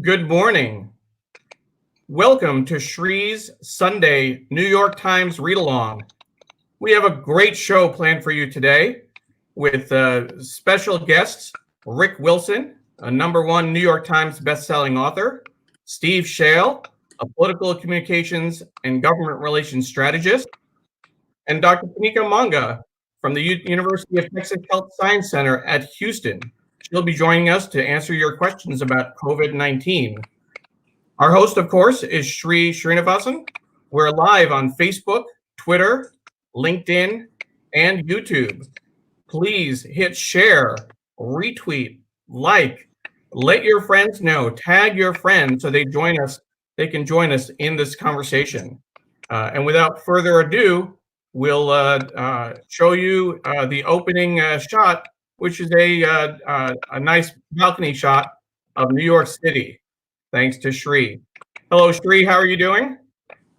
Good morning. Welcome to Shree's Sunday New York Times read-along. We have a great show planned for you today with special guests, Rick Wilson, a #1 New York Times bestselling author, Steve Schale, a political communications and government relations strategist, and Dr. Kanika Manga from the University of Texas Health Science Center at Houston. She'll be joining us to answer your questions about COVID-19. Our host, of course, is Sree Srinivasan. We're live on Facebook, Twitter, LinkedIn, and YouTube. Please hit share, retweet, like, let your friends know, tag your friends so they can join us in this conversation. And without further ado, we'll show you the opening shot, which is a nice balcony shot of New York City. Thanks to Sree. Hello, Sree. How are you doing?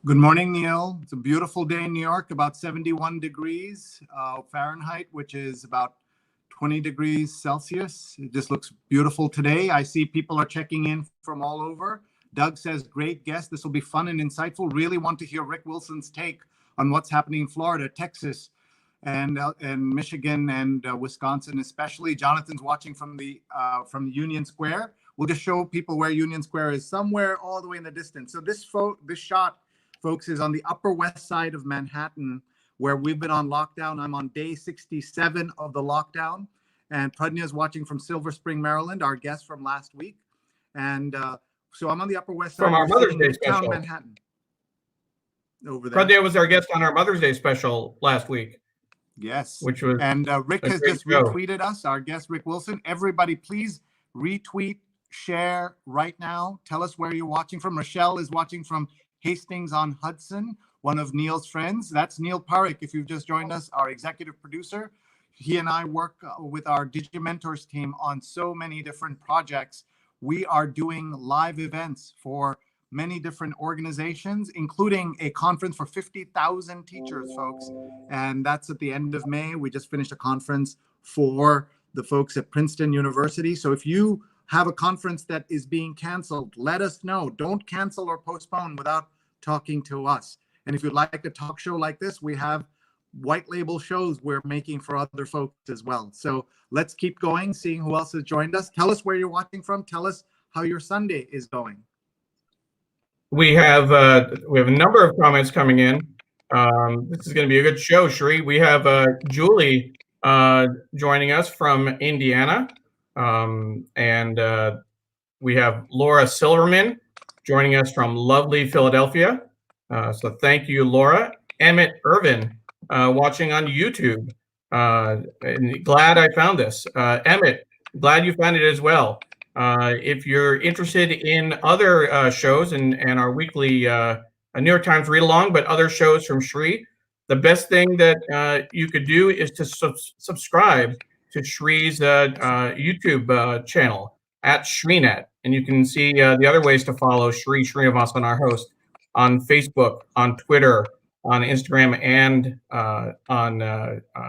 Good morning, Neil. It's a beautiful day in New York, about 71 degrees Fahrenheit, which is about 20 degrees Celsius. It just looks beautiful today. I see people are checking in from all over. Doug says, great guest. This will be fun and insightful. Really want to hear Rick Wilson's take on what's happening in Florida, Texas, and Michigan and Wisconsin, especially. Jonathan's watching from the Union Square. We'll just show people where Union Square is, somewhere all the way in the distance. So this shot, folks, is on the Upper West Side of Manhattan, where we've been on lockdown. I'm on day 67 of the lockdown. And Pradnya is watching from Silver Spring, Maryland, our guest from last week. And so I'm on the Upper West Side. From our Mother's Day special. Manhattan. Over there. Pradnya was our guest on our Mother's Day special last week. Yes. Which was Rick has just retweeted us, our guest, Rick Wilson. Everybody, please retweet, share right now. Tell us where you're watching from. Rochelle is watching from Hastings on Hudson, one of Neil's friends. That's Neil Parikh, if you've just joined us, our executive producer. He and I work with our DigiMentors team on so many different projects. We are doing live events for many different organizations, including a conference for 50,000 teachers, folks. And that's at the end of May. We just finished a conference for the folks at Princeton University. So if you have a conference that is being canceled, let us know. Don't cancel or postpone without talking to us. And if you'd like a talk show like this, we have white label shows we're making for other folks as well. So let's keep going, seeing who else has joined us. Tell us where you're watching from. Tell us how your Sunday is going. We have a number of comments coming in. This is going to be a good show, Sree. We have Julie joining us from Indiana. And we have Laura Silverman joining us from lovely Philadelphia. So thank you, Laura. Emmett Irvin watching on YouTube. And glad I found this. Emmett, glad you found it as well. If you're interested in other shows and our weekly New York Times read-along, but other shows from Sree, the best thing that you could do is to subscribe to Shree's YouTube channel at ShreeNet. And you can see the other ways to follow Sree Srinivasan, our host, on Facebook, on Twitter, on Instagram, and on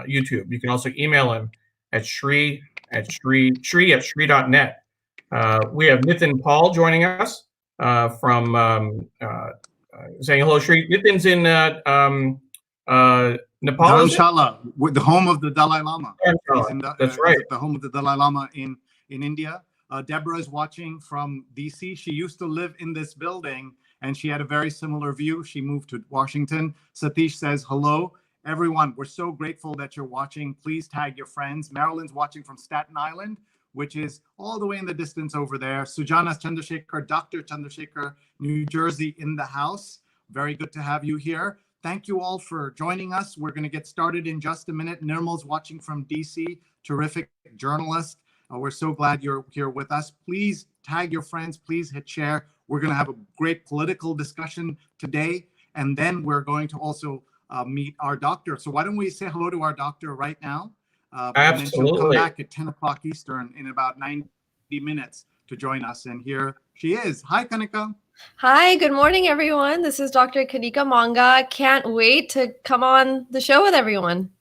YouTube. You can also email him at Sree at Sree.net. We have Nitin Paul joining us from saying hello, Sree. Nitin's in Nepal. Dharamshala, the home of the Dalai Lama. That's right. The home of the Dalai Lama in India. Deborah is watching from DC. She used to live in this building and she had a very similar view. She moved to Washington. Satish says, hello, everyone. We're so grateful that you're watching. Please tag your friends. Marilyn's watching from Staten Island, which is all the way in the distance over there. Sujana Chandrasekhar, Dr. Chandrasekhar, New Jersey in the house. Very good to have you here. Thank you all for joining us. We're going to get started in just a minute. Nirmal's watching from DC, terrific journalist. We're so glad you're here with us. Please tag your friends. Please hit share. We're going to have a great political discussion today. And then we're going to also meet our doctor. So why don't we say hello to our doctor right now? Absolutely. And then she'll come back at 10 o'clock Eastern in about 90 minutes to join us. And here she is. Hi, Kanika. Hi, good morning, everyone. This is Dr. Kanika Manga. Can't wait to come on the show with everyone.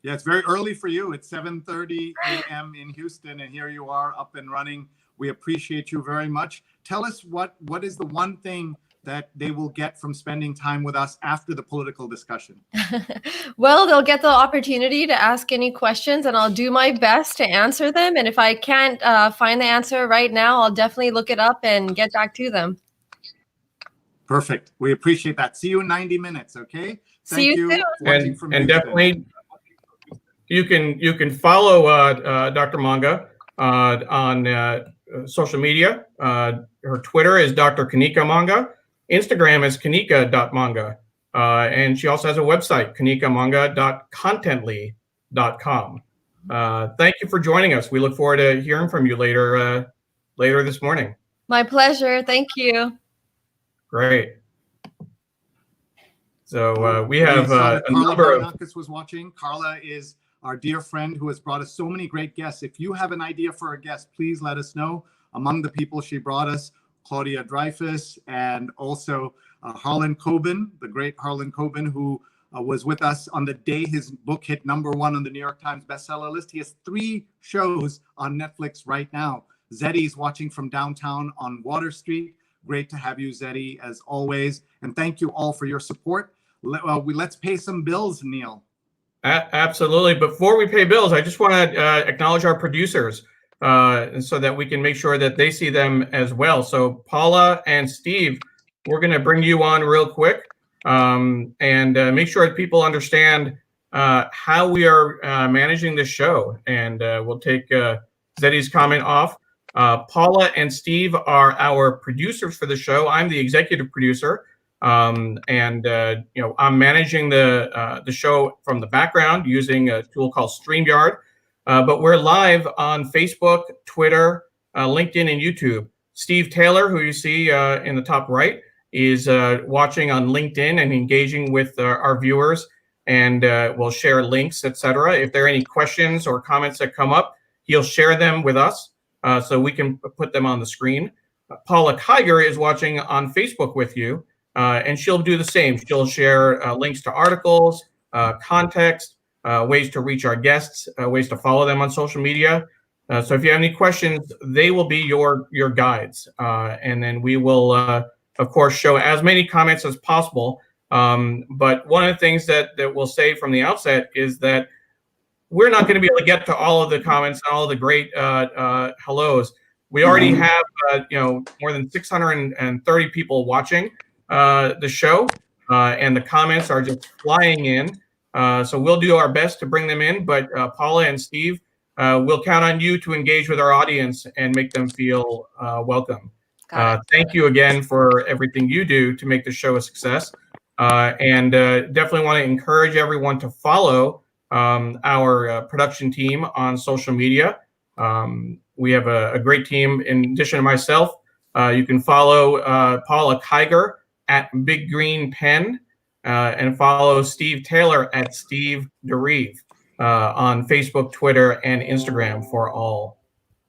Yeah, it's very early for you. It's 7:30 a.m. in Houston, and here you are up and running. We appreciate you very much. Tell us what is the one thing that they will get from spending time with us after the political discussion? Well, they'll get the opportunity to ask any questions, and I'll do my best to answer them. And if I can't find the answer right now, I'll definitely look it up and get back to them. Perfect. We appreciate that. See you in 90 minutes, okay? See you soon. Watching from and Houston. definitely you can follow Dr. Manga on social media. Her Twitter is Dr. Kanika Manga. Instagram is kanika.manga. And she also has a website, kanikamanga.contently.com. Thank you for joining us. We look forward to hearing from you later this morning. My pleasure. Thank you. Great. So we have Carla a number of... Barnakis was watching. Carla is our dear friend who has brought us so many great guests. If you have an idea for a guest, please let us know. Among the people she brought us, Claudia Dreyfus, and also Harlan Coben, the great Harlan Coben, who was with us on the day his book hit #1 on the New York Times bestseller list. He has 3 shows on Netflix right now. Zeddy's watching from downtown on Water Street. Great to have you, Zeddy, as always. And thank you all for your support. Let's pay some bills, Neil. Absolutely. Before we pay bills, I just want to acknowledge our producers so that we can make sure that they see them as well. So Paula and Steve, we're going to bring you on real quick and make sure that people understand how we are managing this show. And we'll take Zeddy's comment off. Paula and Steve are our producers for the show. I'm the executive producer. I'm managing the show from the background using a tool called StreamYard. But we're live on Facebook, Twitter, LinkedIn, and YouTube. Steve Taylor, who you see in the top right, is watching on LinkedIn and engaging with our viewers, and will share links, etc. If there are any questions or comments that come up, he'll share them with us so we can put them on the screen. Paula Kiger is watching on Facebook with you. And she'll do the same. She'll share links to articles, context, ways to reach our guests, ways to follow them on social media. So if you have any questions, they will be your guides. And then we will, of course, show as many comments as possible. But one of the things that we'll say from the outset is that we're not going to be able to get to all of the comments and all of the great hellos. We already have, more than 630 people watching the show, and the comments are just flying in. So we'll do our best to bring them in, but Paula and Steve, we'll count on you to engage with our audience and make them feel welcome. Thank you again for everything you do to make the show a success. And definitely want to encourage everyone to follow our production team on social media. We have a great team. In addition to myself, you can follow Paula Kiger at Big Green Pen, and follow Steve Taylor at Steve DeReeve on Facebook, Twitter, and Instagram for all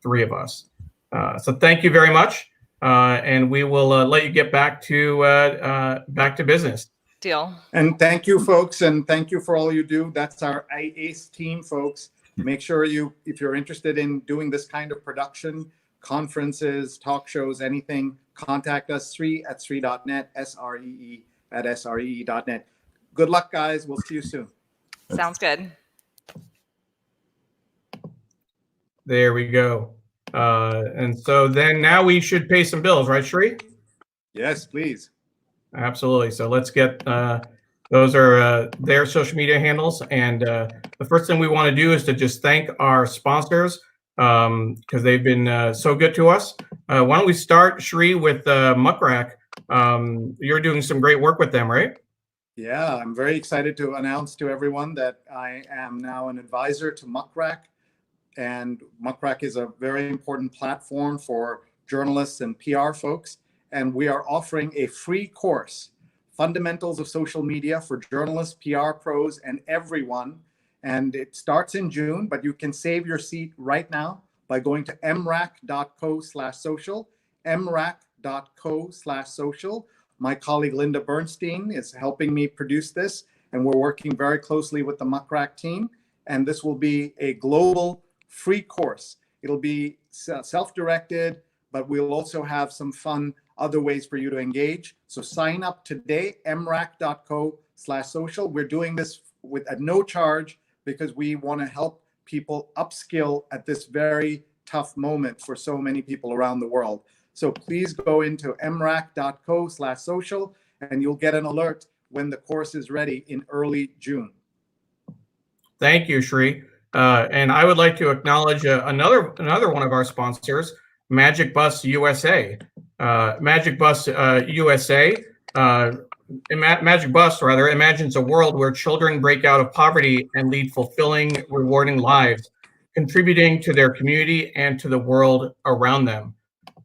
3 of us. So thank you very much, and we will let you get back to business. Deal. And thank you, folks, and thank you for all you do. That's our ACE team, folks. Make sure if you're interested in doing this kind of production, conferences, talk shows, anything, contact us, Sree at Sree.net, SREE at SREE.net. Good luck, guys. We'll see you soon. Sounds good. There we go. And so then now we should pay some bills, right, Sree? Yes, please. Absolutely. So let's get, those are their social media handles. And the first thing we want to do is to just thank our sponsors because they've been so good to us. Why don't we start, Sree, with Muckrack. You're doing some great work with them, right? Yeah, I'm very excited to announce to everyone that I am now an advisor to Muckrack. And Muckrack is a very important platform for journalists and PR folks. And we are offering a free course, Fundamentals of Social Media for Journalists, PR pros, and everyone. And it starts in June, but you can save your seat right now by going to mrac.co/social, mrac.co/social. My colleague Linda Bernstein is helping me produce this, and we're working very closely with the Muckrack team. and this will be a global free course. It'll be self-directed, but we'll also have some fun other ways for you to engage. So sign up today, mrac.co/social. We're doing this at no charge because we want to help people upskill at this very tough moment for so many people around the world. So please go into mrac.co/social and you'll get an alert when the course is ready in early June. Thank you, Sree. And I would like to acknowledge another one of our sponsors, Magic Bus USA. Magic Bus USA, Magic Bus rather, imagines a world where children break out of poverty and lead fulfilling, rewarding lives, contributing to their community and to the world around them.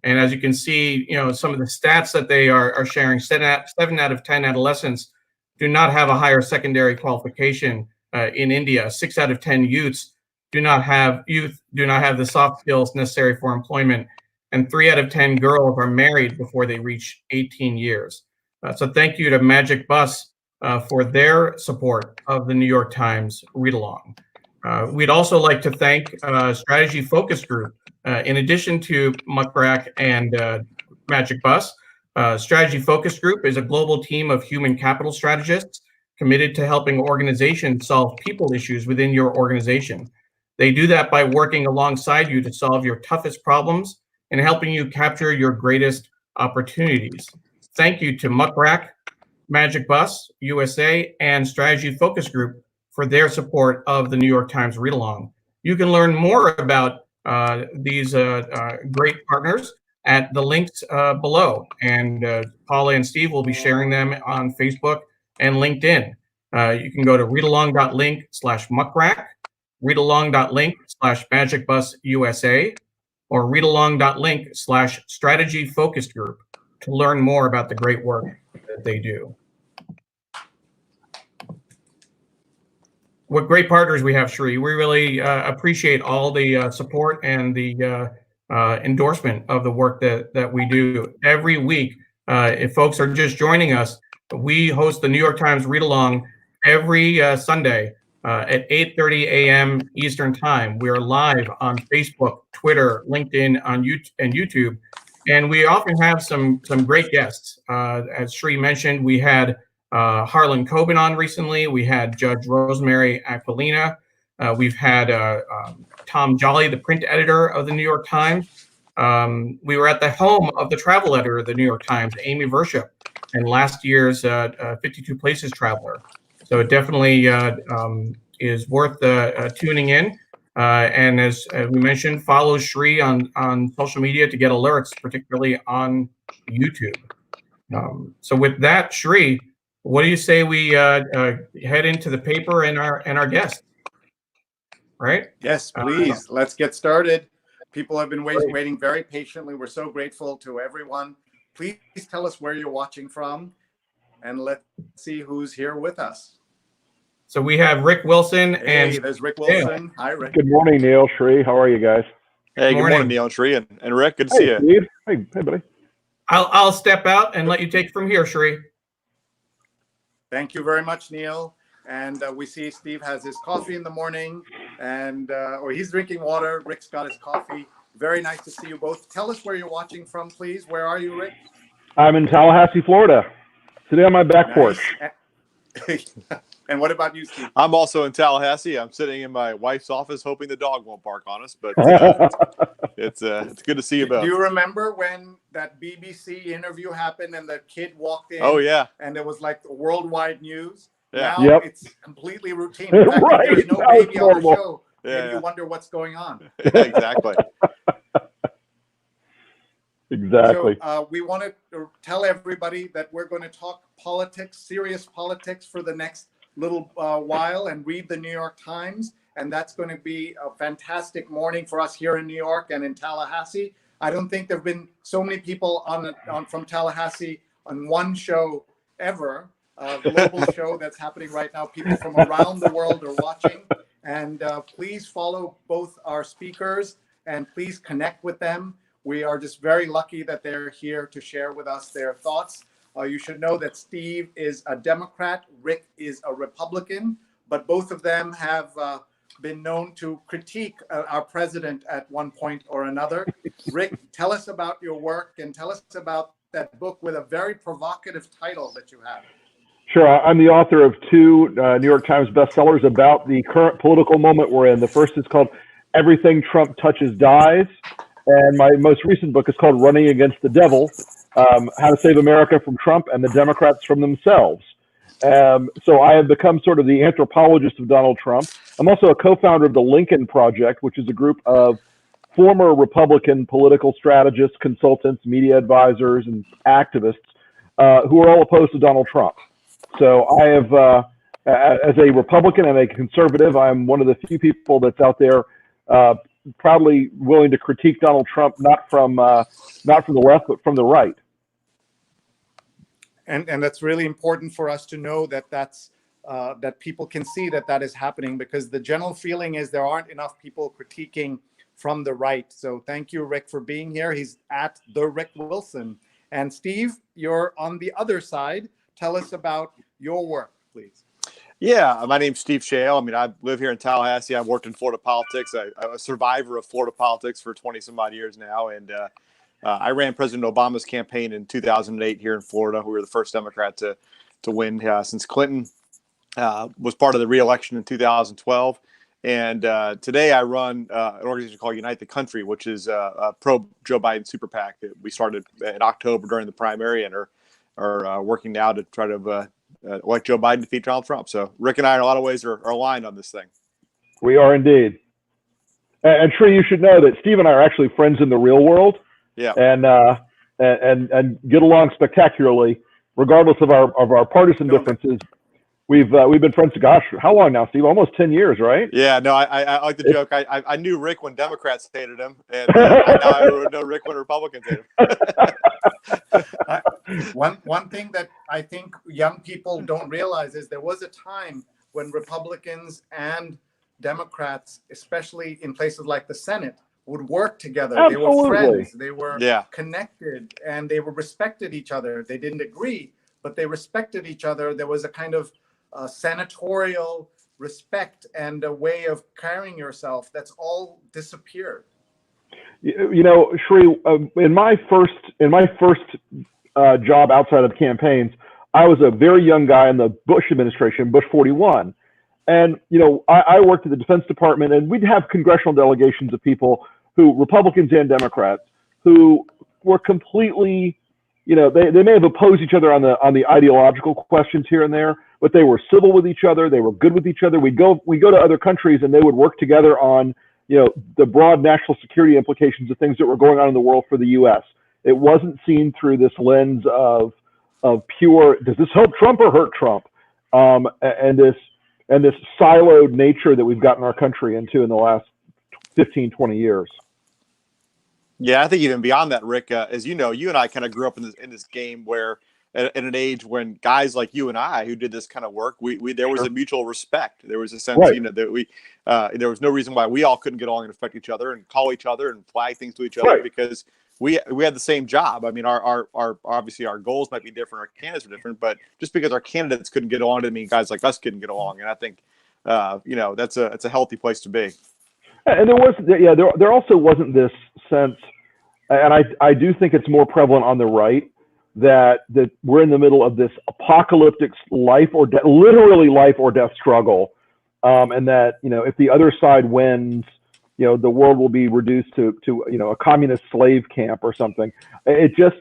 And as you can see, some of the stats that they are sharing, 7 out of 10 adolescents do not have a higher secondary qualification in India. 6 out of 10 youths do not have the soft skills necessary for employment. And 3 out of 10 girls are married before they reach 18 years. So thank you to Magic Bus for their support of the New York Times Read Along. We'd also like to thank Strategy Focus Group. In addition to Muckrack and Magic Bus, Strategy Focus Group is a global team of human capital strategists committed to helping organizations solve people issues within your organization. They do that by working alongside you to solve your toughest problems and helping you capture your greatest opportunities. Thank you to Muckrack, Magic Bus USA, and Strategy Focus Group for their support of the New York Times Read Along. You can learn more about these great partners at the links below, and Paula and Steve will be sharing them on Facebook and LinkedIn. You can go to readalong.link/muckrack, readalong.link/magicbususa, or readalong.link/strategy focus group to learn more about the great work that they do. What great partners we have, Sree. We really appreciate all the support and the endorsement of the work that we do every week. If folks are just joining us, we host the New York Times Read Along every Sunday at 8:30 a.m. Eastern Time. We are live on Facebook, Twitter, LinkedIn, and YouTube, and we often have some great guests. As Sree mentioned, we had Harlan Coben on recently. We had Judge Rosemary Aquilina. We've had Tom Jolly, the print editor of the New York Times. We were at the home of the travel editor of the New York Times, Amy Vership, and last year's 52 Places Traveler. So it definitely is worth tuning in. And as we mentioned, follow Sree on social media to get alerts, particularly on YouTube. So with that, Sree, what do you say we head into the paper and our guest? Right? Yes, please. Let's get started. People have been waiting very patiently. We're so grateful to everyone. Please tell us where you're watching from, and let's see who's here with us. So we have Rick Wilson and there's Rick Wilson. Hi, Rick. Good morning, Neil, Sree. How are you guys? Hey, good morning, Neil and Sree, and Rick. Good to see you. Steve. Hey, buddy. I'll step out and let you take from here, Sree. Thank you very much, Neil. And we see Steve has his coffee in the morning, and or he's drinking water. Rick's got his coffee. Very nice to see you both. Tell us where you're watching from, please. Where are you, Rick? I'm in Tallahassee, Florida. Sitting on my back porch. And what about you, Steve? I'm also in Tallahassee. I'm sitting in my wife's office, hoping the dog won't bark on us. But it's good to see you both. Do you remember when that BBC interview happened and the kid walked in? Oh yeah. And it was like worldwide news. Yeah. Now it's completely routine. In fact, Right. if there's no baby on the show, and you wonder what's going on. Yeah, exactly. Exactly. So we want to tell everybody that we're going to talk politics, serious politics, for the next little while, and read the New York Times. And that's going to be a fantastic morning for us here in New York and in Tallahassee. I don't think there have been so many people from Tallahassee on one show ever, a global show that's happening right now. People from around the world are watching. And please follow both our speakers and please connect with them. We are just very lucky that they're here to share with us their thoughts. You should know that Steve is a Democrat, Rick is a Republican, but both of them have been known to critique our president at one point or another. Rick, tell us about your work and tell us about that book with a very provocative title that you have. Sure. I'm the author of two New York Times bestsellers about the current political moment we're in. The first is called Everything Trump Touches Dies. And my most recent book is called Running Against the Devil, How to Save America from Trump and the Democrats from Themselves. So I have become sort of the anthropologist of Donald Trump. I'm also a co-founder of the Lincoln Project, which is a group of former Republican political strategists, consultants, media advisors, and activists who are all opposed to Donald Trump. So I have, as a Republican and a conservative, I'm one of the few people that's out there proudly willing to critique Donald Trump, not from the left, but from the right. And that's really important for us to know that that people can see that is happening, because the general feeling is there aren't enough people critiquing from the right. So thank you, Rick, for being here. He's at the Rick Wilson. And Steve, you're on the other side. Tell us about your work, please. Yeah, my name's Steve Schale. I mean, I live here in Tallahassee. I've worked in Florida politics. I'm a survivor of Florida politics for 20 some odd years now. And I ran President Obama's campaign in 2008 here in Florida. We were the first Democrat to win since Clinton was part of the re-election in 2012. And today I run an organization called Unite the Country, which is a pro-Joe Biden super PAC that we started in October during the primary and are working now to try to elect Joe Biden to defeat Donald Trump. So Rick and I, in a lot of ways, are aligned on this thing. We are indeed. And Sree, you should know that Steve and I are actually friends in the real world. Yeah. And get along spectacularly, regardless of our partisan differences. We've been friends, gosh, how long now, Steve? Almost 10 years, right? Yeah, no, I like the joke. I knew Rick when Democrats hated him, and now I know Rick when Republicans hate him. One thing that I think young people don't realize is there was a time when Republicans and Democrats, especially in places like the Senate, would work together. Absolutely. They were friends. They were connected, and they were respected each other. They didn't agree, but they respected each other. There was a kind of senatorial respect and a way of carrying yourself that's all disappeared. You know, Sree, in my first job outside of campaigns, I was a very young guy in the Bush administration, Bush 41. And, you know, I worked at the Defense Department, and we'd have congressional delegations of people who, Republicans and Democrats, who were completely, you know, they may have opposed each other on the ideological questions here and there, but they were civil with each other. They were good with each other. We go to other countries, and they would work together on, you know, the broad national security implications of things that were going on in the world for the U.S. It wasn't seen through this lens of pure, does this help Trump or hurt Trump? And this siloed nature that we've gotten our country into in the last 15, 20 years. Yeah, I think even beyond that, Rick, as you know, you and I kind of grew up in this game where at an age when guys like you and I who did this kind of work, there was a mutual respect. There was a sense, you know, that there was no reason why we all couldn't get along and respect each other and call each other and flag things to each other because we had the same job. I mean, our obviously our goals might be different, our candidates are different, but just because our candidates couldn't get along didn't mean guys like us couldn't get along. And I think you know, that's a healthy place to be. And there also wasn't this sense, and I do think it's more prevalent on the right, that we're in the middle of this apocalyptic literally life or death struggle, and that, you know, if the other side wins, you know, the world will be reduced to you know, a communist slave camp or something. Because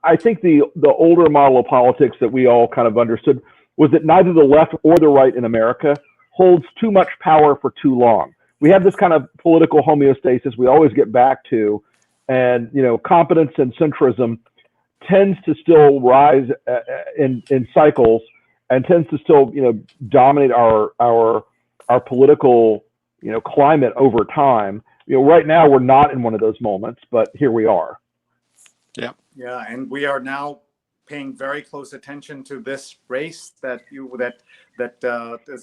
I think the older model of politics that we all kind of understood was that neither the left or the right in America holds too much power for too long. We have this kind of political homeostasis we always get back to, and, you know, competence and centrism tends to still rise in cycles and tends to still, you know, dominate our political, you know, climate over time. You know, right now we're not in one of those moments, but here we are. Yeah, and we are now paying very close attention to this race that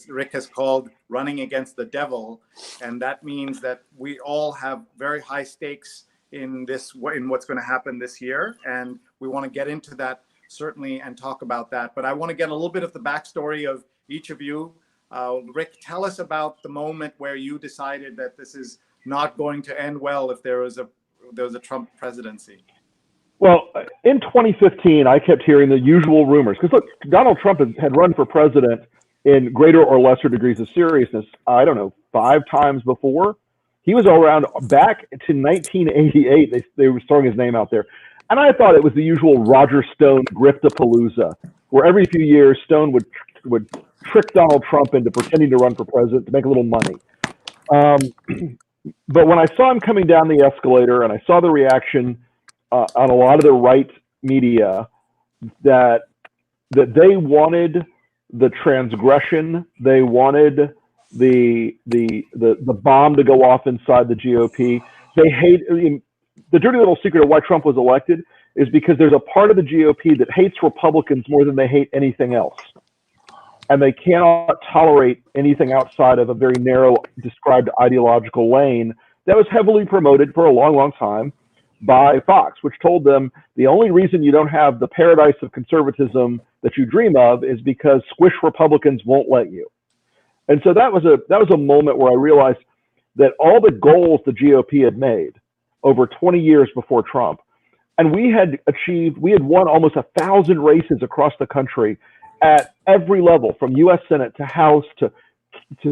Rick has called running against the devil, and that means that we all have very high stakes in what's going to happen this year, and we want to get into that certainly and talk about that. But I want to get a little bit of the backstory of each of you. Rick, tell us about the moment where you decided that this is not going to end well if there was a Trump presidency. Well, in 2015, I kept hearing the usual rumors. Because look, Donald Trump had run for president in greater or lesser degrees of seriousness, I don't know, 5 times before. He was all around back to 1988. They were throwing his name out there. And I thought it was the usual Roger Stone griftapalooza, where every few years Stone would trick Donald Trump into pretending to run for president to make a little money. But when I saw him coming down the escalator and I saw the reaction on a lot of the right media that they wanted the transgression, they wanted the bomb to go off inside the GOP. They hate. I mean, the dirty little secret of why Trump was elected is because there's a part of the GOP that hates Republicans more than they hate anything else, and they cannot tolerate anything outside of a very narrow described ideological lane that was heavily promoted for a long, long time by Fox, which told them the only reason you don't have the paradise of conservatism that you dream of is because squish Republicans won't let you. And so that was a moment where I realized that all the goals the GOP had made over 20 years before Trump, and we had won almost 1,000 races across the country at every level, from U.S. Senate to House to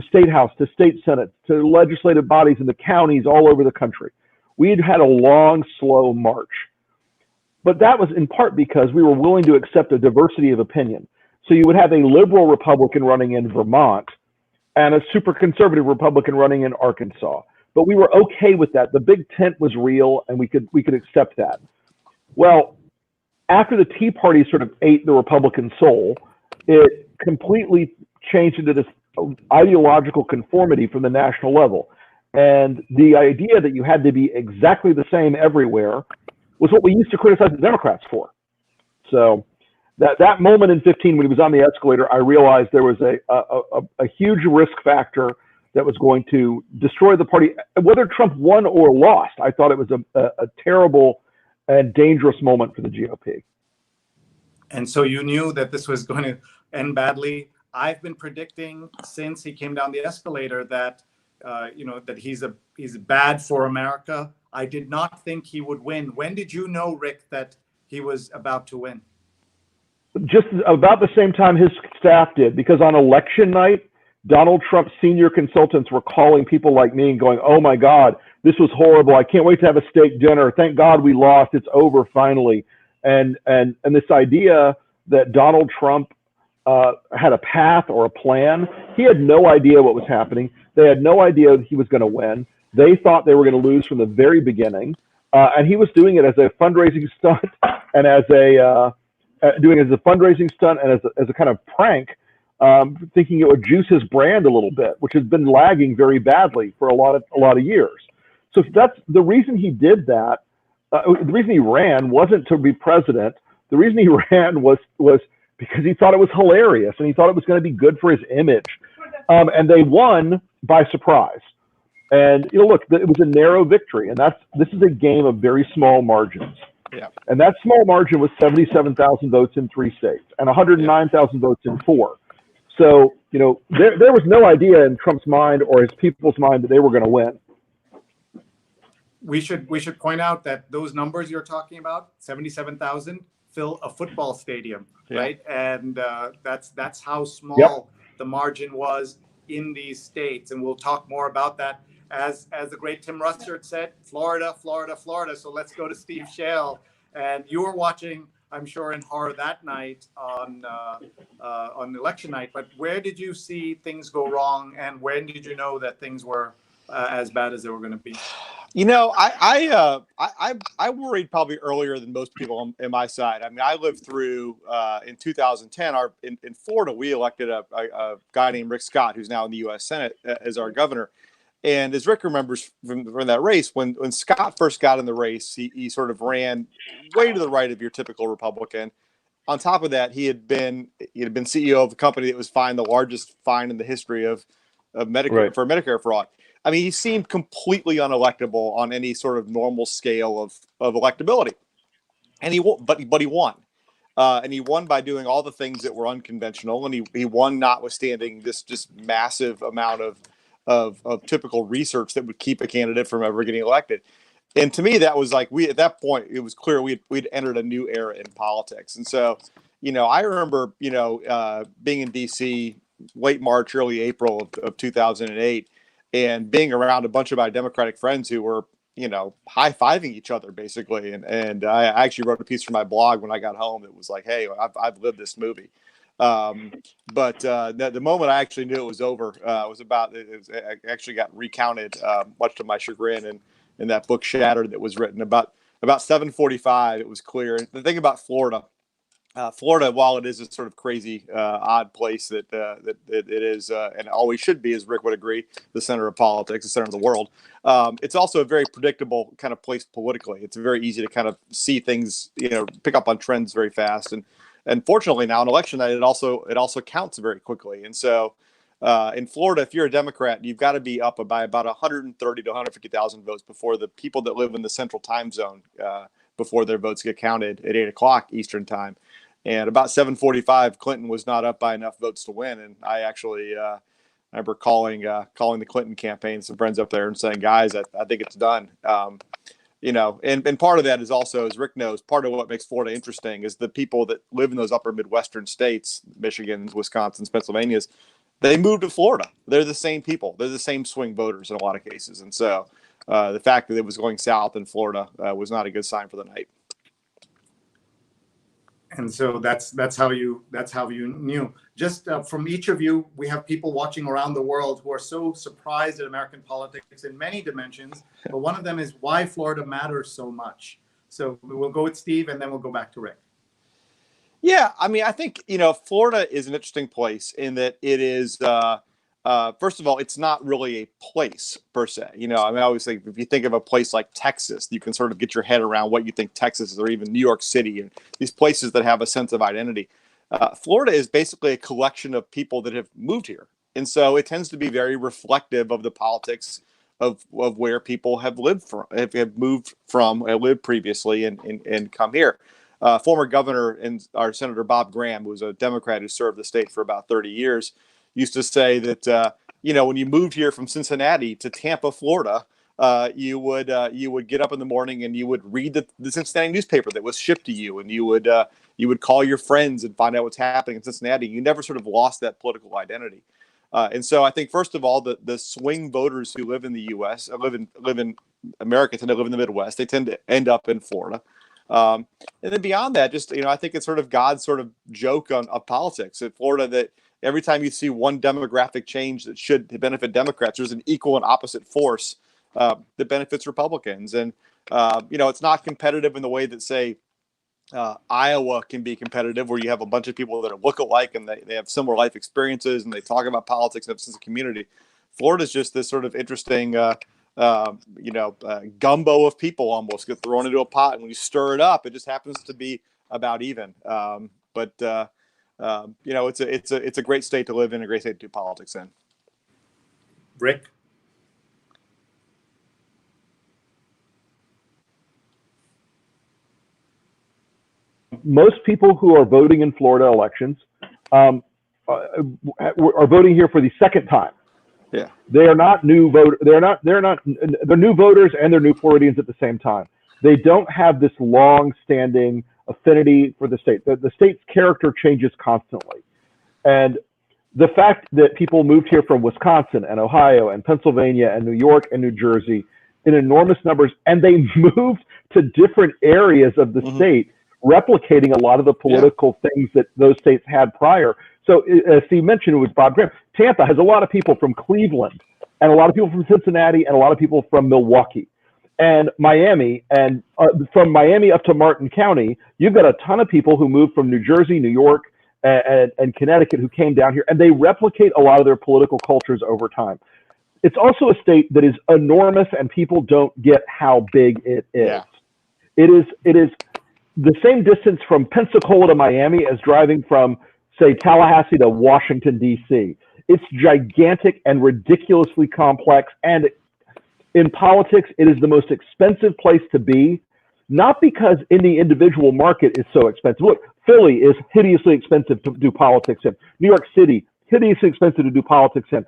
State House to State Senate to legislative bodies in the counties all over the country. We had a long, slow march. But that was in part because we were willing to accept a diversity of opinion. So you would have a liberal Republican running in Vermont and a super conservative Republican running in Arkansas. But we were okay with that. The big tent was real, and we could accept that. Well, after the Tea Party sort of ate the Republican soul, it completely changed into this ideological conformity from the national level. And the idea that you had to be exactly the same everywhere was what we used to criticize the Democrats for. So that moment in 15 when he was on the escalator, I realized there was a huge risk factor that was going to destroy the party. Whether Trump won or lost, I thought it was a terrible and dangerous moment for the GOP. And so you knew that this was going to end badly. I've been predicting since he came down the escalator that that he's bad for America. I did not think he would win. When did you know, Rick, that he was about to win? Just about the same time his staff did, because on election night, Donald Trump's senior consultants were calling people like me and going, "Oh my God, this was horrible. I can't wait to have a steak dinner. Thank God we lost. It's over finally." And this idea that Donald Trump had a path or a plan. He had no idea what was happening. They had no idea he was going to win. They thought they were going to lose from the very beginning. And he was doing it as a fundraising stunt and as a kind of prank, thinking it would juice his brand a little bit, which has been lagging very badly for a lot of years. So that's the reason he did that. The reason he ran wasn't to be president. The reason he ran was because he thought it was hilarious and he thought it was going to be good for his image. And they won by surprise. And look, it was a narrow victory, and this is a game of very small margins. Yeah. And that small margin was 77,000 votes in 3 states and 109,000 votes in 4. So there was no idea in Trump's mind or his people's mind that they were going to win. We should point out that those numbers you're talking about, 77,000, fill a football stadium, right? And that's how small the margin was in these states. And we'll talk more about that. As the great Tim Russert said, Florida, Florida, Florida. So let's go to Steve Schale. And you were watching, I'm sure, in horror that night on election night. But where did you see things go wrong, and when did you know that things were as bad as they were going to be? I worried probably earlier than most people on my side. I mean, I lived through in 2010. In Florida, we elected a guy named Rick Scott, who's now in the U.S. Senate as our governor. And as Rick remembers from that race, when Scott first got in the race, he sort of ran way to the right of your typical Republican. On top of that, he had been CEO of a company that was fined the largest fine in the history of Medicare for Medicare fraud. I mean, he seemed completely unelectable on any sort of normal scale of electability, and he won. And he won by doing all the things that were unconventional, and he won notwithstanding this just massive amount of typical research that would keep a candidate from ever getting elected. And to me, that was like, at that point, it was clear we'd entered a new era in politics. And so, I remember, being in DC late March, early April of 2008, and being around a bunch of my Democratic friends who were, high-fiving each other basically. And I actually wrote a piece for my blog when I got home. It was like, hey, I've lived this movie. But the moment I actually knew it was over, it actually got recounted, much to my chagrin, and in that book Shattered that was written about 7:45. It was clear. And the thing about Florida, while it is a sort of crazy, odd place that it is, and always should be, as Rick would agree, the center of politics, the center of the world. It's also a very predictable kind of place politically. It's very easy to kind of see things, pick up on trends very fast. And fortunately now on election night, it also counts very quickly. And so in Florida, if you're a Democrat, you've got to be up by about 130 to 150,000 votes before the people that live in the central time zone, before their votes get counted at 8 o'clock Eastern time. And about 7:45, Clinton was not up by enough votes to win. And I actually remember calling the Clinton campaign, some friends up there, and saying, guys, I think it's done. And part of that is also, as Rick knows, part of what makes Florida interesting is the people that live in those upper Midwestern states, Michigan, Wisconsin, Pennsylvania, they moved to Florida. They're the same people. They're the same swing voters in a lot of cases. And so the fact that it was going south in Florida was not a good sign for the night. And so that's how you knew. Just from each of you, we have people watching around the world who are so surprised at American politics in many dimensions. But one of them is why Florida matters so much. So we'll go with Steve, and then we'll go back to Rick. Yeah, I mean, I think Florida is an interesting place in that it is. First of all, it's not really a place per se. I always think if you think of a place like Texas, you can sort of get your head around what you think Texas is, or even New York City, and these places that have a sense of identity. Florida is basically a collection of people that have moved here. And so it tends to be very reflective of the politics of where people have lived previously and come here. Former governor and our Senator Bob Graham, who was a Democrat who served the state for about 30 years, used to say that, when you moved here from Cincinnati to Tampa, Florida, you would get up in the morning and you would read the Cincinnati newspaper that was shipped to you, and you would call your friends and find out what's happening in Cincinnati. You never sort of lost that political identity. And so I think, first of all, the swing voters who live in the U.S., live in America, tend to live in the Midwest. They tend to end up in Florida. And then beyond that, just, I think it's sort of God's sort of joke of politics in Florida, that every time you see one demographic change that should benefit Democrats, there's an equal and opposite force that benefits Republicans. And, it's not competitive in the way that, say, Iowa can be competitive, where you have a bunch of people that are look-alike and they have similar life experiences and they talk about politics and have a sense of community. Florida's just this sort of interesting, gumbo of people almost get thrown into a pot, and when you stir it up, it just happens to be about even. It's a great state to live in, a great state to do politics in. Rick? Most people who are voting in Florida elections are voting here for the second time. Yeah, they are not new voter. They're new voters, and they're new Floridians at the same time. They don't have this long-standing affinity for the state. The state's character changes constantly, and the fact that people moved here from Wisconsin and Ohio and Pennsylvania and New York and New Jersey in enormous numbers, and they moved to different areas of the state, replicating a lot of the political things that those states had prior. So as Steve mentioned, it was Bob Graham. Tampa has a lot of people from Cleveland, and a lot of people from Cincinnati, and a lot of people from Milwaukee. And Miami, and from Miami up to Martin County, you've got a ton of people who moved from New Jersey, New York, and Connecticut who came down here, and they replicate a lot of their political cultures over time. It's also a state that is enormous, and people don't get how big it is. Yeah. It is the same distance from Pensacola to Miami as driving from, say, Tallahassee to Washington, D.C. It's gigantic and ridiculously complex, and in politics, it is the most expensive place to be not because any individual market is so expensive. Look, Philly is hideously expensive to do politics in. New York City, hideously expensive to do politics in.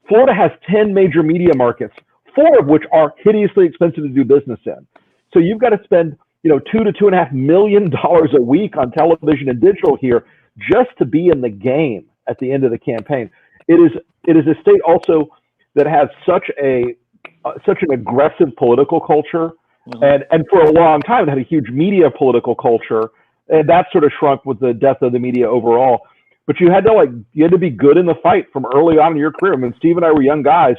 Florida has 10 major media markets, 4 of which are hideously expensive to do business in. So you've got to spend, $2 to $2.5 million a week on television and digital here just to be in the game at the end of the campaign. It is a state also that has such an aggressive political culture, and for a long time it had a huge media political culture, and that sort of shrunk with the death of the media overall. But you had to be good in the fight from early on in your career. I mean, Steve and I were young guys.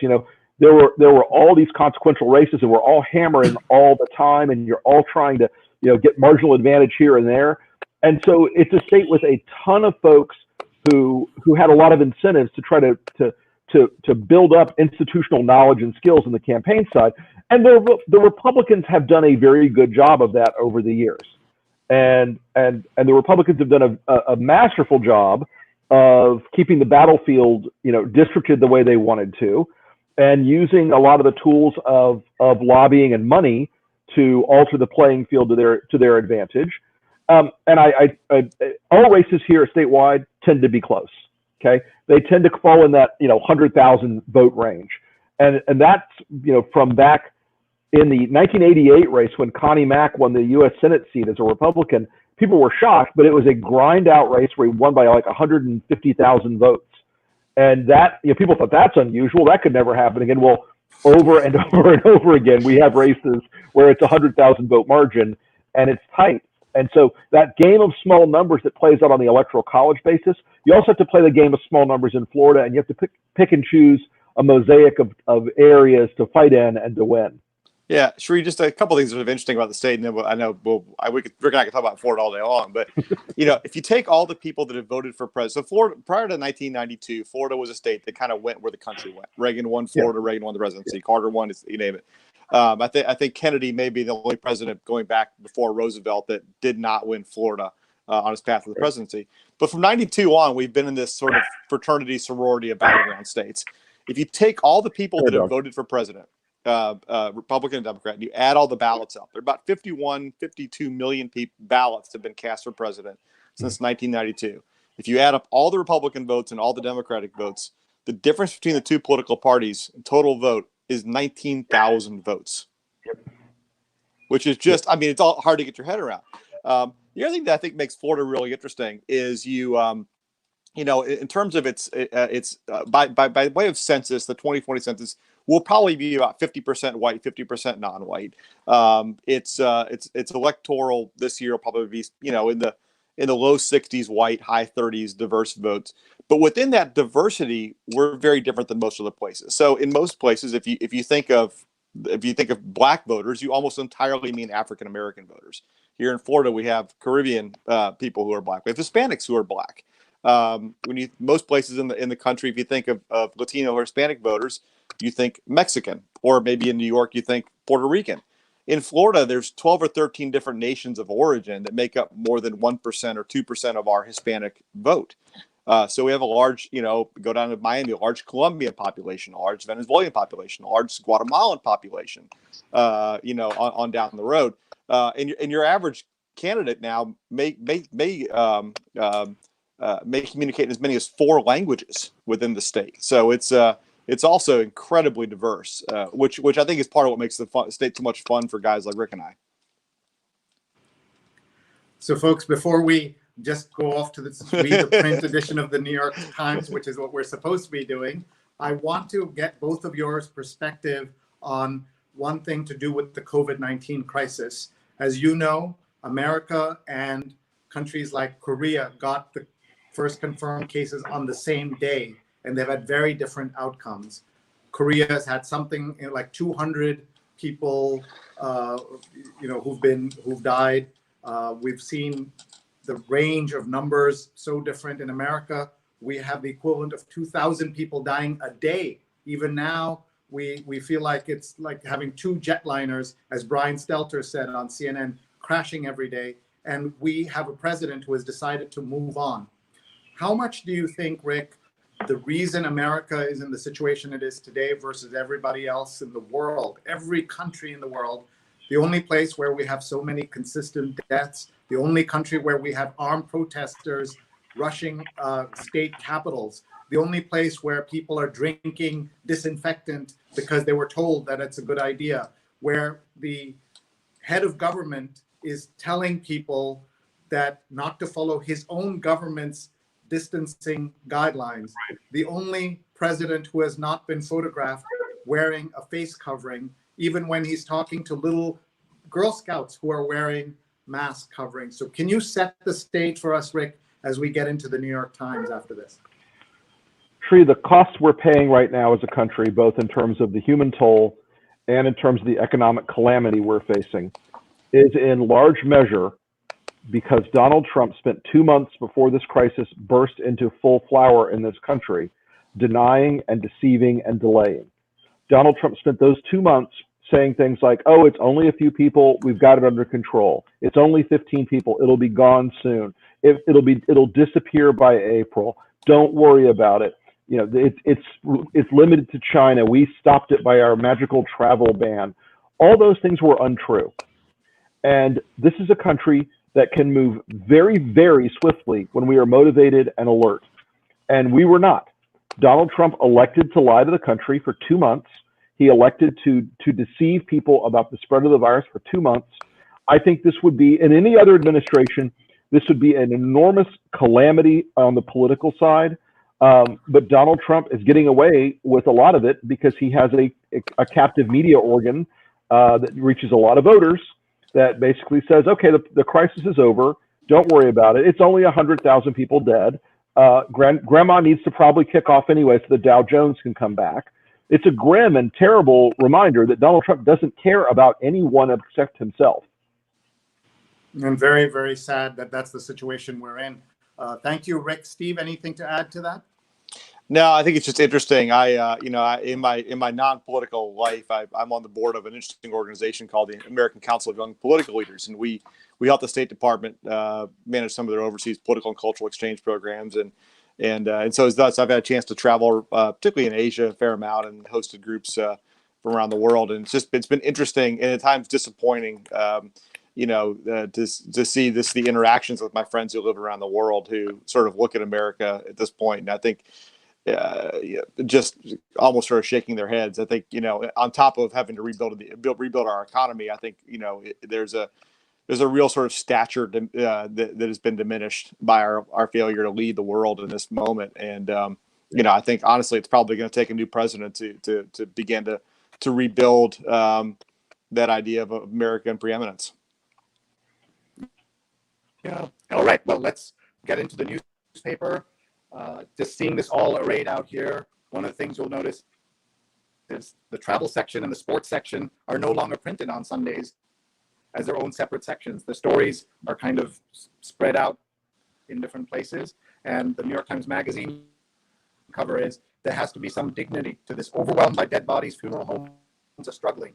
There were all these consequential races, and we're all hammering all the time, and you're all trying to get marginal advantage here and there. And so it's a state with a ton of folks who had a lot of incentives to try to build up institutional knowledge and skills in the campaign side. And the Republicans have done a very good job of that over the years. And the Republicans have done a masterful job of keeping the battlefield, districted the way they wanted to, and using a lot of the tools of lobbying and money to alter the playing field to their advantage. And all races here statewide tend to be close. Okay, they tend to fall in that 100,000 vote range, and that's from back in the 1988 race when Connie Mack won the U.S. Senate seat as a Republican. People were shocked, but it was a grind out race where he won by 150,000 votes, and that people thought that's unusual. That could never happen again. Well, over and over and over again, we have races where it's 100,000 vote margin and it's tight. And so that game of small numbers that plays out on the electoral college basis, you also have to play the game of small numbers in Florida, and you have to pick and choose a mosaic of areas to fight in and to win. Yeah, Sree, just a couple of things that are interesting about the state, and then I know Rick and I can talk about Florida all day long, but if you take all the people that have voted for president, so Florida prior to 1992, Florida was a state that kind of went where the country went. Reagan won Florida, Reagan won the presidency, Carter won, you name it. I think Kennedy may be the only president going back before Roosevelt that did not win Florida on his path to the presidency. But from 92 on, we've been in this sort of fraternity sorority of battleground states. If you take all the people that have voted for president, Republican and Democrat, and you add all the ballots up, there are about 52 million ballots have been cast for president since 1992. If you add up all the Republican votes and all the Democratic votes, the difference between the two political parties total vote is 19,000 votes, which is just, it's all hard to get your head around. The other thing that I think makes Florida really interesting is in terms of its by way of census, the 2020 census will probably be about 50% white, 50% non-white. Its electoral this year will probably be in the low 60s white, high 30s diverse votes. But within that diversity, we're very different than most other places. So in most places, if you think of black voters, you almost entirely mean African American voters. Here in Florida, we have Caribbean people who are black. We have Hispanics who are black. Most places in the country, if you think of Latino or Hispanic voters, you think Mexican, or maybe in New York, you think Puerto Rican. In Florida, there's 12 or 13 different nations of origin that make up more than 1% or 2% of our Hispanic vote. So we have a large, go down to Miami, a large Colombian population, a large Venezuelan population, a large Guatemalan population, on down the road. And your average candidate now may communicate in as many as 4 languages within the state. So it's also incredibly diverse, which I think is part of what makes the state so much fun for guys like Rick and I. So, folks, before we just go off to read the print edition of the New York Times, which is what we're supposed to be doing, I want to get both of yours perspective on one thing to do with the COVID-19 crisis. As you know, America and countries like Korea got the first confirmed cases on the same day, and they've had very different outcomes. Korea has had something like 200 people, who've died. We've seen the range of numbers so different. In America, we have the equivalent of 2,000 people dying a day. Even now, we feel like it's like having 2 jetliners, as Brian Stelter said on CNN, crashing every day. And we have a president who has decided to move on. How much do you think, Rick, the reason America is in the situation it is today versus everybody else in the world, every country in the world, the only place where we have so many consistent deaths, the only country where we have armed protesters rushing state capitals, the only place where people are drinking disinfectant because they were told that it's a good idea, where the head of government is telling people that not to follow his own government's distancing guidelines. Right. The only president who has not been photographed wearing a face covering, even when he's talking to little Girl Scouts who are wearing mask coverings. So can you set the stage for us, Rick, as we get into the New York Times after this? Sree, the costs we're paying right now as a country, both in terms of the human toll and in terms of the economic calamity we're facing, is in large measure because Donald Trump spent 2 months before this crisis burst into full flower in this country, denying and deceiving and delaying. Donald Trump spent those 2 months saying things like, oh, it's only a few people, we've got it under control. It's only 15 people, it'll be gone soon. It'll disappear by April. Don't worry about it. You know, it's limited to China. We stopped it by our magical travel ban. All those things were untrue. And this is a country that can move very, very swiftly when we are motivated and alert. And we were not. Donald Trump elected to lie to the country for 2 months. He elected to deceive people about the spread of the virus for 2 months. I think this would be, in any other administration, this would be an enormous calamity on the political side. But Donald Trump is getting away with a lot of it because he has a captive media organ that reaches a lot of voters that basically says, okay, the crisis is over. Don't worry about it. It's only 100,000 people dead. Grandma needs to probably kick off anyway so the Dow Jones can come back. It's a grim and terrible reminder that Donald Trump doesn't care about anyone except himself. I'm very, very sad that that's the situation we're in. Thank you, Rick. Steve, anything to add to that? No, I think it's just interesting. In my non-political life, I'm on the board of an interesting organization called the American Council of Young Political Leaders, and we help the State Department manage some of their overseas political and cultural exchange programs, and so thus I've had a chance to travel, particularly in Asia, a fair amount, and hosted groups from around the world, and it's been interesting and at times disappointing. To see the interactions with my friends who live around the world who sort of look at America at this point, and I think just almost sort of shaking their heads. I think, on top of having to rebuild our economy, I think, there's a real sort of stature that has been diminished by our failure to lead the world in this moment. And, I think honestly, it's probably going to take a new president to begin to rebuild that idea of American preeminence. Yeah. All right. Well, let's get into the newspaper. Just seeing this all arrayed out here, one of the things you'll notice is the travel section and the sports section are no longer printed on Sundays as their own separate sections. The stories are kind of spread out in different places. And the New York Times Magazine cover is, there has to be some dignity to this. Overwhelmed by dead bodies, funeral homes are struggling.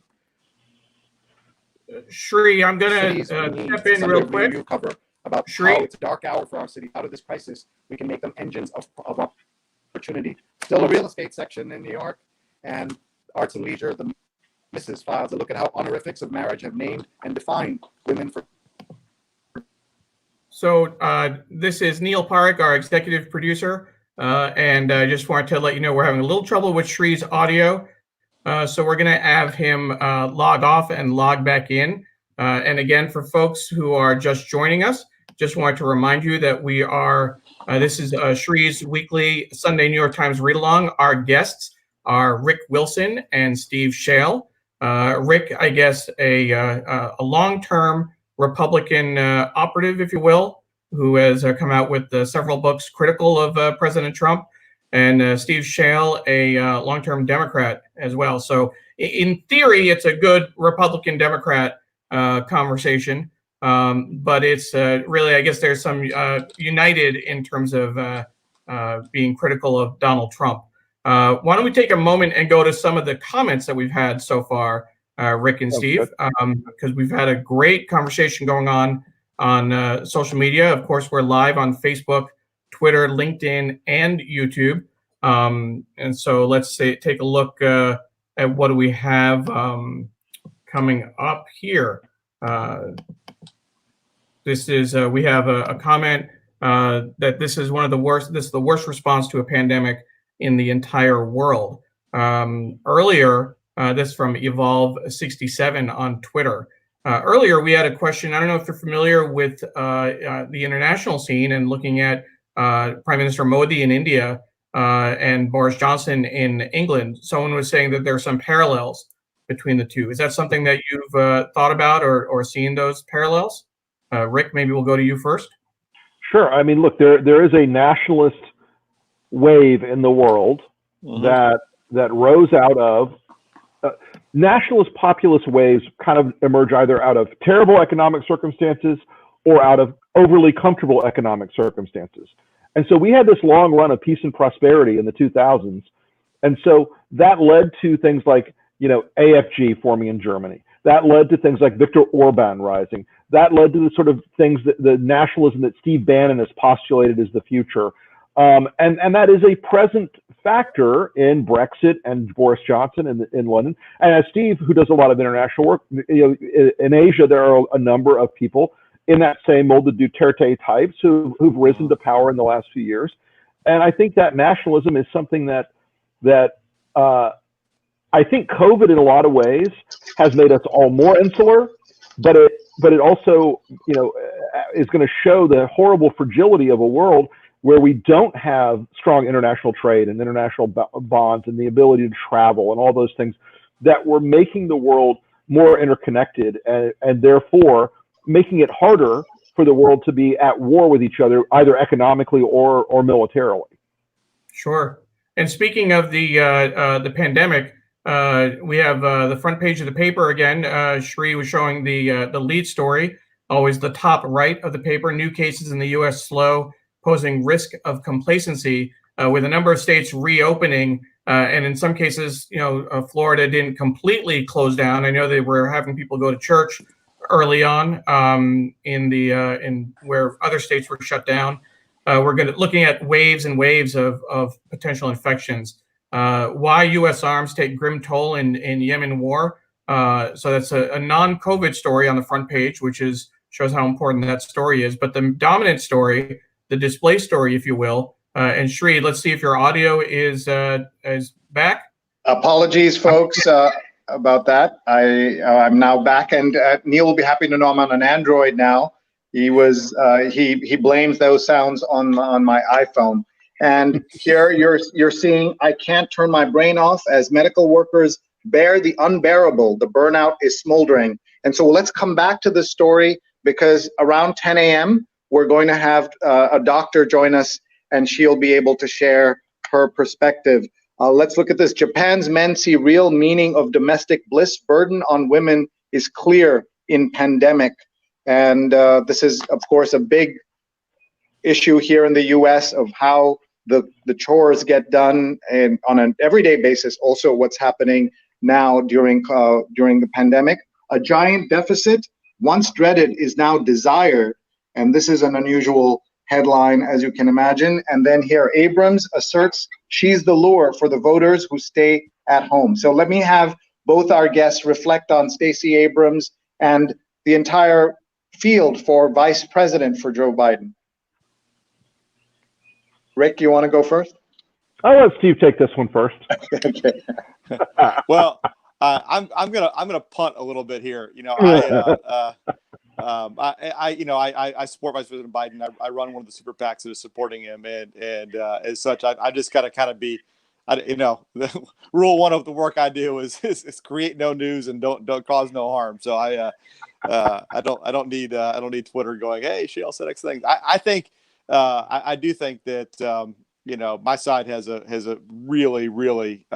Sree, I'm going to step in real quick. Cover about Sree, how it's a dark hour for our city. Out of this crisis, we can make them engines of opportunity. Still a real estate section in New York, and arts and leisure, the Mrs. Files, a look at how honorifics of marriage have named and defined women for. So this is Neil Parekh, our executive producer, and I just wanted to let you know we're having a little trouble with Shree's audio, so we're going to have him log off and log back in. And again, for folks who are just joining us, just wanted to remind you that we are, this is Shree's weekly Sunday New York Times read-along. Our guests are Rick Wilson and Steve Schale. Rick, I guess, a long-term Republican operative, if you will, who has come out with several books critical of President Trump, and Steve Schale, a long-term Democrat as well. So in theory, it's a good Republican-Democrat conversation, but it's really, I guess there's some united in terms of being critical of Donald Trump. Why don't we take a moment and go to some of the comments that we've had so far, Rick and Steve, because we've had a great conversation going on social media. Of course, we're live on Facebook, Twitter, LinkedIn, and YouTube. And so let's take a look at what do we have coming up here. This is we have a comment that this is one of the worst. This is the worst response to a pandemic in the entire world. Earlier, this from Evolve67 on Twitter. Earlier, we had a question. I don't know if you're familiar with the international scene and looking at Prime Minister Modi in India and Boris Johnson in England. Someone was saying that there are some parallels between the two. Is that something that you've thought about or seen those parallels? Rick, maybe we'll go to you first. Sure. I mean, look, there is a nationalist wave in the world that rose out of nationalist populist waves kind of emerge either out of terrible economic circumstances or out of overly comfortable economic circumstances. And so we had this long run of peace and prosperity in the 2000s. And so that led to things like, AFG forming in Germany. That led to things like Viktor Orban rising. That led to the sort of things that the nationalism that Steve Bannon has postulated as the future. And that is a present factor in Brexit and Boris Johnson in London. And as Steve, who does a lot of international work, in Asia, there are a number of people in that same mold, the Duterte types who've risen to power in the last few years. And I think that nationalism is something that I think COVID in a lot of ways has made us all more insular, but it also, is going to show the horrible fragility of a world where we don't have strong international trade and international bonds and the ability to travel and all those things that were making the world more interconnected and therefore making it harder for the world to be at war with each other, either economically or militarily. Sure. And speaking of the pandemic, we have the front page of the paper again. Sree was showing the lead story, always the top right of the paper. New cases in the U.S. slow, posing risk of complacency, with a number of states reopening, and in some cases, Florida didn't completely close down. I know they were having people go to church early on in where other states were shut down. We're looking at waves and waves of potential infections. Why U.S. arms take grim toll in Yemen war. So that's a non-COVID story on the front page, which shows how important that story is. But the dominant story, the display story, if you will, and Sree, let's see if your audio is back. Apologies, folks, about that. I'm now back, and Neil will be happy to know I'm on an Android now. He blames those sounds on my iPhone. And here you're seeing I can't turn my brain off as medical workers bear the unbearable. The burnout is smoldering. And so let's come back to this story, because around 10 a.m. we're going to have a doctor join us, and she'll be able to share her perspective. Let's look at this. Japan's men see real meaning of domestic bliss. Burden on women is clear in pandemic. And this is, of course, a big issue here in the U.S. of how the chores get done and on an everyday basis. Also, what's happening now during the pandemic. A giant deficit, once dreaded, is now desired, and this is an unusual headline, as you can imagine. And then here, Abrams asserts she's the lure for the voters who stay at home. So let me have both our guests reflect on Stacey Abrams and the entire field for vice president for Joe Biden. Rick, you want to go first? I'll let Steve take this one first. Okay. Well, I'm gonna punt a little bit here. I support Vice President Biden. I run one of the super PACs that is supporting him, and as such, I just gotta kind of be, the rule one of the work I do is create no news and don't cause no harm. So I don't need Twitter going, hey, Shale said X thing. I think I do think that my side has a really, really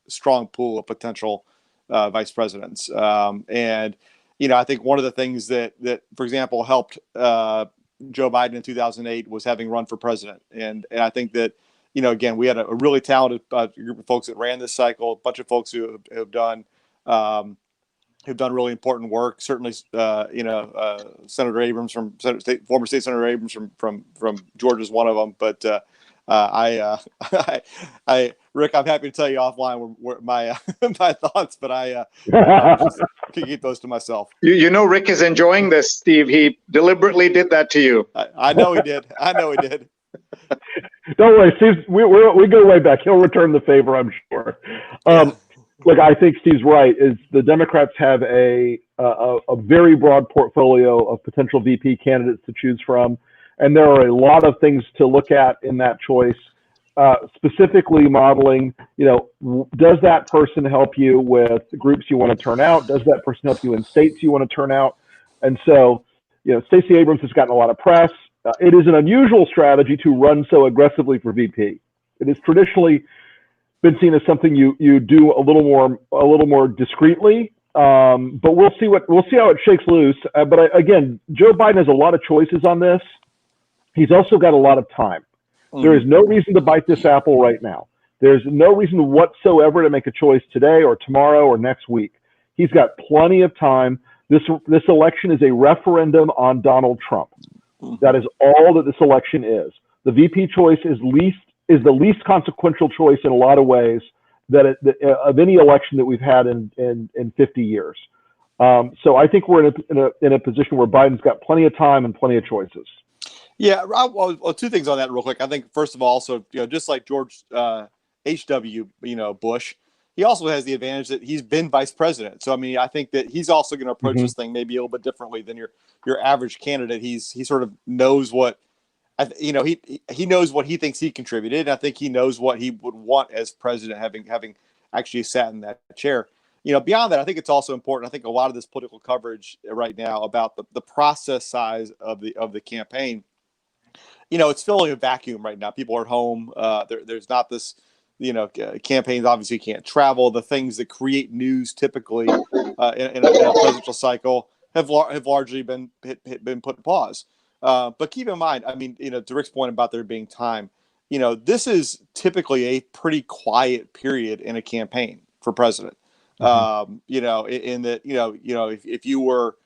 strong pool of potential vice presidents. And I think one of the things that for example, helped Joe Biden in 2008 was having run for president. And I think that, again, we had a really talented group of folks that ran this cycle, a bunch of folks who have done really important work. Certainly, Senator Abrams former State Senator Abrams from Georgia is one of them. But Rick, I'm happy to tell you offline where my my thoughts, but I can keep those to myself. You know, Rick is enjoying this, Steve. He deliberately did that to you. I know he did. I know he did. Don't worry, Steve. We go way back. He'll return the favor, I'm sure. Look, I think Steve's right. Is the Democrats have a very broad portfolio of potential VP candidates to choose from, and there are a lot of things to look at in that choice. Specifically modeling, does that person help you with the groups you want to turn out? Does that person help you in states you want to turn out? And so, Stacey Abrams has gotten a lot of press. It is an unusual strategy to run so aggressively for VP. It has traditionally been seen as something you do a little more discreetly. But we'll see how it shakes loose. But again, Joe Biden has a lot of choices on this. He's also got a lot of time. There is no reason to bite this apple right now. There's no reason whatsoever to make a choice today or tomorrow or next week. He's got plenty of time. This election is a referendum on Donald Trump. That is all that this election is. The VP choice is the least consequential choice in a lot of ways of any election that we've had in 50 years. So I think we're in a position where Biden's got plenty of time and plenty of choices. Yeah, well, two things on that real quick. I think first of all, so just like George H.W. Bush, he also has the advantage that he's been vice president. So I mean, I think that he's also going to approach this thing maybe a little bit differently than your average candidate. He sort of knows what he knows what he thinks he contributed. And I think he knows what he would want as president, having actually sat in that chair. Beyond that, I think it's also important. I think a lot of this political coverage right now about the process size of the campaign. It's filling a vacuum right now. People are at home. There's not this, campaigns obviously can't travel. The things that create news typically in a presidential cycle have largely been put in pause. But keep in mind, I mean, to Rick's point about there being time, this is typically a pretty quiet period in a campaign for president. In that, if you were,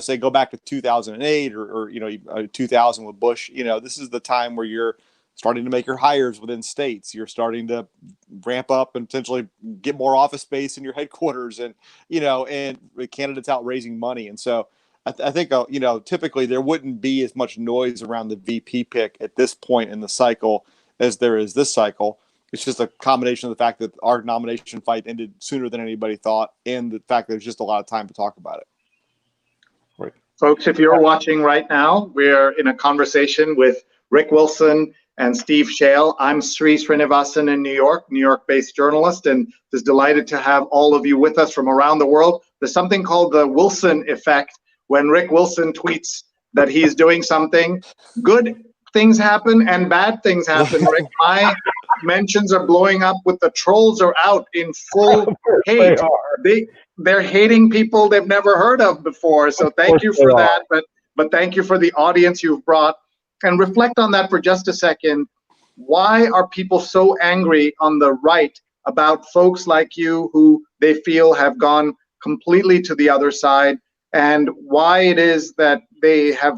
say go back to 2008 or 2000 with Bush, this is the time where you're starting to make your hires within states. You're starting to ramp up and potentially get more office space in your headquarters and the candidates out raising money. And so I think, typically there wouldn't be as much noise around the VP pick at this point in the cycle as there is this cycle. It's just a combination of the fact that our nomination fight ended sooner than anybody thought and the fact that there's just a lot of time to talk about it. Right. Folks, if you're watching right now, we're in a conversation with Rick Wilson and Steve Schale. I'm Sree Srinivasan in New York-based journalist, and just delighted to have all of you with us from around the world. There's something called the Wilson effect. When Rick Wilson tweets that he's doing something, good things happen and bad things happen. Rick, my mentions are blowing up with the trolls are out in full hate. They're hating people they've never heard of before. So thank you for that. But thank you for the audience you've brought. And reflect on that for just a second. Why are people so angry on the right about folks like you who they feel have gone completely to the other side? And why it is that they have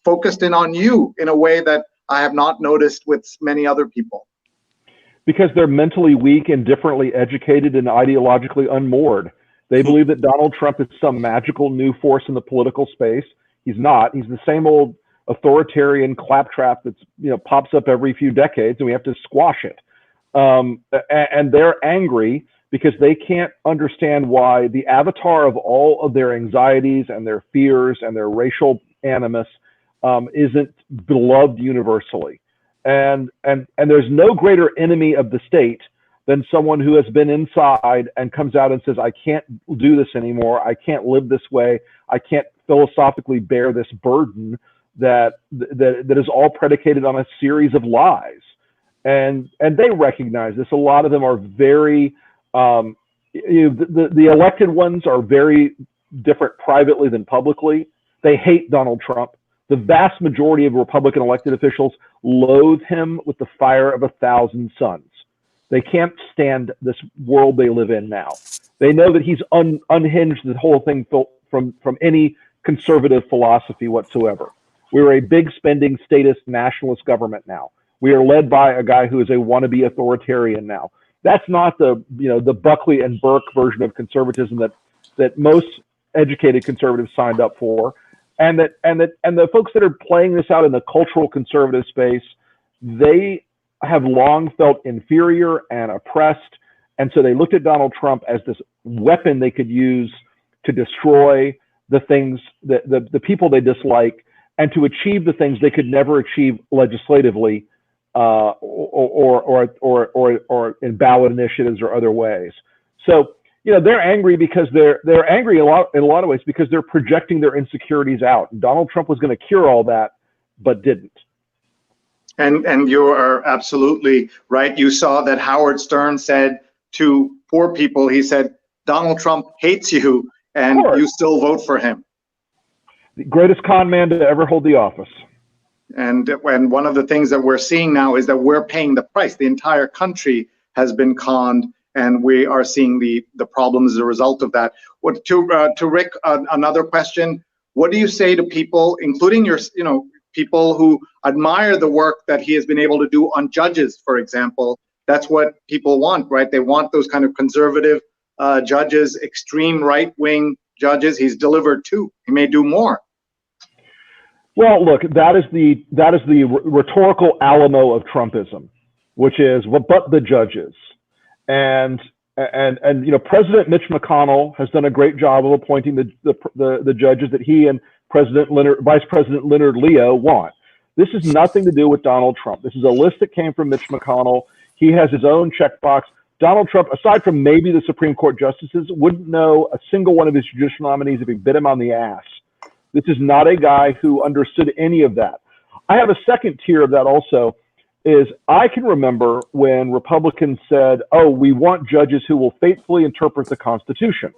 focused in on you in a way that I have not noticed with many other people? Because they're mentally weak and differently educated and ideologically unmoored. They believe that Donald Trump is some magical new force in the political space. He's not. He's the same old authoritarian claptrap that's pops up every few decades, and we have to squash it. And they're angry because they can't understand why the avatar of all of their anxieties and their fears and their racial animus isn't beloved universally. And there's no greater enemy of the state than someone who has been inside and comes out and says, I can't do this anymore. I can't live this way. I can't philosophically bear this burden that is all predicated on a series of lies. And they recognize this. A lot of them are very, the elected ones are very different privately than publicly. They hate Donald Trump. The vast majority of Republican elected officials loathe him with the fire of 1,000 suns. They can't stand this world they live in now. They know that he's unhinged the whole thing from any conservative philosophy whatsoever. We're a big spending statist nationalist government now. We are led by a guy who is a wannabe authoritarian now. That's not the the Buckley and Burke version of conservatism that most educated conservatives signed up for, and the folks that are playing this out in the cultural conservative space, they have long felt inferior and oppressed, and so they looked at Donald Trump as this weapon they could use to destroy the things that the people they dislike, and to achieve the things they could never achieve legislatively, or in ballot initiatives or other ways. So they're angry because they're angry in a lot of ways because they're projecting their insecurities out. And Donald Trump was going to cure all that, but didn't. And you are absolutely right. You saw that Howard Stern said to poor people, he said, Donald Trump hates you, and you still vote for him. The greatest con man to ever hold the office. And one of the things that we're seeing now is that we're paying the price. The entire country has been conned, and we are seeing the problems as a result of that. To Rick, another question. What do you say to people, including people who admire the work that he has been able to do on judges, for example? That's what people want, right? They want those kind of conservative judges, extreme right-wing judges. He's delivered two. He may do more. Well, look, that is the rhetorical Alamo of Trumpism, which is, well, but the judges. And President Mitch McConnell has done a great job of appointing the judges that he and Vice President Leonard Leo want. This has nothing to do with Donald Trump. This is a list that came from Mitch McConnell. He has his own checkbox. Donald Trump, aside from maybe the Supreme Court justices, wouldn't know a single one of his judicial nominees if he bit him on the ass. This is not a guy who understood any of that. I have a second tier of that also, is I can remember when Republicans said, oh, we want judges who will faithfully interpret the Constitution.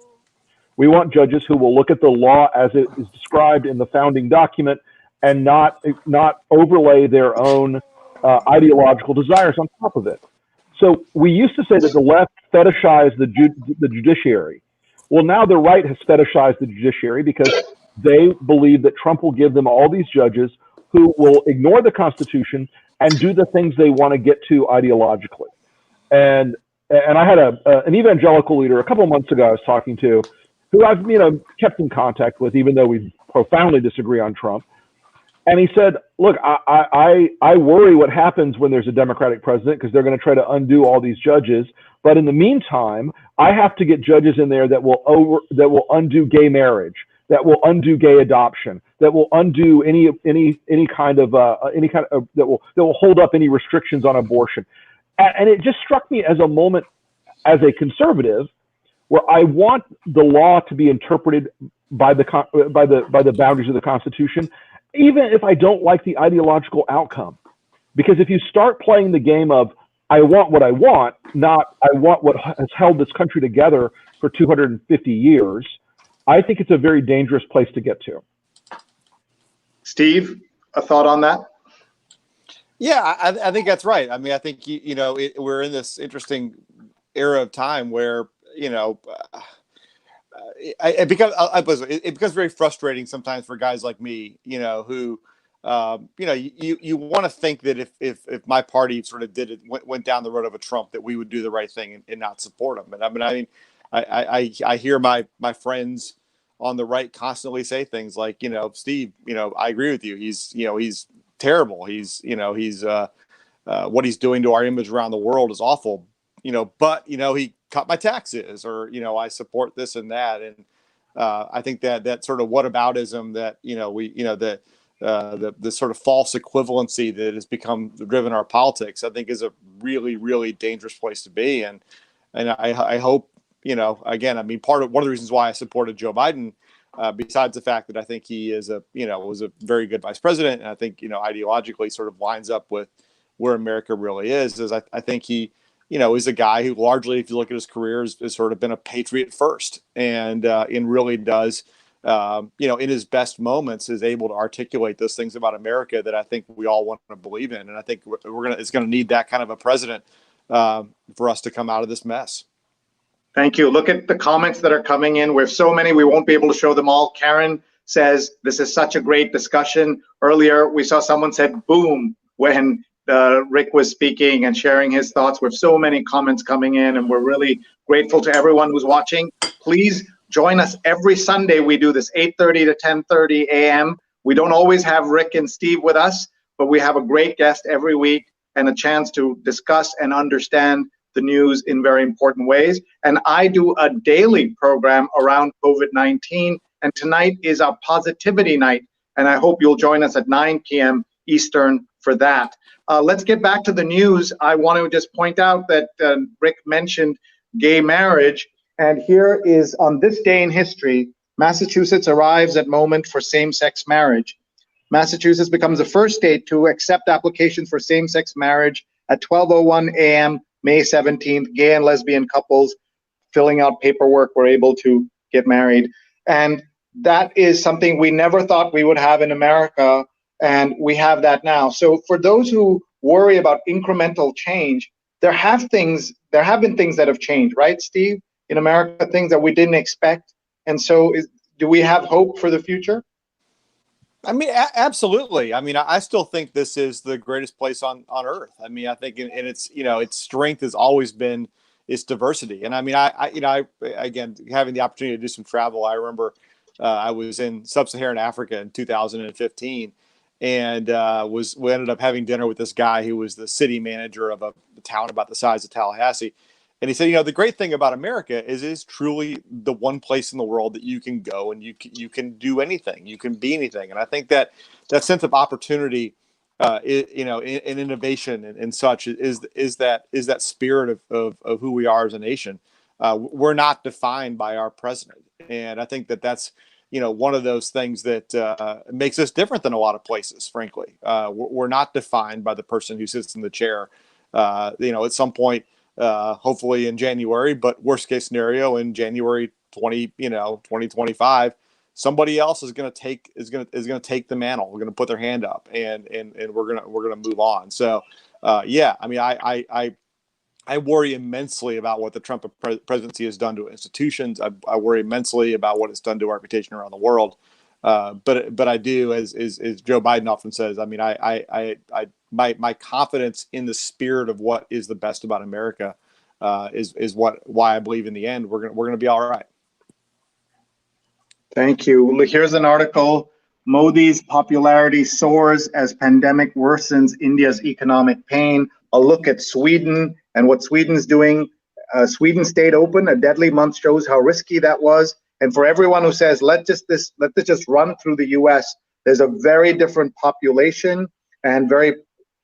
We want judges who will look at the law as it is described in the founding document and not overlay their own ideological desires on top of it. So we used to say that the left fetishized the judiciary. Well, now the right has fetishized the judiciary because they believe that Trump will give them all these judges who will ignore the Constitution and do the things they want to get to ideologically. And I had an evangelical leader a couple of months ago I was talking to, who I've kept in contact with, even though we profoundly disagree on Trump. And he said, look, I worry what happens when there's a Democratic president, because they're going to try to undo all these judges. But in the meantime, I have to get judges in there that will undo gay marriage, that will undo gay adoption, that will undo any kind of that will hold up any restrictions on abortion. And it just struck me as a moment, as a conservative, where I want the law to be interpreted by the boundaries of the Constitution, even if I don't like the ideological outcome. Because if you start playing the game of I want what I want, not I want what has held this country together for 250 years, I think it's a very dangerous place to get to. Steve, a thought on that? Yeah, I think that's right. I mean, I think, we're in this interesting era of time where, it becomes very frustrating sometimes for guys like me, who, you want to think that if my party sort of went down the road of a Trump, that we would do the right thing and not support him. And I hear my friends on the right constantly say things like, Steve, I agree with you. He's terrible. He's what he's doing to our image around the world is awful, but, he cut my taxes, or, I support this and that. And I think that sort of whataboutism that, the sort of false equivalency that has become driven our politics, I think is a really, really dangerous place to be. And I hope, again, I mean, one of the reasons why I supported Joe Biden, besides the fact that I think he is was a very good vice president, and I think, ideologically sort of lines up with where America really is I think he, is a guy who largely, if you look at his career, has sort of been a patriot first, and really does, in his best moments, is able to articulate those things about America that I think we all want to believe in. And I think it's going to need that kind of a president for us to come out of this mess. Thank you. Look at the comments that are coming in. We have so many, we won't be able to show them all. Karen says, this is such a great discussion. Earlier, we saw someone said, boom, when Rick was speaking and sharing his thoughts with so many comments coming in, and we're really grateful to everyone who's watching. Please join us every Sunday. We do this 8:30 to 10:30 a.m. We don't always have Rick and Steve with us, but we have a great guest every week and a chance to discuss and understand the news in very important ways. And I do a daily program around COVID-19, and tonight is our positivity night, and I hope you'll join us at 9 p.m. Eastern for that. Let's get back to the news. I want to just point out that Rick mentioned gay marriage, and here is, on this day in history, Massachusetts arrives at moment for same-sex marriage. Massachusetts becomes the first state to accept applications for same-sex marriage at 12:01 a.m. May 17th. Gay and lesbian couples filling out paperwork were able to get married. And that is something we never thought we would have in America, and we have that now. So for those who worry about incremental change, there have been things that have changed, right, Steve? In America, things that we didn't expect. And so do we have hope for the future? I mean, absolutely. I mean, I still think this is the greatest place on earth. I mean, I think, and it's, you know, its strength has always been its diversity. And I mean, I again, having the opportunity to do some travel, I remember I was in sub-Saharan Africa in 2015, and we ended up having dinner with this guy who was the city manager of a town about the size of Tallahassee. And he said, you know, the great thing about America is it is truly the one place in the world that you can go and you can do anything, you can be anything. And I think that sense of opportunity, you know, in innovation and such is that spirit of who we are as a nation. We're not defined by our president, and I think that's, you know, one of those things that makes us different than a lot of places. Frankly, we're not defined by the person who sits in the chair. You know, at some point. Hopefully in January, but worst case scenario in January 2025, somebody else is going to take the mantle. We're going to put their hand up, and we're going to move on. So, yeah, I mean, I worry immensely about what the Trump presidency has done to institutions. I worry immensely about what it's done to our reputation around the world. But I do, as Joe Biden often says, I mean, my confidence in the spirit of what is the best about America is why I believe in the end we're gonna be all right. Thank you. Here's an article. Modi's popularity soars as pandemic worsens India's economic pain. A look at Sweden and what Sweden's doing. Sweden stayed open. A deadly month shows how risky that was. And for everyone who says, let this just run through the US, there's a very different population and very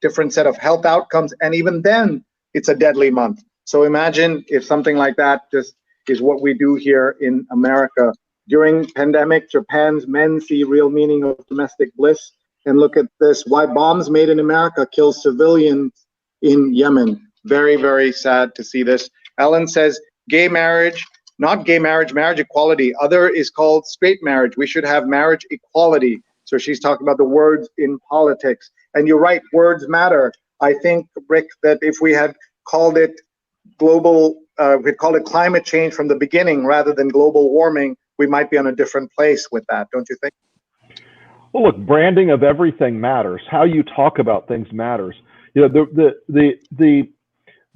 different set of health outcomes. And even then, it's a deadly month. So imagine if something like that just is what we do here in America. During pandemic, Japan's men see real meaning of domestic bliss. And look at this, why bombs made in America kill civilians in Yemen. Very, very sad to see this. Ellen says, gay marriage, not gay marriage, marriage equality. Other is called straight marriage. We should have marriage equality. So she's talking about the words in politics. And you're right, words matter. I think, Rick, that if we had called it global, we'd called it climate change from the beginning rather than global warming, we might be on a different place with that, don't you think? Well, look, branding of everything matters. How you talk about things matters. You know,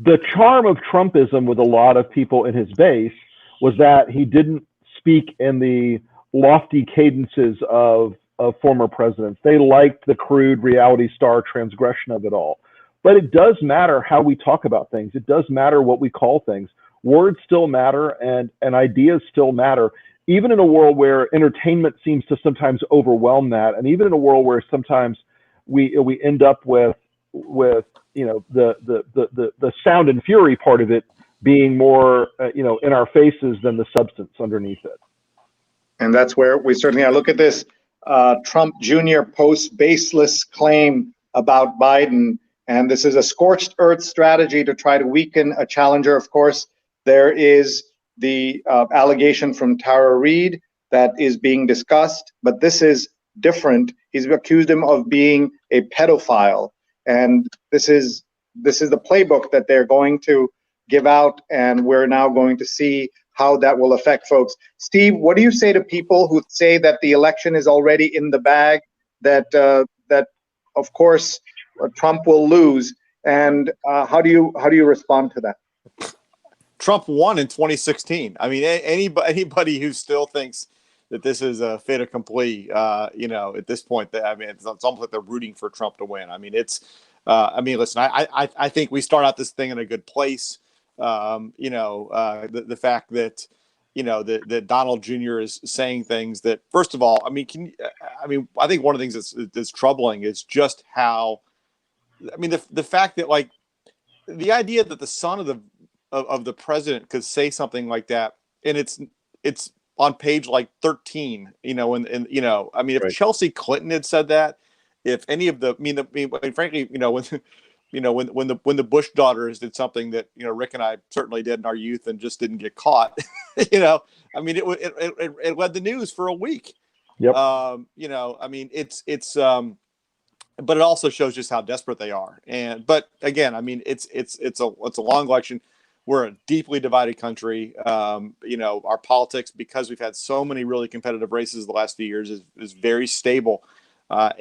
the charm of Trumpism with a lot of people in his base was that he didn't speak in the lofty cadences of former presidents. They liked the crude reality star transgression of it all. But it does matter how we talk about things. It does matter what we call things. Words still matter, and ideas still matter, even in a world where entertainment seems to sometimes overwhelm that, and even in a world where sometimes we end up with you know, the sound and fury part of it being more you know, in our faces than the substance underneath it. And that's where we certainly are. Look at this. Trump Jr. posts baseless claim about Biden. And this is a scorched earth strategy to try to weaken a challenger. Of course, there is the allegation from Tara Reid that is being discussed, but this is different. He's accused him of being a pedophile. And this is the playbook that they're going to give out, and we're now going to see how that will affect folks. Steve, what do you say to people who say that the election is already in the bag, that of course Trump will lose. And how do you respond to that? Trump won in 2016. I mean, anybody who still thinks that this is a fait accompli, at this point, I mean, it's almost like they're rooting for Trump to win. I mean, listen, I think we start out this thing in a good place. The fact that, that Donald Jr. is saying things that, first of all, I think one of the things that's troubling is just how, the fact that, like, the idea that the son of the president could say something like that, and it's on page like 13, if Right. Chelsea Clinton had said that, if any of frankly, when the Bush daughters did something that, Rick and I certainly did in our youth and just didn't get caught, it led the news for a week. Yep. But it also shows just how desperate they are. But again, it's a long election. We're a deeply divided country. Our politics, because we've had so many really competitive races the last few years, is very stable. I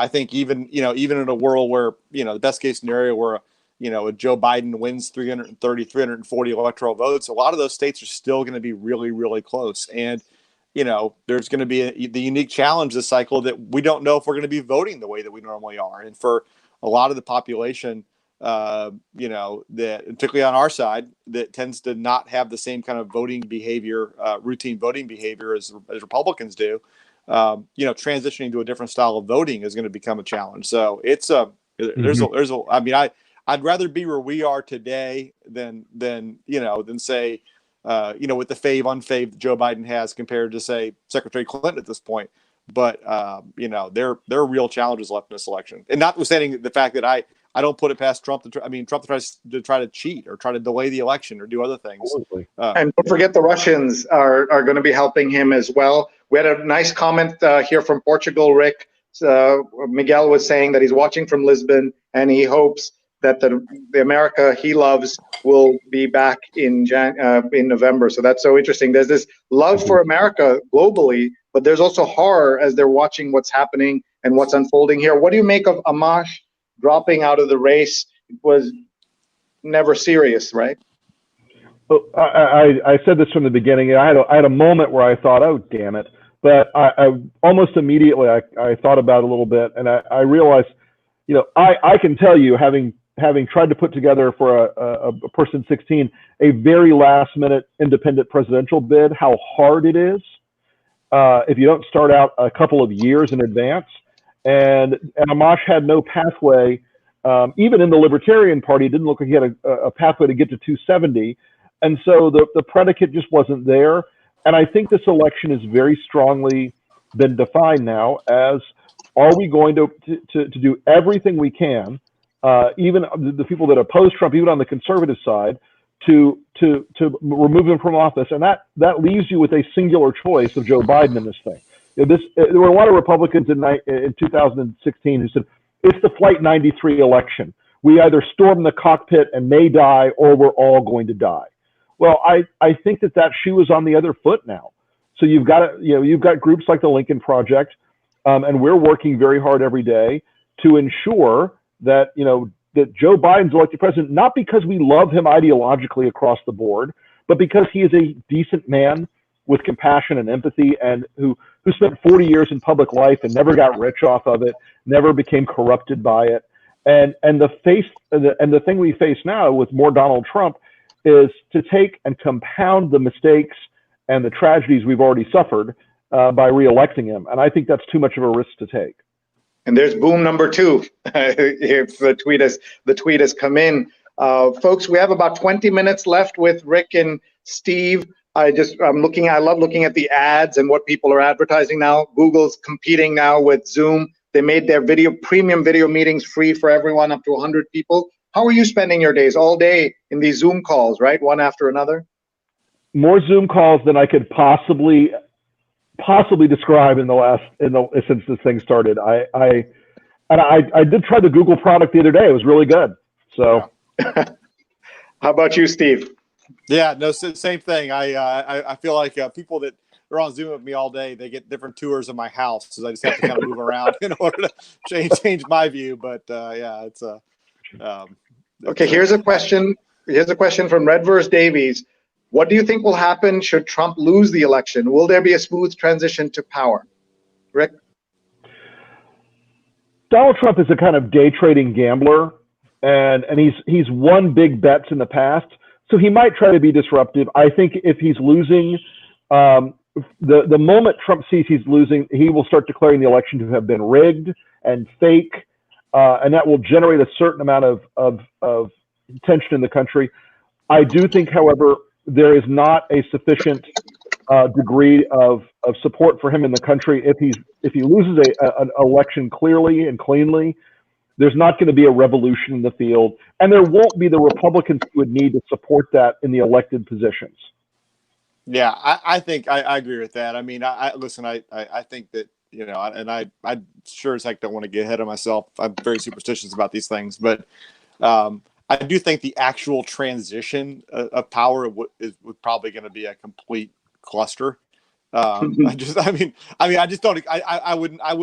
think even in a world where, the best case scenario where, Joe Biden wins 330, 340 electoral votes, a lot of those states are still going to be really, really close. And, there's going to be the unique challenge this cycle that we don't know if we're going to be voting the way that we normally are. And for a lot of the population, that particularly on our side, that tends to not have the same kind of voting behavior, routine voting behavior as Republicans do, transitioning to a different style of voting is going to become a challenge. So it's I'd rather be where we are today than say, with the unfave Joe Biden has compared to, say, Secretary Clinton at this point. But, there are real challenges left in this election. And notwithstanding the fact that I don't put it past Trump to try to cheat or try to delay the election or do other things. And don't forget, the Russians are going to be helping him as well. We had a nice comment here from Portugal, Rick. Miguel was saying that he's watching from Lisbon and he hopes that the America he loves will be back in November. So that's so interesting. There's this love for America globally, but there's also horror as they're watching what's happening and what's unfolding here. What do you make of Amash dropping out of the race? It was never serious, right? Well, I said this from the beginning. I had a moment where I thought, oh, damn it. But I almost immediately I thought about it a little bit, and I realized, I can tell you, having tried to put together for a person 16 a very last minute independent presidential bid, how hard it is if you don't start out a couple of years in advance. And Amash had no pathway, even in the Libertarian Party. It didn't look like he had a pathway to get to 270. And so the predicate just wasn't there. And I think this election has very strongly been defined now as, are we going to do everything we can, even the people that oppose Trump, even on the conservative side, to remove him from office? And that leaves you with a singular choice of Joe Biden in this thing. There were a lot of Republicans in 2016 who said, it's the Flight 93 election. We either storm the cockpit and may die, or we're all going to die. Well, I think that shoe is on the other foot now. So you've got groups like the Lincoln Project, and we're working very hard every day to ensure that that Joe Biden's elected president, not because we love him ideologically across the board, but because he is a decent man with compassion and empathy, and who spent 40 years in public life and never got rich off of it, never became corrupted by it. And the thing we face now with more Donald Trump is to take and compound the mistakes and the tragedies we've already suffered by reelecting him. And I think that's too much of a risk to take. And there's boom number 2. If the tweet has come in, folks, we have about 20 minutes left with Rick and Steve. I love looking at the ads and what people are advertising now. Google's competing now with Zoom. They made their premium video meetings free for everyone, up to 100 people. How are you spending your days? All day in these Zoom calls, right? One after another? More Zoom calls than I could possibly describe since this thing started. I did try the Google product the other day. It was really good. So, how about you, Steve? Yeah, no, same thing. I feel like people that they're on Zoom with me all day. They get different tours of my house, so I just have to kind of move around in order to change my view. But yeah, it's okay. Here's a question. Here's a question from Redverse Davies. What do you think will happen should Trump lose the election? Will there be a smooth transition to power? Rick? Donald Trump is a kind of day trading gambler, and he's won big bets in the past, so he might try to be disruptive. I think if he's losing, the moment Trump sees he's losing, he will start declaring the election to have been rigged and fake, and that will generate a certain amount of tension in the country. I do think, however, there is not a sufficient degree of support for him in the country. If he loses an election clearly and cleanly, there's not going to be a revolution in the field, and there won't be the Republicans who would need to support that in the elected positions. Yeah, I think I agree with that. I mean, I think that, you know, and I sure as heck don't want to get ahead of myself. I'm very superstitious about these things, but I do think the actual transition of power is probably going to be a complete cluster. I would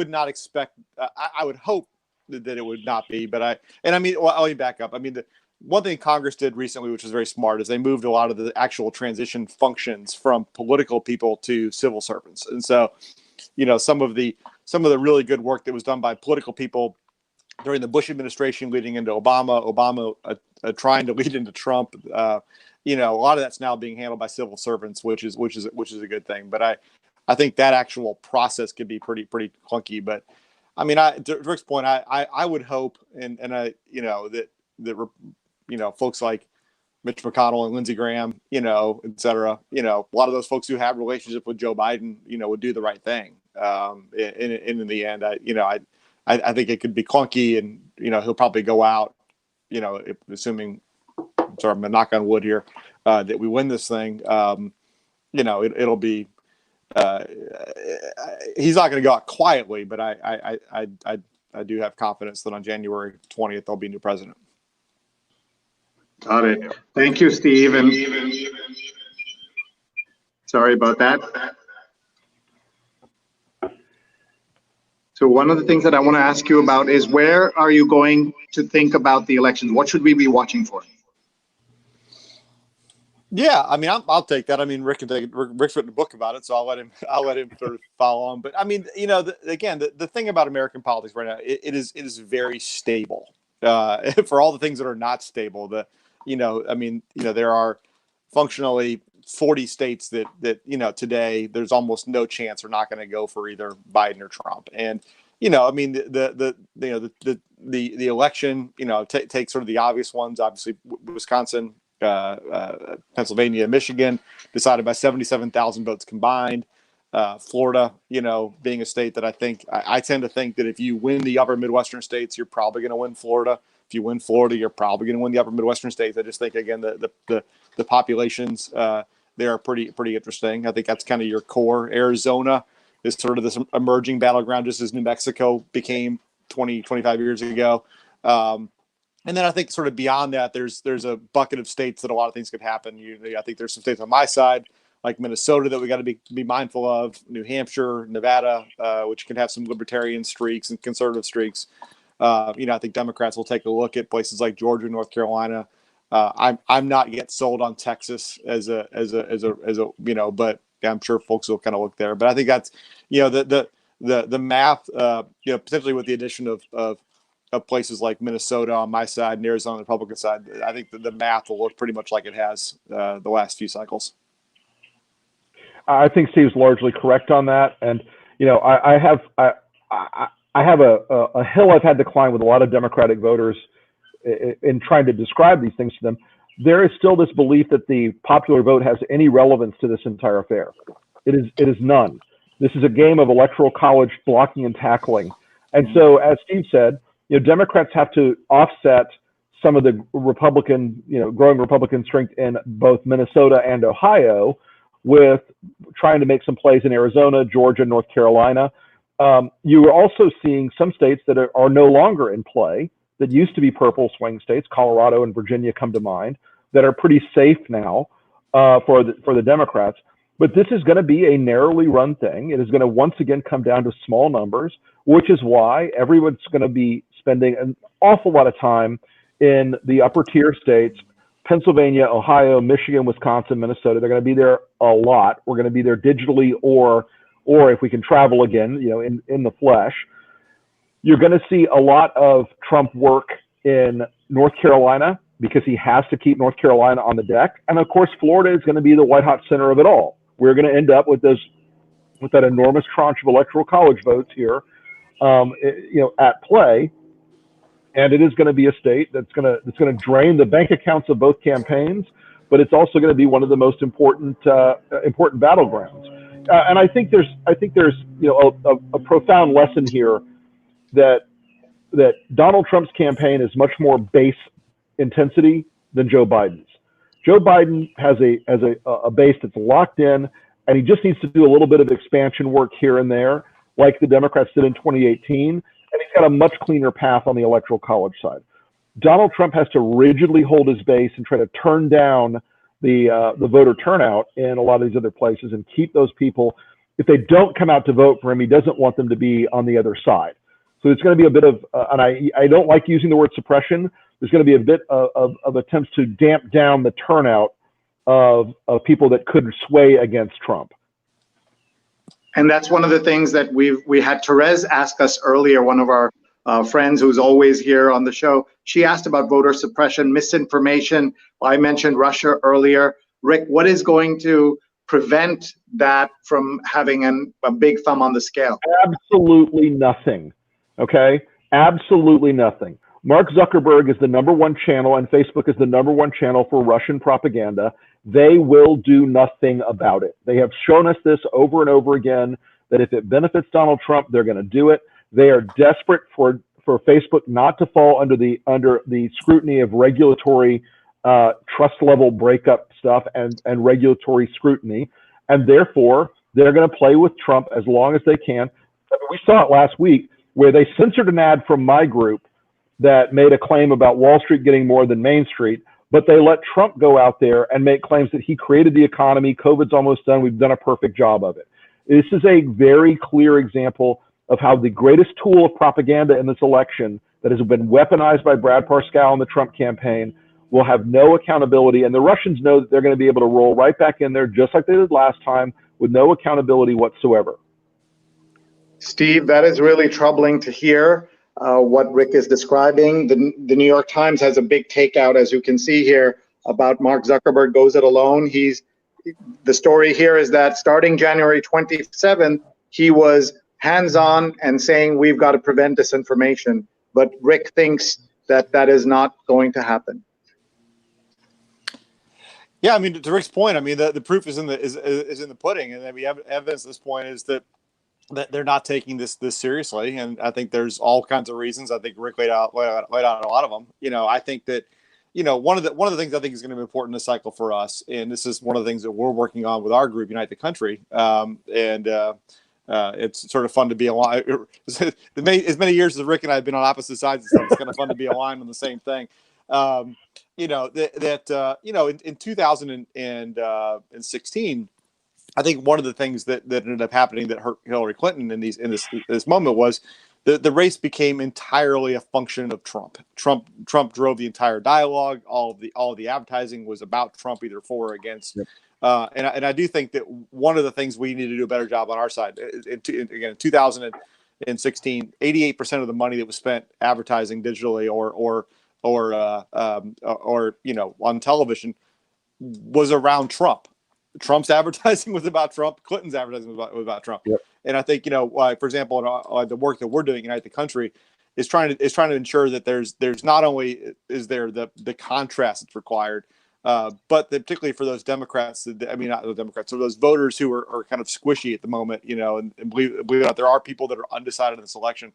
not expect. I would hope that it would not be, but let me back up. I mean, the one thing Congress did recently, which was very smart, is they moved a lot of the actual transition functions from political people to civil servants, and so, you know, some of the really good work that was done by political people during the Bush administration leading into Obama trying to lead into Trump, you know, a lot of that's now being handled by civil servants, which is a good thing. But I think that actual process could be pretty clunky. But I mean, to Rick's point, I would hope, and I, you know, that you know, folks like Mitch McConnell and Lindsey Graham, you know, et cetera, you know, a lot of those folks who have relationship with Joe Biden, you know, would do the right thing. In the end, I think it could be clunky, and, you know, he'll probably go out, you know, assuming, sorry, I'm gonna knock on wood here, that we win this thing. You know, it'll be, he's not going to go out quietly, but I do have confidence that on January 20th, there'll be a new president. Got it. Thank you, Steve. And sorry about that. So one of the things that I want to ask you about is, where are you going to think about the elections? What should we be watching for? Yeah, I mean, I'll take that. I mean, Rick can take it. Rick's written a book about it, so I'll let him sort of follow on. But I mean, you know, the thing about American politics right now, it is very stable. For all the things that are not stable, you know, I mean, you know, there are functionally 40 states that you know, today there's almost no chance we're not going to go for either Biden or Trump. And, you know, I mean, the election, you know, take sort of the obvious ones, obviously Wisconsin, Pennsylvania, Michigan, decided by 77,000 votes combined. Florida, you know, being a state that I tend to think that if you win the upper Midwestern states, you're probably going to win Florida. If you win Florida, you're probably going to win the upper Midwestern states. I just think, again, the populations they are pretty interesting. I think that's kind of your core. Arizona is sort of this emerging battleground, just as New Mexico became 25 years ago. And then I think sort of beyond that, there's a bucket of states that a lot of things could happen. I think there's some states on my side, like Minnesota, that we got to be mindful of. New Hampshire, Nevada, which can have some libertarian streaks and conservative streaks. You know, I think Democrats will take a look at places like Georgia, North Carolina. I'm not yet sold on Texas as a you know, but I'm sure folks will kind of look there. But I think that's, you know, the math, you know, potentially with the addition of places like Minnesota on my side and Arizona on the Republican side, I think the math will look pretty much like it has the last few cycles. I think Steve's largely correct on that, and you know, I have a hill I've had to climb with a lot of Democratic voters in trying to describe these things to them. There is still this belief that the popular vote has any relevance to this entire affair. It is none. This is a game of electoral college blocking and tackling, and so, as Steve said, you know, Democrats have to offset some of the Republican, you know, growing Republican strength in both Minnesota and Ohio with trying to make some plays in Arizona, Georgia, North Carolina. You are also seeing some states that are no longer in play, that used to be purple swing states, Colorado and Virginia come to mind, that are pretty safe now for the Democrats. But this is going to be a narrowly run thing. It is going to once again come down to small numbers, which is why everyone's going to be spending an awful lot of time in the upper tier states, Pennsylvania, Ohio, Michigan, Wisconsin, Minnesota. They're going to be there a lot. We're going to be there digitally or if we can travel again, in the flesh. You're going to see a lot of Trump work in North Carolina because he has to keep North Carolina on the deck. And of course, Florida is going to be the white hot center of it all. We're going to end up with that enormous tranche of electoral college votes here, at play. And it is going to be a state that's going to drain the bank accounts of both campaigns, but it's also going to be one of the most important battlegrounds. And I think there's a profound lesson here that Donald Trump's campaign is much more base intensity than Joe Biden's. Joe Biden has a base that's locked in, and he just needs to do a little bit of expansion work here and there, like the Democrats did in 2018, and he's got a much cleaner path on the electoral college side. Donald Trump has to rigidly hold his base and try to turn down the voter turnout in a lot of these other places and keep those people. If they don't come out to vote for him, he doesn't want them to be on the other side. So it's going to be a bit of, and I don't like using the word suppression. There's going to be a bit of attempts to damp down the turnout of people that could sway against Trump. And that's one of the things that we had Therese ask us earlier, one of our friends who's always here on the show. She asked about voter suppression, misinformation. I mentioned Russia earlier. Rick, what is going to prevent that from having a big thumb on the scale? Absolutely nothing. Okay? Absolutely nothing. Mark Zuckerberg is the #1 channel, and Facebook is the #1 channel for Russian propaganda. They will do nothing about it. They have shown us this over and over again, that if it benefits Donald Trump, they're going to do it. They are desperate for Facebook not to fall under the scrutiny of regulatory trust level breakup stuff and regulatory scrutiny. And therefore, they're going to play with Trump as long as they can. We saw it last week where they censored an ad from my group that made a claim about Wall Street getting more than Main Street, but they let Trump go out there and make claims that he created the economy. COVID's almost done. We've done a perfect job of it. This is a very clear example of how the greatest tool of propaganda in this election that has been weaponized by Brad Parscale and the Trump campaign will have no accountability. And the Russians know that they're going to be able to roll right back in there just like they did last time with no accountability whatsoever. Steve, that is really troubling to hear what Rick is describing. The New York Times has a big takeout, as you can see here, about Mark Zuckerberg goes it alone. The story here is that starting January 27th, he was hands-on and saying we've got to prevent disinformation. But Rick thinks that is not going to happen. Yeah, I mean, to Rick's point, I mean, the proof is in the pudding, and then we have evidence at this point is that they're not taking this seriously, and I think there's all kinds of reasons. I think Rick laid out a lot of them. I think that one of the things I think is going to be important in this cycle for us, and this is one of the things that we're working on with our group, Unite the Country, it's sort of fun to be aligned. As many years as Rick and I have been on opposite sides and stuff, it's kind of fun to be aligned on the same thing. In 2016, I think one of the things that ended up happening that hurt Hillary Clinton in this moment was the race became entirely a function of Trump. Trump drove the entire dialogue. All of the advertising was about Trump, either for or against. Yep. And I do think that one of the things we need to do a better job on our side, in 2016, 88% of the money that was spent advertising digitally or on television was around Trump. Trump's advertising was about Trump. Clinton's advertising was about Trump. Yep. And I think, for example, the work that we're doing, Unite the Country, is trying to ensure that there's not only is there the contrast that's required, but particularly for those Democrats, not the Democrats, so those voters who are kind of squishy at the moment, and believe it or not, there are people that are undecided in this election,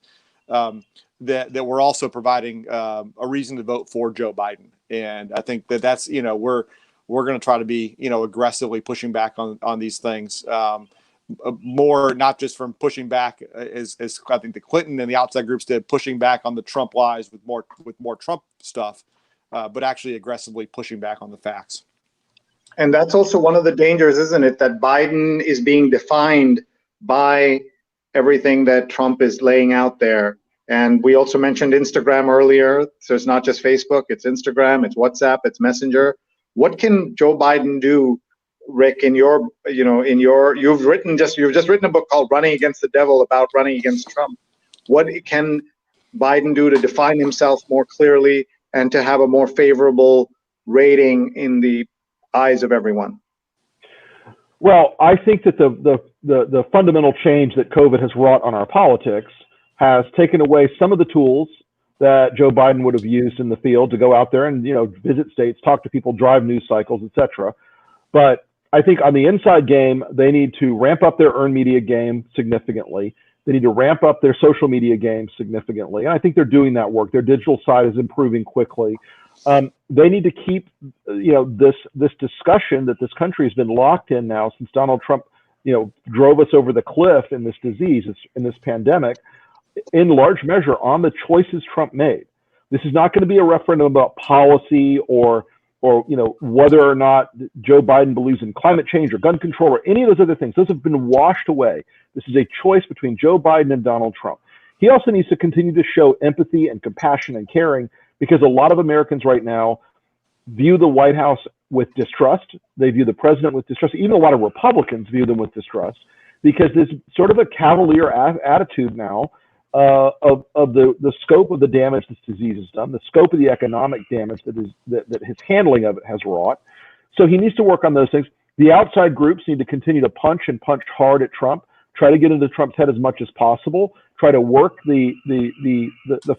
that we're also providing a reason to vote for Joe Biden. And I think that's we're going to try to be, aggressively pushing back on these things, more not just from pushing back as I think the Clinton and the outside groups did, pushing back on the Trump lies with more Trump stuff, but actually aggressively pushing back on the facts. And that's also one of the dangers, isn't it? That Biden is being defined by everything that Trump is laying out there. And we also mentioned Instagram earlier. So it's not just Facebook, it's Instagram, it's WhatsApp, it's Messenger. What can Joe Biden do, Rick, you've just written a book called Running Against the Devil, about running against Trump. What can Biden do to define himself more clearly and to have a more favorable rating in the eyes of everyone? Well, I think that the fundamental change that COVID has wrought on our politics has taken away some of the tools that Joe Biden would have used in the field to go out there and visit states, talk to people, drive news cycles, etc. But I think on the inside game, they need to ramp up their earned media game significantly. They need to ramp up their social media game significantly. And I think they're doing that work. Their digital side is improving quickly. They need to keep, this discussion that this country has been locked in now since Donald Trump, drove us over the cliff in this disease, in this pandemic, in large measure on the choices Trump made. This is not going to be a referendum about policy or whether or not Joe Biden believes in climate change or gun control or any of those other things. Those have been washed away. This is a choice between Joe Biden and Donald Trump. He also needs to continue to show empathy and compassion and caring, because a lot of Americans right now view the White House with distrust. They view the president with distrust. Even a lot of Republicans view them with distrust, because there's sort of a cavalier attitude now of the scope of the damage this disease has done, the scope of the economic damage that his handling of it has wrought. So he needs to work on those things. The outside groups need to continue to punch hard at Trump, try to get into Trump's head as much as possible, try to work the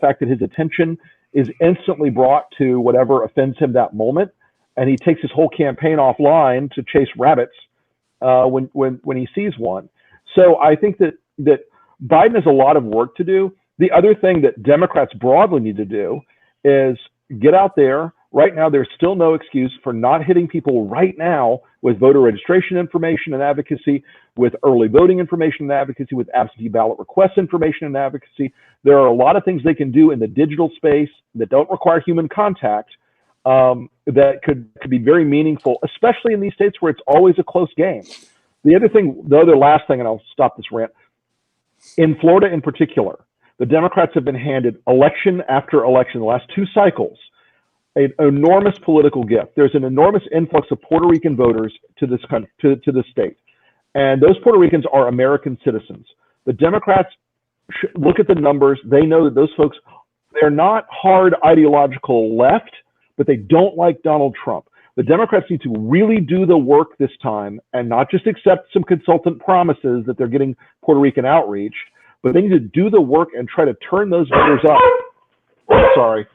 fact that his attention is instantly brought to whatever offends him that moment, and he takes his whole campaign offline to chase rabbits when he sees one. So I think that Biden has a lot of work to do. The other thing that Democrats broadly need to do is get out there. Right now, there's still no excuse for not hitting people right now with voter registration information and advocacy, with early voting information and advocacy, with absentee ballot request information and advocacy. There are a lot of things they can do in the digital space that don't require human contact that could be very meaningful, especially in these states where it's always a close game. The other last thing, and I'll stop this rant, in Florida in particular, the Democrats have been handed election after election, the last two cycles, an enormous political gift. There's an enormous influx of Puerto Rican voters to this country, to the state. And those Puerto Ricans are American citizens. The Democrats look at the numbers. They know that those folks, they're not hard ideological left, but they don't like Donald Trump. The Democrats need to really do the work this time and not just accept some consultant promises that they're getting Puerto Rican outreach, but they need to do the work and try to turn those voters up. Sorry.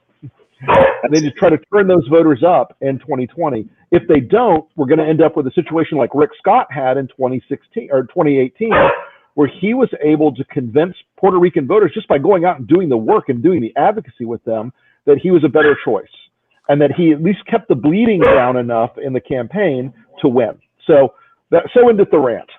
And they just try to turn those voters up in 2020. If they don't, we're going to end up with a situation like Rick Scott had in 2016 or 2018, where he was able to convince Puerto Rican voters just by going out and doing the work and doing the advocacy with them that he was a better choice, and that he at least kept the bleeding down enough in the campaign to win. So ended the rant.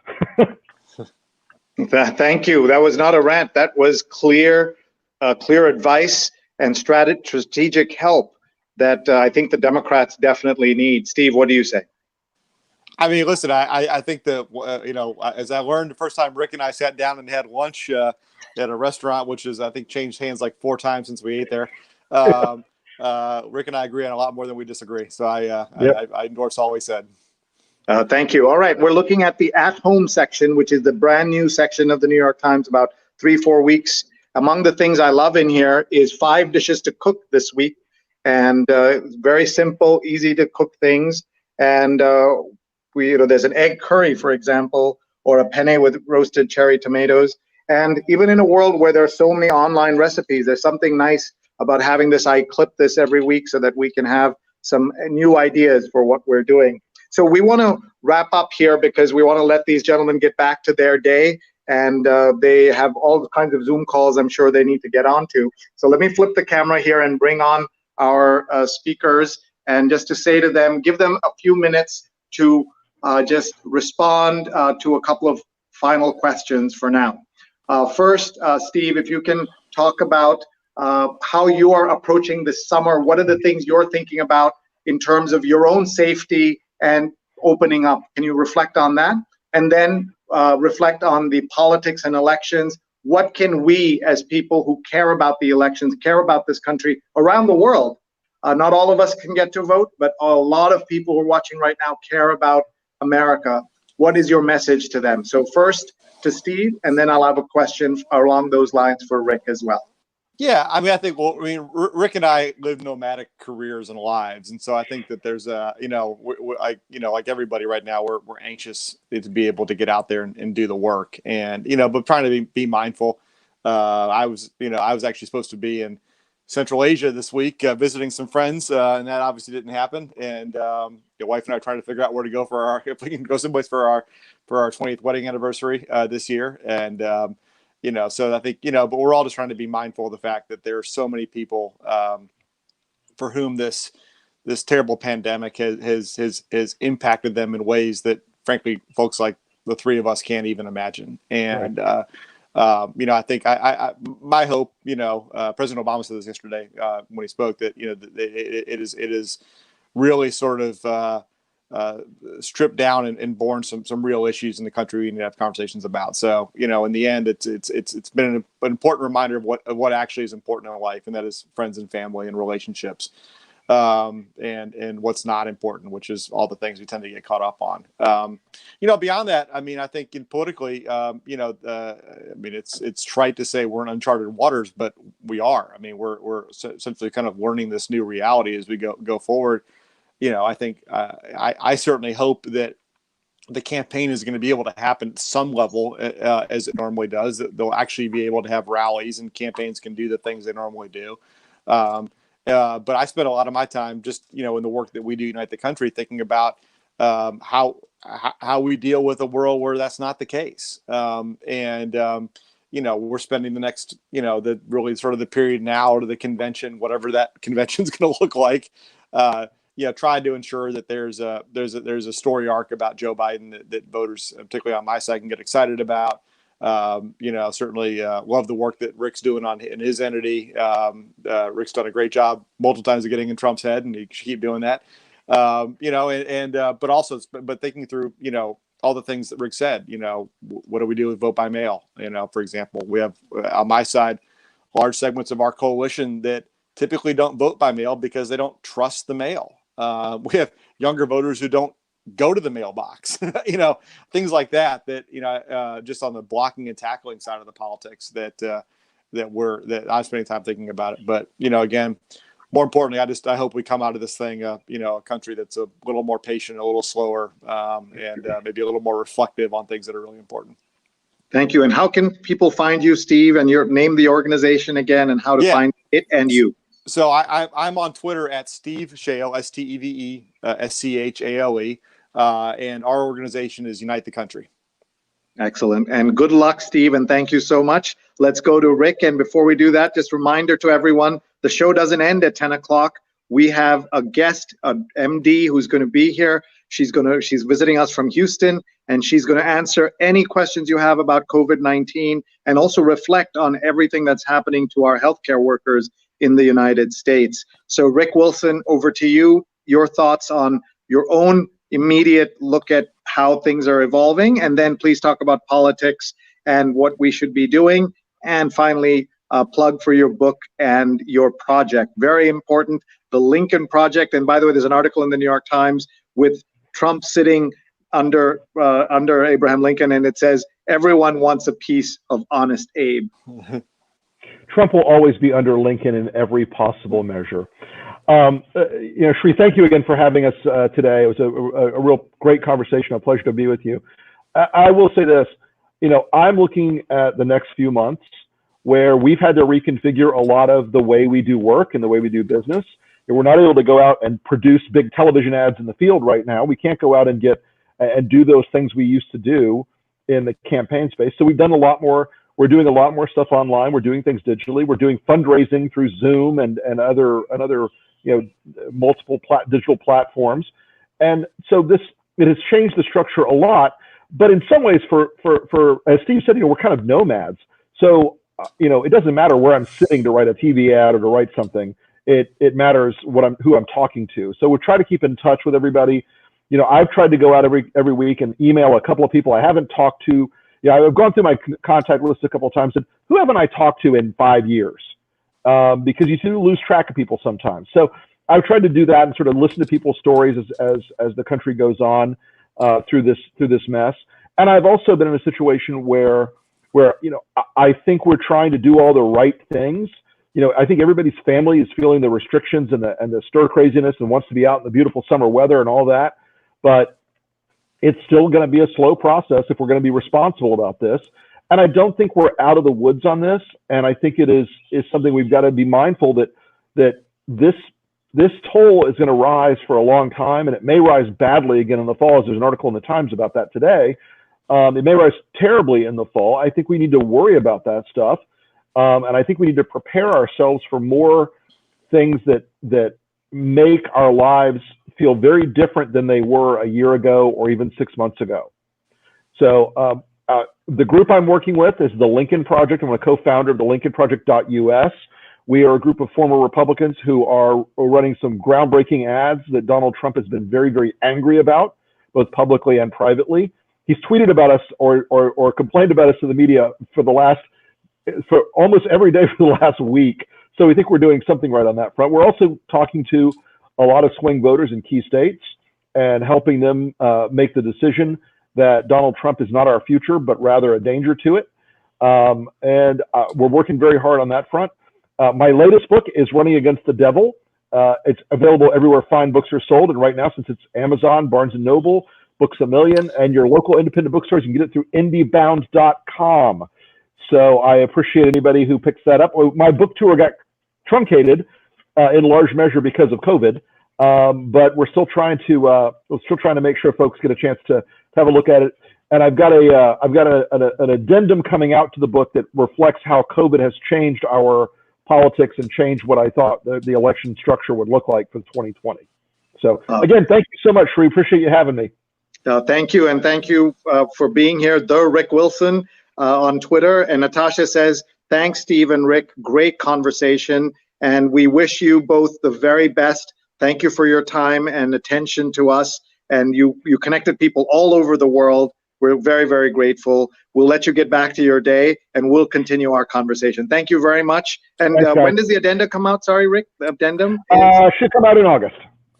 Thank you. That was not a rant. That was clear advice and strategic help that I think the Democrats definitely need. Steve, what do you say? I mean, listen, I think that, as I learned the first time Rick and I sat down and had lunch at a restaurant, which is, I think, changed hands like 4 times since we ate there. Rick and I agree on a lot more than we disagree. So I endorse all he said. Thank you. All right. We're looking at the At Home section, which is the brand new section of the New York Times, about 3-4 weeks. Among the things I love in here is 5 dishes to cook this week, and very simple, easy to cook things. And there's an egg curry, for example, or a penne with roasted cherry tomatoes. And even in a world where there are so many online recipes, there's something nice about having this. I clip this every week so that we can have some new ideas for what we're doing. So we want to wrap up here because we want to let these gentlemen get back to their day. And they have all kinds of Zoom calls I'm sure they need to get onto. So let me flip the camera here and bring on our speakers, and just to say to them, give them a few minutes to just respond to a couple of final questions for now. First, Steve, if you can talk about how you are approaching this summer. What are the things you're thinking about in terms of your own safety and opening up. Can you reflect on that? And then reflect on the politics and elections. What can we, as people who care about the elections, care about this country around the world, not all of us can get to vote, but a lot of people who are watching right now care about America. What is your message to them? So first to Steve, and then I'll have a question along those lines for Rick as well. Yeah, I mean, I think, well, I mean, Rick and I live nomadic careers and lives, and so I think that there's like everybody right now, we're anxious to be able to get out there and do the work, and but trying to be mindful. I was actually supposed to be in Central Asia this week visiting some friends, and that obviously didn't happen. And the wife and I are trying to figure out where to go if we can go someplace for our 20th wedding anniversary this year, and. So I think, but we're all just trying to be mindful of the fact that there are so many people for whom this terrible pandemic has impacted them in ways that, frankly, folks like the three of us can't even imagine. And, right. I think my hope, President Obama said this yesterday when he spoke, that, it is really sort of stripped down and born some real issues in the country we need to have conversations about. So, in the end, it's been an important reminder of what actually is important in life, and that is friends and family and relationships, and what's not important, which is all the things we tend to get caught up on. Beyond that, I mean, I think politically, it's trite to say we're in uncharted waters, but we are. I mean, we're essentially kind of learning this new reality as we go forward. I think I certainly hope that the campaign is going to be able to happen at some level as it normally does, that they'll actually be able to have rallies and campaigns can do the things they normally do. But I spend a lot of my time just, in the work that we do Unite the Country, thinking about how we deal with a world where that's not the case. We're spending the next, the really sort of the period now to the convention, whatever that convention is going to look like, try to ensure that there's a story arc about Joe Biden that voters, particularly on my side, can get excited about. Certainly love the work that Rick's doing in his entity. Rick's done a great job multiple times of getting in Trump's head, and he should keep doing that. But thinking through, all the things that Rick said. What do we do with vote by mail? For example, we have on my side large segments of our coalition that typically don't vote by mail because they don't trust the mail. We have younger voters who don't go to the mailbox, things like that, just on the blocking and tackling side of the politics that I'm spending time thinking about it. But, again, more importantly, I hope we come out of this thing, a country that's a little more patient, a little slower, and maybe a little more reflective on things that are really important. Thank you. And how can people find you, Steve, and name the organization again, and how to find it and you? So I'm on Twitter at Steve Schale, STEVE SCHALE, and our organization is Unite the Country. Excellent. And good luck, Steve, and thank you so much. Let's go to Rick. And before we do that, just a reminder to everyone, the show doesn't end at 10 o'clock. We have a guest, an MD, who's going to be here. She's visiting us from Houston, and she's going to answer any questions you have about COVID-19 and also reflect on everything that's happening to our healthcare workers in the United States. So Rick Wilson, over to you. Your thoughts on your own immediate look at how things are evolving, and then please talk about politics and what we should be doing. And finally, plug for your book and your project. Very important, the Lincoln Project. And by the way, there's an article in the New York Times with Trump sitting under Abraham Lincoln, and it says, everyone wants a piece of honest Abe. Trump will always be under Lincoln in every possible measure. Sree, thank you again for having us today. It was a real great conversation, a pleasure to be with you. I will say this, I'm looking at the next few months where we've had to reconfigure a lot of the way we do work and the way we do business. We're not able to go out and produce big television ads in the field right now. We can't go out and do those things we used to do in the campaign space. So we've done a lot more. We're doing a lot more stuff online. We're doing things digitally. We're doing fundraising through Zoom and other multiple digital platforms. And so it has changed the structure a lot. But in some ways, for as Steve said, we're kind of nomads. So it doesn't matter where I'm sitting to write a TV ad or to write something. It matters who I'm talking to. So we'll try to keep in touch with everybody. I've tried to go out every week and email a couple of people I haven't talked to. I've gone through my contact list a couple of times and who haven't I talked to in 5 years? Because you do lose track of people sometimes. So I've tried to do that and sort of listen to people's stories as the country goes on through this mess. And I've also been in a situation where I think we're trying to do all the right things. I think everybody's family is feeling the restrictions and the stir craziness and wants to be out in the beautiful summer weather and all that. But it's still going to be a slow process if we're going to be responsible about this. And I don't think we're out of the woods on this. And I think it is something we've got to be mindful that this toll is going to rise for a long time, and it may rise badly again in the fall. As there's an article in the Times about that today. It may rise terribly in the fall. I think we need to worry about that stuff. And I think we need to prepare ourselves for more things that make our lives feel very different than they were a year ago or even 6 months ago. So the group I'm working with is the Lincoln Project. I'm a co-founder of the lincolnproject.us. We are a group of former Republicans who are running some groundbreaking ads that Donald Trump has been very, very angry about, both publicly and privately. He's tweeted about us or complained about us to the media for almost every day for the last week. So we think we're doing something right on that front. We're also talking to a lot of swing voters in key states and helping them make the decision that Donald Trump is not our future, but rather a danger to it. And we're working very hard on that front. My latest book is Running Against the Devil. It's available everywhere fine books are sold. And right now, since it's Amazon, Barnes & Noble, Books A Million, and your local independent bookstores, you can get it through indiebound.com. So I appreciate anybody who picks that up. My book tour got truncated in large measure because of COVID, but we're still trying to make sure folks get a chance to have a look at it. And I've got an addendum coming out to the book that reflects how COVID has changed our politics and changed what I thought the election structure would look like for 2020. So again, thank you so much, Sree. Appreciate you having me. Thank you, and thank you for being here. The Rick Wilson on Twitter, and Natasha says, thanks, Steve and Rick. Great conversation, and we wish you both the very best. Thank you for your time and attention to us, and you connected people all over the world. We're very, very grateful. We'll let you get back to your day, and we'll continue our conversation. Thank you very much. And thanks, when does the addendum come out? Sorry, Rick, the addendum? Should come out in August.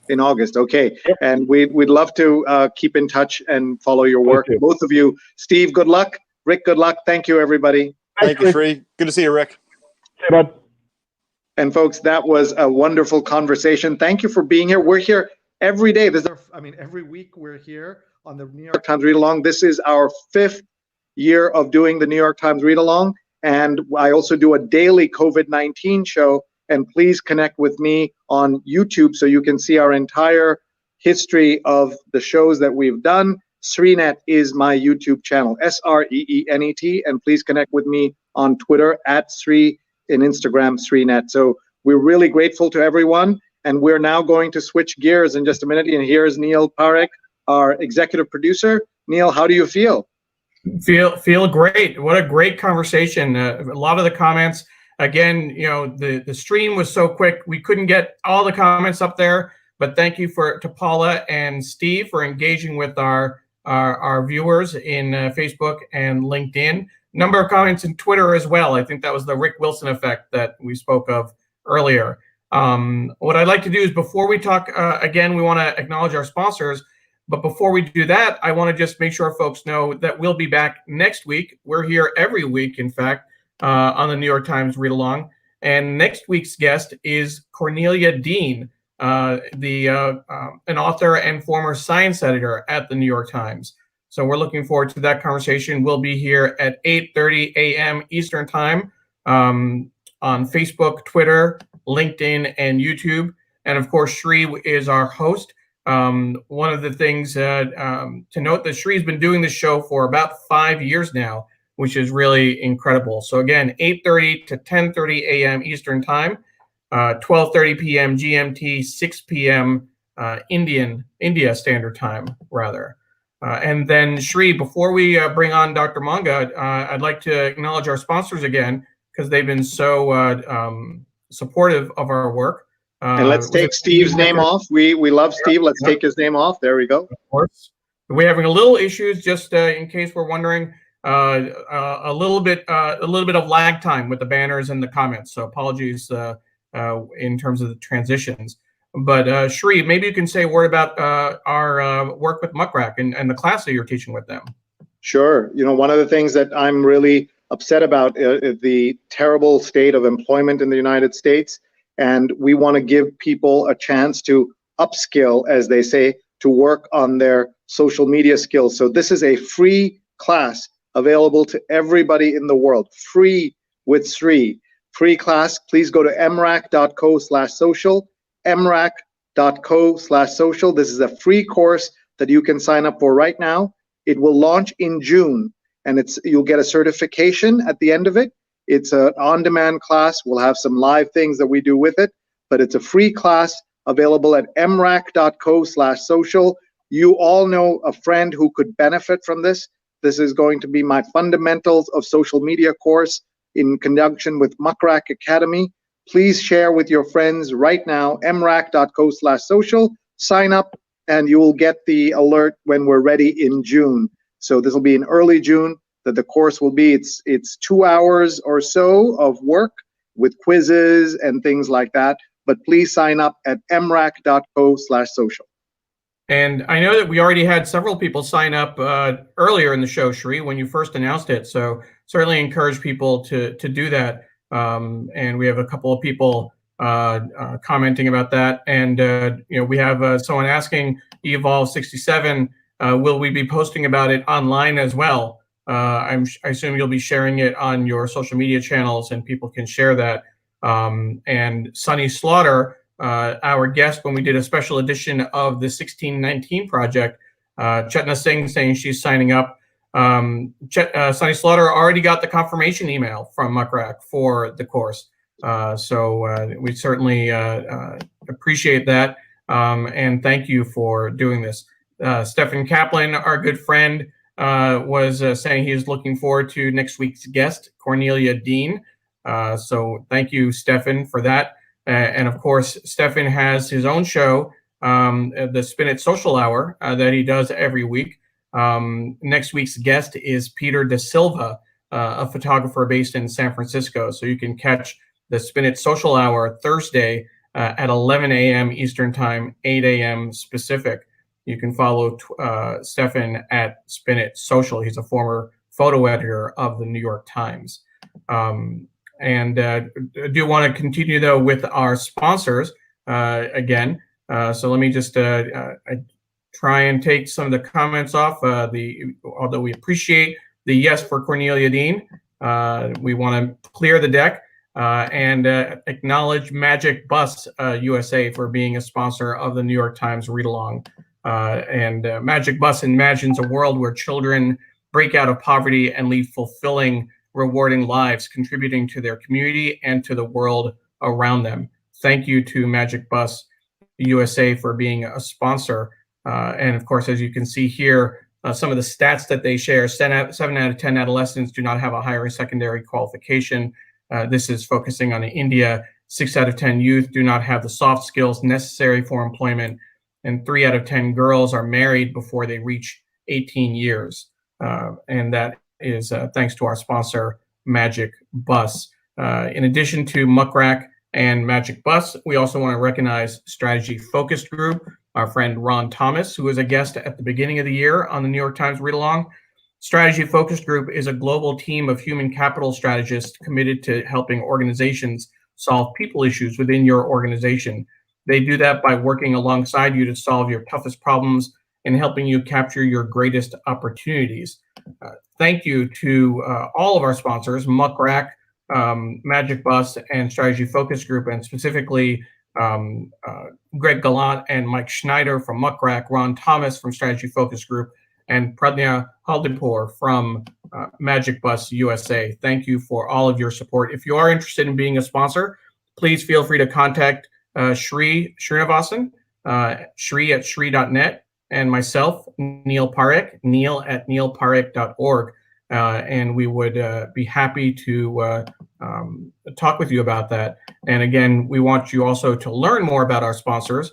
In August, okay. Yep. And we'd love to keep in touch and follow your work. Both of you. Steve, good luck. Rick, good luck. Thank you, everybody. Thank you, Sree. Good to see you, Rick. Hey, bud. And folks, that was a wonderful conversation. Thank you for being here. We're here every day. Every week we're here on the New York Times Read Along. This is our 5th year of doing the New York Times Read Along. And I also do a daily COVID-19 show. And please connect with me on YouTube so you can see our entire history of the shows that we've done. Sreenet is my YouTube channel, SREENET, and please connect with me on Twitter at Sree, and Instagram, Sreenet. So we're really grateful to everyone, and we're now going to switch gears in just a minute. And here's Neil Parekh, our executive producer. Neil, how do you feel? Feel great. What a great conversation. A lot of the comments. Again, the stream was so quick, we couldn't get all the comments up there, but thank you to Paula and Steve for engaging with our viewers in Facebook and LinkedIn. Number of comments in Twitter as well. I think that was the Rick Wilson effect that we spoke of earlier. What I'd like to do is before we talk, again, we want to acknowledge our sponsors, but before we do that, I want to just make sure folks know that we'll be back next week. We're here every week, in fact, on the New York Times Read Along. And next week's guest is Cornelia Dean, an author and former science editor at the New York Times. So we're looking forward to that conversation. We'll be here at 8:30 a.m. Eastern Time on Facebook, Twitter, LinkedIn, and YouTube. And of course, Sree is our host. One of the things to note that Sree's been doing this show for about 5 years now, which is really incredible. So again, 8:30 to 10:30 a.m. Eastern Time, 12:30 p.m. GMT, 6 p.m. India Standard Time, rather. And then Sree, before we bring on Dr. Manga, I'd like to acknowledge our sponsors again, because they've been so supportive of our work. And let's take Steve's name off. We love Steve. Let's take his name off. There we go. Of course. We're having a little issues, just in case we're wondering. A little bit of lag time with the banners and the comments. So apologies in terms of the transitions. But Sree, maybe you can say a word about our work with Muckrack and the class that you're teaching with them. Sure. You know, one of the things that I'm really upset about is the terrible state of employment in the United States. And we want to give people a chance to upskill, as they say, to work on their social media skills. So this is a free class available to everybody in the world, free with Sree. Free class, please go to mrac.co/social, mrac.co/social. This is a free course that you can sign up for right now. It will launch in June, and you'll get a certification at the end of it. It's an on-demand class. We'll have some live things that we do with it, but it's a free class available at mrac.co/social. You all know a friend who could benefit from this. This is going to be my Fundamentals of Social Media course in conjunction with Muckrack Academy. Please share with your friends right now, mrac.co/social. Sign up, and you will get the alert when we're ready in June. So this will be in early June that the course will be. It's 2 hours or so of work with quizzes and things like that. But please sign up at mrac.co/social. And I know that we already had several people sign up earlier in the show, Sree, when you first announced it. So certainly encourage people to do that. And we have a couple of people commenting about that. And we have someone asking, Evolve67, will we be posting about it online as well? I assume you'll be sharing it on your social media channels, and people can share that. And Sunny Slaughter, our guest when we did a special edition of the 1619 Project, Chetna Singh saying she's signing up. Sunny Slaughter already got the confirmation email from Muckrack for the course. So we certainly appreciate that, and thank you for doing this. Stephen Kaplan, our good friend, was saying he is looking forward to next week's guest, Cornelia Dean. So thank you, Stephen, for that. And of course, Stefan has his own show, the Spin It Social Hour, that he does every week. Next week's guest is Peter De Silva, a photographer based in San Francisco. So you can catch the Spin It Social Hour Thursday at 11 a.m. Eastern Time, 8 a.m. Pacific. You can follow Stefan at Spin It Social. He's a former photo editor of the New York Times. And I do want to continue, though, with our sponsors again. So let me just try and take some of the comments off. Although we appreciate the yes for Cornelia Dean, we want to clear the deck and acknowledge Magic Bus USA for being a sponsor of the New York Times Read Along. And Magic Bus imagines a world where children break out of poverty and lead fulfilling, rewarding lives, contributing to their community and to the world around them. Thank you to Magic Bus USA for being a sponsor. And of course, as you can see here, some of the stats that they share: 7 out of 10 adolescents do not have a higher secondary qualification. This is focusing on India. 6 out of 10 youth do not have the soft skills necessary for employment. And 3 out of 10 girls are married before they reach 18 years. And that is thanks to our sponsor, Magic Bus. In addition to Muckrack and Magic Bus, we also want to recognize Strategy Focused Group, our friend Ron Thomas, who was a guest at the beginning of the year on the New York Times Read Along. Strategy Focused Group is a global team of human capital strategists committed to helping organizations solve people issues within your organization. They do that by working alongside you to solve your toughest problems and helping you capture your greatest opportunities. Thank you to all of our sponsors, Muckrack, Magic Bus, and Strategy Focus Group, and specifically Greg Gallant and Mike Schneider from Muckrack, Ron Thomas from Strategy Focus Group, and Pradnya Haldipur from Magic Bus USA. Thank you for all of your support. If you are interested in being a sponsor, please feel free to contact Sree Srinivasan, Sree at Sree.net, and myself, Neil Parekh, Neil at neilparekh.org. And we would be happy to talk with you about that. And again, we want you also to learn more about our sponsors.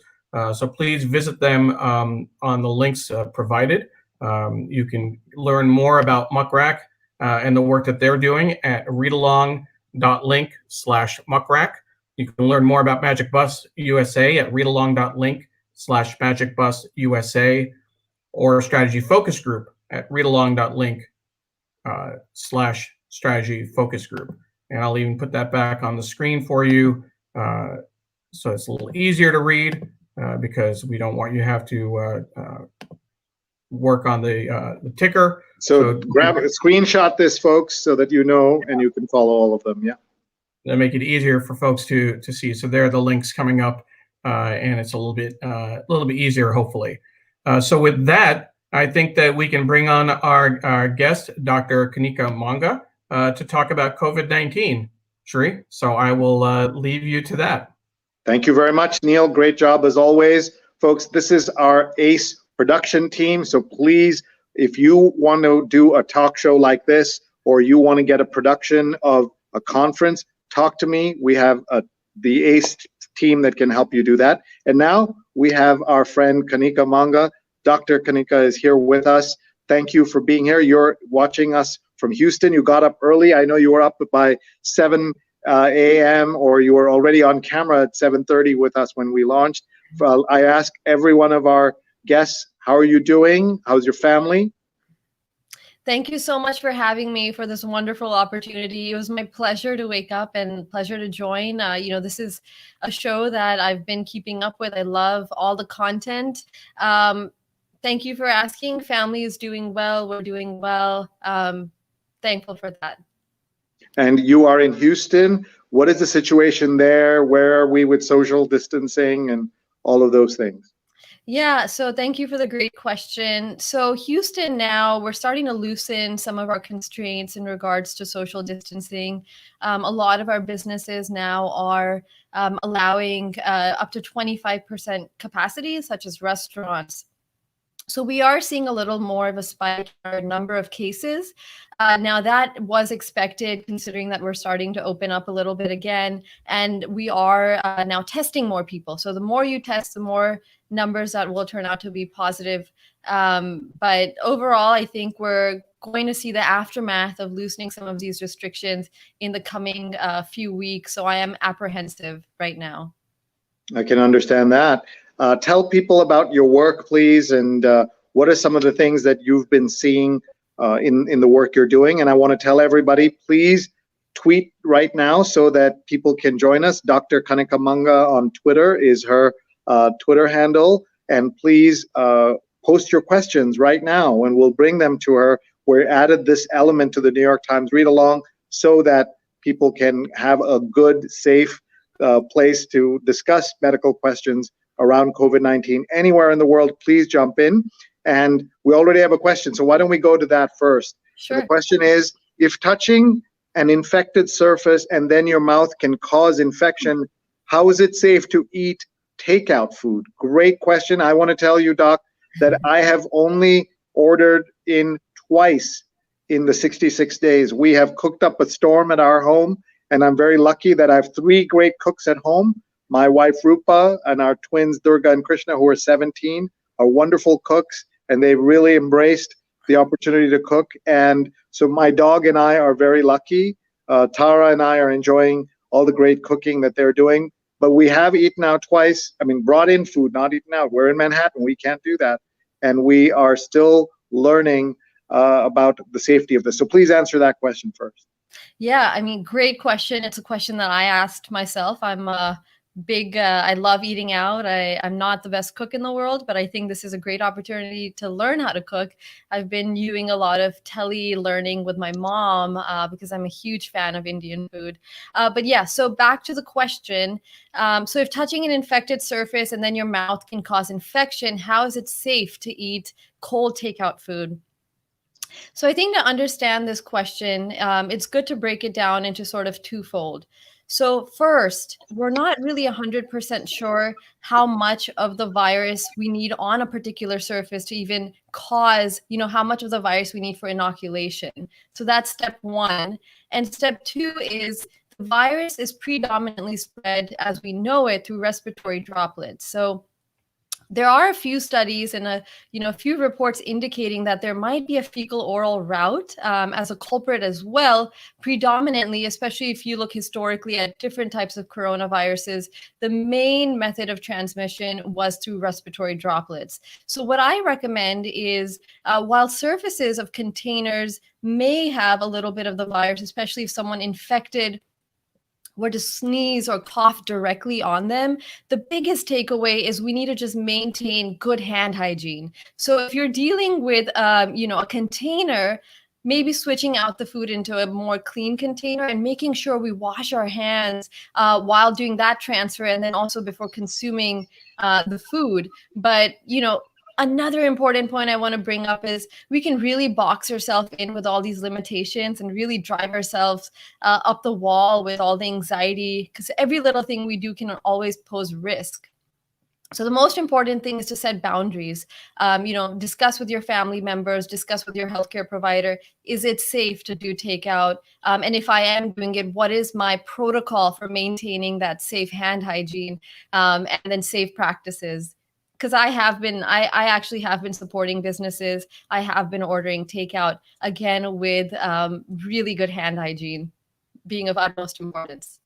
So please visit them on the links provided. You can learn more about Muckrack and the work that they're doing at readalong.link/muckrack. You can learn more about Magic Bus USA at readalong.link/magicbususa, or Strategy Focus Group at readalong.link/strategy focus group. And I'll even put that back on the screen for you so it's a little easier to read because we don't want you to have to work on the ticker. So grab a screenshot this, folks, so that you know and you can follow all of them. Yeah. That make it easier for folks to see. So there are the links coming up, and it's a little bit easier, hopefully. So with that, I think that we can bring on our guest, Dr. Kanika Manga, to talk about COVID-19. Sree, so I will leave you to that. Thank you very much, Neil. Great job as always. Folks, this is our ACE production team. So please, if you want to do a talk show like this, or you want to get a production of a conference, talk to me. We have the ACE team that can help you do that. And now we have our friend Kanika Manga. Dr. Kanika is here with us. Thank you for being here. You're watching us from Houston. You got up early. I know you were up by 7 a.m. or you were already on camera at 7:30 with us when we launched. I ask every one of our guests, how are you doing? How's your family? Thank you so much for having me for this wonderful opportunity. It was my pleasure to wake up and pleasure to join. This is a show that I've been keeping up with. I love all the content. Thank you for asking. Family is doing well. We're doing well. Thankful for that. And you are in Houston. What is the situation there? Where are we with social distancing and all of those things? Yeah, so thank you for the great question. So Houston now, we're starting to loosen some of our constraints in regards to social distancing. A lot of our businesses now are allowing up to 25% capacity, such as restaurants. So we are seeing a little more of a spike in our number of cases. Now that was expected, considering that we're starting to open up a little bit again, and we are now testing more people. So the more you test, the more numbers that will turn out to be positive. But overall, I think we're going to see the aftermath of loosening some of these restrictions in the coming few weeks. So I am apprehensive right now. I can understand that. Tell people about your work, please, and what are some of the things that you've been seeing in the work you're doing. And I want to tell everybody, please tweet right now so that people can join us. Dr. Kanika Manga on Twitter is her Twitter handle. And please post your questions right now and we'll bring them to her. We added this element to the New York Times read along so that people can have a good, safe place to discuss medical questions around COVID-19 anywhere in the world. Please jump in. And we already have a question, so why don't we go to that first? Sure. The question is, if touching an infected surface and then your mouth can cause infection, how is it safe to eat takeout food? Great question. I want to tell you, Doc, that I have only ordered in twice in the 66 days. We have cooked up a storm at our home, and I'm very lucky that I have 3 great cooks at home. My wife Rupa and our twins Durga and Krishna, who are 17, are wonderful cooks, and they've really embraced the opportunity to cook. And so my dog and I are very lucky. Tara and I are enjoying all the great cooking that they're doing. But we have eaten out twice. I mean, brought in food, not eaten out. We're in Manhattan. We can't do that. And we are still learning about the safety of this. So please answer that question first. Yeah, I mean, great question. It's a question that I asked myself. I'm big, I love eating out. I'm not the best cook in the world, but I think this is a great opportunity to learn how to cook. I've been doing a lot of tele-learning with my mom because I'm a huge fan of Indian food. But yeah, so back to the question. So if touching an infected surface and then your mouth can cause infection, how is it safe to eat cold takeout food? So I think to understand this question, it's good to break it down into sort of twofold. So first, we're not really 100% sure how much of the virus we need on a particular surface to even cause, how much of the virus we need for inoculation. So that's step one. And step two is the virus is predominantly spread as we know it through respiratory droplets. So there are a few studies and a few reports indicating that there might be a fecal oral route as a culprit as well, predominantly, especially if you look historically at different types of coronaviruses. The main method of transmission was through respiratory droplets. So what I recommend is while surfaces of containers may have a little bit of the virus, especially if someone infected were to sneeze or cough directly on them, the biggest takeaway is we need to just maintain good hand hygiene. So if you're dealing with, a container, maybe switching out the food into a more clean container and making sure we wash our hands while doing that transfer, and then also before consuming the food. But, another important point I want to bring up is we can really box ourselves in with all these limitations and really drive ourselves up the wall with all the anxiety, because every little thing we do can always pose risk. So the most important thing is to set boundaries. Discuss with your family members, discuss with your healthcare provider. Is it safe to do takeout? And if I am doing it, what is my protocol for maintaining that safe hand hygiene and then safe practices? Because I actually have been supporting businesses. I have been ordering takeout, again, with really good hand hygiene being of utmost importance.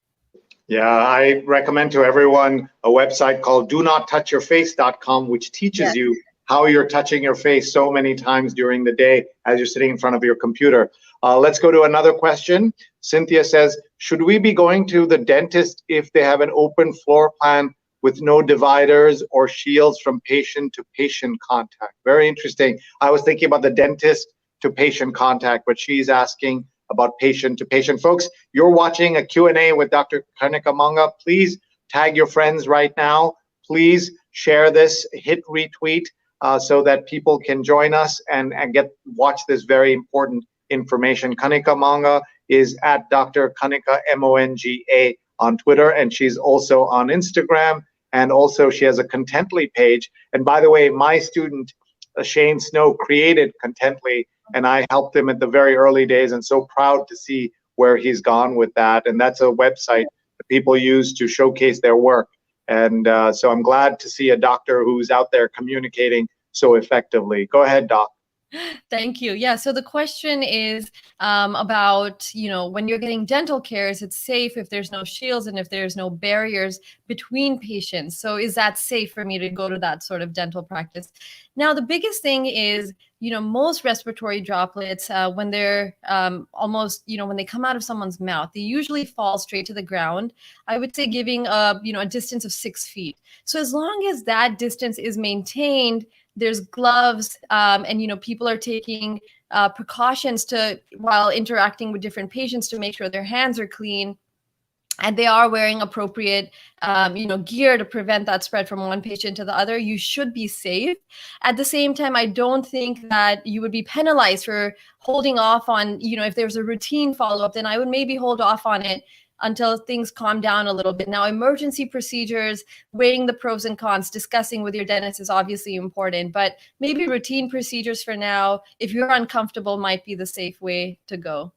Yeah, I recommend to everyone a website called donottouchyourface.com, which teaches you how you're touching your face so many times during the day as you're sitting in front of your computer. Let's go to another question. Cynthia says, should we be going to the dentist if they have an open floor plan with no dividers or shields from patient to patient contact? Very interesting. I was thinking about the dentist to patient contact, but she's asking about patient to patient. Folks, you're watching a Q&A with Dr. Kanika Manga. Please tag your friends right now. Please share this, hit retweet so that people can join us and watch this very important information. Kanika Manga is at Dr. Kanika Monga on Twitter, and she's also on Instagram, and also she has a Contently page. And by the way, my student Shane Snow created Contently, and I helped him at the very early days, and so proud to see where he's gone with that. And that's a website that people use to showcase their work. And so I'm glad to see a doctor who's out there communicating so effectively. Go ahead, Doc. Thank you. Yeah. So the question is about, when you're getting dental care, is it safe if there's no shields and if there's no barriers between patients? So is that safe for me to go to that sort of dental practice? Now, the biggest thing is, most respiratory droplets, when they're when they come out of someone's mouth, they usually fall straight to the ground. I would say giving a distance of 6 feet. So as long as that distance is maintained, there's gloves, and people are taking precautions while interacting with different patients to make sure their hands are clean, and they are wearing appropriate gear to prevent that spread from one patient to the other, you should be safe. At the same time, I don't think that you would be penalized for holding off on, if there's a routine follow-up, then I would maybe hold off on it until things calm down a little bit. Now, emergency procedures, weighing the pros and cons, discussing with your dentist is obviously important, but maybe routine procedures for now, if you're uncomfortable, might be the safe way to go.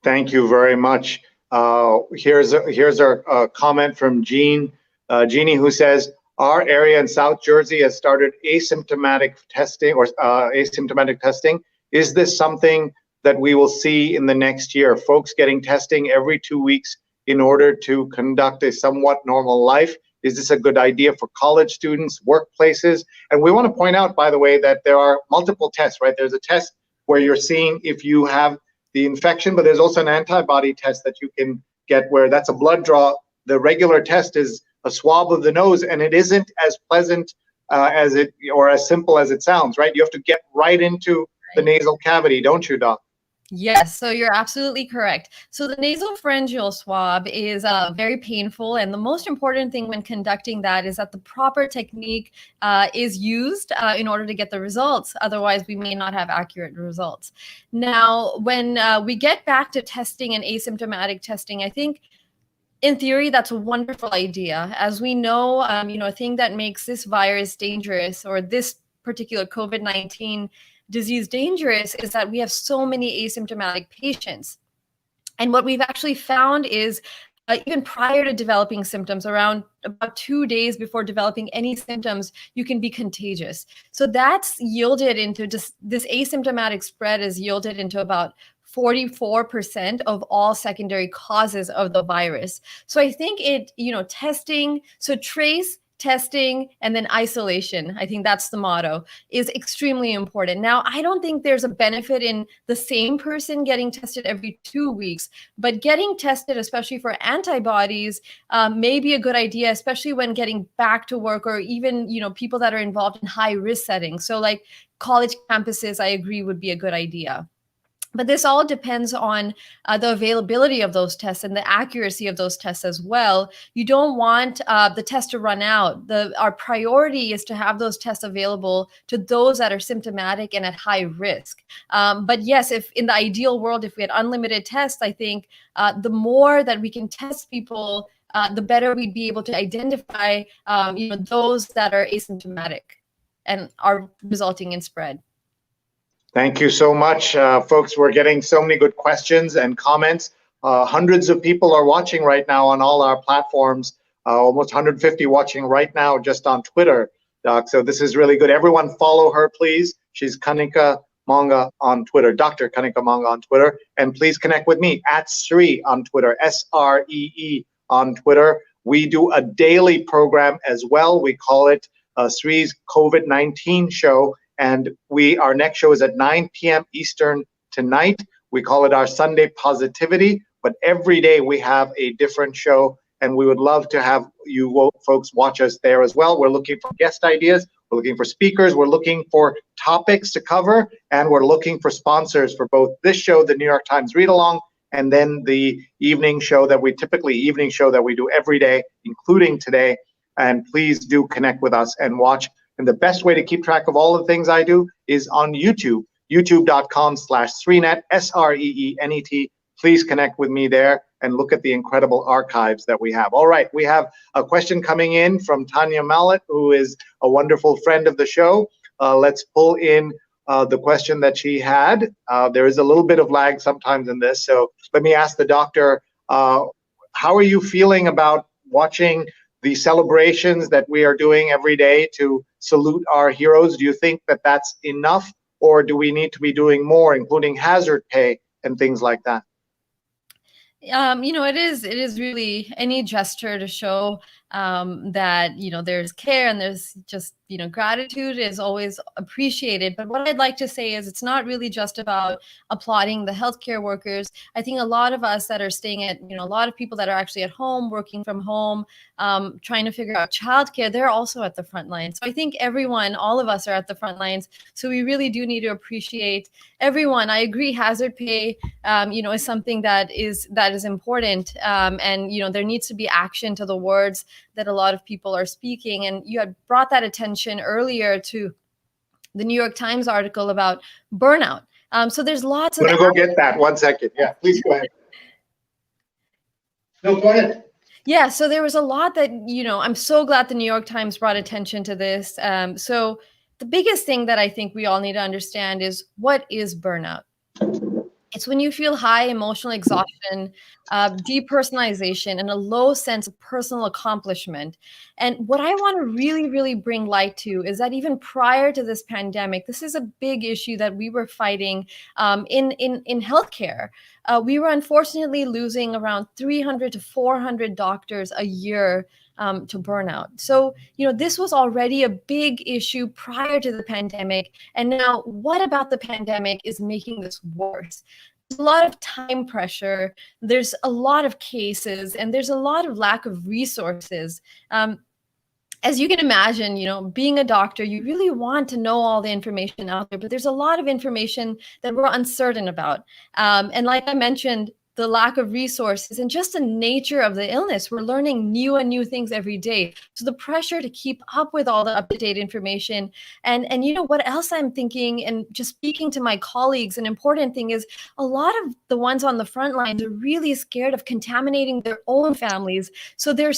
Thank you very much. Here's our comment from Jeannie, who says, our area in South Jersey has started asymptomatic testing. Is this something that we will see in the next year? Folks getting testing every 2 weeks in order to conduct a somewhat normal life. Is this a good idea for college students, workplaces? And we want to point out, by the way, that there are multiple tests, right? There's a test where you're seeing if you have the infection, but there's also an antibody test that you can get where that's a blood draw. The regular test is a swab of the nose, and it isn't as pleasant or as simple as it sounds, right? You have to get right into the nasal cavity, don't you, Doc? Yes, so you're absolutely correct. So the nasopharyngeal swab is very painful, and the most important thing when conducting that is that the proper technique is used in order to get the results. Otherwise, we may not have accurate results. Now, when we get back to testing and asymptomatic testing, I think in theory, that's a wonderful idea. As we know, a thing that makes this virus dangerous, or this particular COVID-19 disease dangerous, is that we have so many asymptomatic patients. And what we've actually found is even prior to developing symptoms, around about 2 days before developing any symptoms, you can be contagious. So that's yielded into just this asymptomatic spread is yielded into about 44% of all secondary causes of the virus. So I think testing, so trace, testing, and then isolation, I think that's the motto, is extremely important. Now, I don't think there's a benefit in the same person getting tested every 2 weeks, but getting tested, especially for antibodies, may be a good idea, especially when getting back to work, or even, people that are involved in high risk settings. So like college campuses, I agree, would be a good idea. But this all depends on the availability of those tests and the accuracy of those tests as well. You don't want the test to run out. Our priority is to have those tests available to those that are symptomatic and at high risk. But yes, if in the ideal world, if we had unlimited tests, I think the more that we can test people, the better we'd be able to identify those that are asymptomatic and are resulting in spread. Thank you so much, folks. We're getting so many good questions and comments. Hundreds of people are watching right now on all our platforms, almost 150 watching right now just on Twitter, Doc. So this is really good. Everyone follow her, please. She's Kanika Manga on Twitter, Dr. Kanika Manga on Twitter. And please connect with me at Sree on Twitter, Sree on Twitter. We do a daily program as well. We call it Sree's COVID-19 show. And our next show is at 9 p.m. Eastern tonight. We call it our Sunday Positivity, but every day we have a different show, and we would love to have you folks watch us there as well. We're looking for guest ideas, we're looking for speakers, we're looking for topics to cover, and we're looking for sponsors for both this show, the New York Times Read Along, and then the evening show that we do every day, including today. And please do connect with us and watch. And the best way to keep track of all the things I do is on YouTube, youtube.com/Sreenet, Sreenet. Please connect with me there and look at the incredible archives that we have. All right, we have a question coming in from Tanya Mallet, who is a wonderful friend of the show. Let's pull in the question that she had. There is a little bit of lag sometimes in this, so let me ask the doctor, how are you feeling about watching the celebrations that we are doing every day to salute our heroes? Do you think that that's enough, or do we need to be doing more, including hazard pay and things like that? It is really any gesture to show that, there's care and there's just, gratitude is always appreciated. But what I'd like to say is it's not really just about applauding the healthcare workers. I think a lot of us that are staying at, a lot of people that are actually at home, working from home, trying to figure out childcare, they're also at the front lines. So I think all of us are at the front lines. So we really do need to appreciate everyone. I agree, hazard pay, is something that is important. And, there needs to be action to the words that a lot of people are speaking. And you had brought that attention earlier to the New York Times article about burnout. So there's lots of— I'm going to go get that. 1 second. Yeah, please go ahead. No, go ahead. Yeah, so there was a lot that, I'm so glad the New York Times brought attention to this. So the biggest thing that I think we all need to understand is, what is burnout? It's when you feel high emotional exhaustion, depersonalization, and a low sense of personal accomplishment. And what I want to really, really bring light to is that even prior to this pandemic, this is a big issue that we were fighting in healthcare. We were unfortunately losing around 300 to 400 doctors a year to burnout. So, this was already a big issue prior to the pandemic. And now what about the pandemic is making this worse? There's a lot of time pressure. There's a lot of cases, and there's a lot of lack of resources. As you can imagine, being a doctor, you really want to know all the information out there, but there's a lot of information that we're uncertain about. And like I mentioned, the lack of resources and just the nature of the illness. We're learning new things every day. So the pressure to keep up with all the up-to-date information. And what else I'm thinking, and just speaking to my colleagues, an important thing is a lot of the ones on the front lines are really scared of contaminating their own families. So they're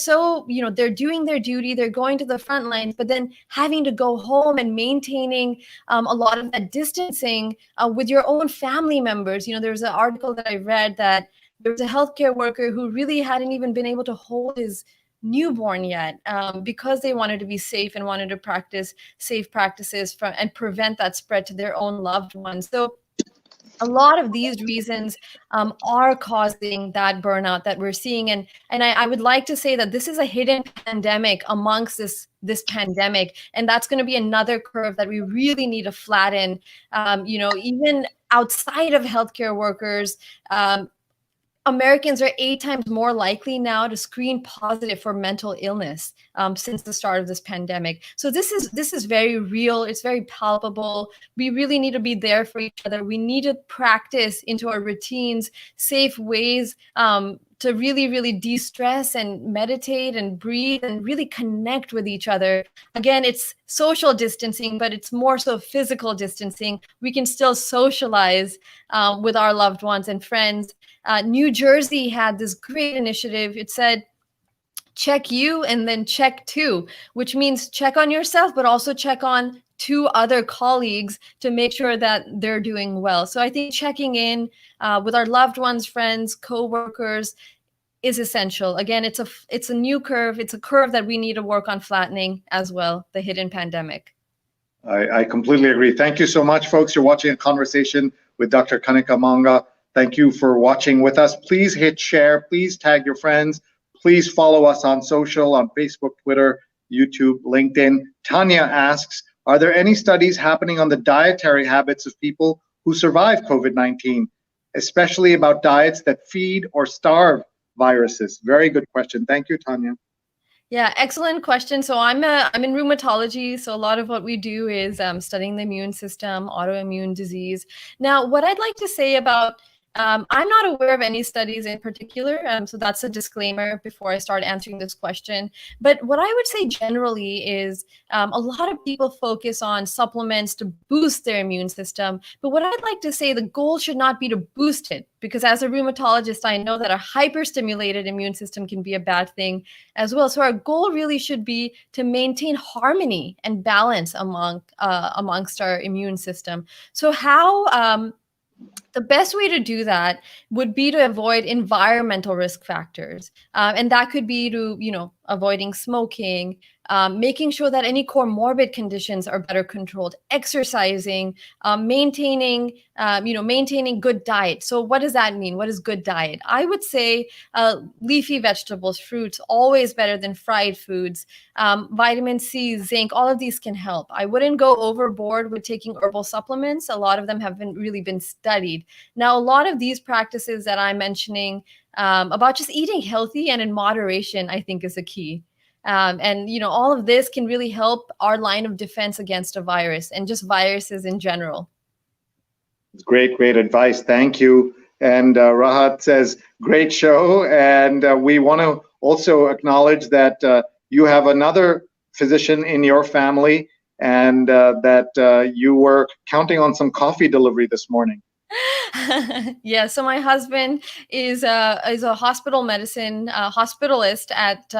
they're doing their duty, they're going to the front lines, but then having to go home and maintaining a lot of that distancing with your own family members. There's an article that I read that There was a healthcare worker who really hadn't even been able to hold his newborn yet, because they wanted to be safe and wanted to practice safe practices and prevent that spread to their own loved ones. So a lot of these reasons are causing that burnout that we're seeing. And I would like to say that this is a hidden pandemic amongst this pandemic. And that's going to be another curve that we really need to flatten. Even outside of healthcare workers, Americans are 8 times more likely now to screen positive for mental illness since the start of this pandemic. So this is very real. It's very palpable. We really need to be there for each other. We need to practice into our routines safe ways to really, really de-stress and meditate and breathe and really connect with each other. Again, it's social distancing, but it's more so physical distancing. We can still socialize with our loved ones and friends. New Jersey had this great initiative. It said, check you and then check two, which means check on yourself, but also check on 2 other colleagues to make sure that they're doing well. So I think checking in with our loved ones, friends, coworkers is essential. Again, it's a new curve. It's a curve that we need to work on flattening as well, the hidden pandemic. I completely agree. Thank you so much, folks. You're watching a conversation with Dr. Kanika Manga. Thank you for watching with us. Please hit share. Please tag your friends. Please follow us on social, on Facebook, Twitter, YouTube, LinkedIn. Tanya asks, are there any studies happening on the dietary habits of people who survive COVID-19, especially about diets that feed or starve viruses? Very good question. Thank you, Tanya. Yeah, excellent question. So I'm in rheumatology. So a lot of what we do is studying the immune system, autoimmune disease. Now, what I'd like to say about I'm not aware of any studies in particular, so that's a disclaimer before I start answering this question. But what I would say generally is a lot of people focus on supplements to boost their immune system. But what I'd like to say, the goal should not be to boost it, because as a rheumatologist, I know that a hyperstimulated immune system can be a bad thing as well. So our goal really should be to maintain harmony and balance amongst our immune system. So how the best way to do that would be to avoid environmental risk factors. And that could be to, avoiding smoking, making sure that any comorbid conditions are better controlled, exercising, maintaining good diet. So what does that mean? What is good diet? I would say leafy vegetables, fruits, always better than fried foods. Vitamin C, zinc, all of these can help. I wouldn't go overboard with taking herbal supplements. A lot of them have really been studied. Now, a lot of these practices that I'm mentioning about just eating healthy and in moderation, I think is a key. And all of this can really help our line of defense against a virus and just viruses in general. Great advice. Thank you. And Rahat says, great show. And we want to also acknowledge that you have another physician in your family, and that you were counting on some coffee delivery this morning. Yeah, so my husband is a hospital medicine hospitalist at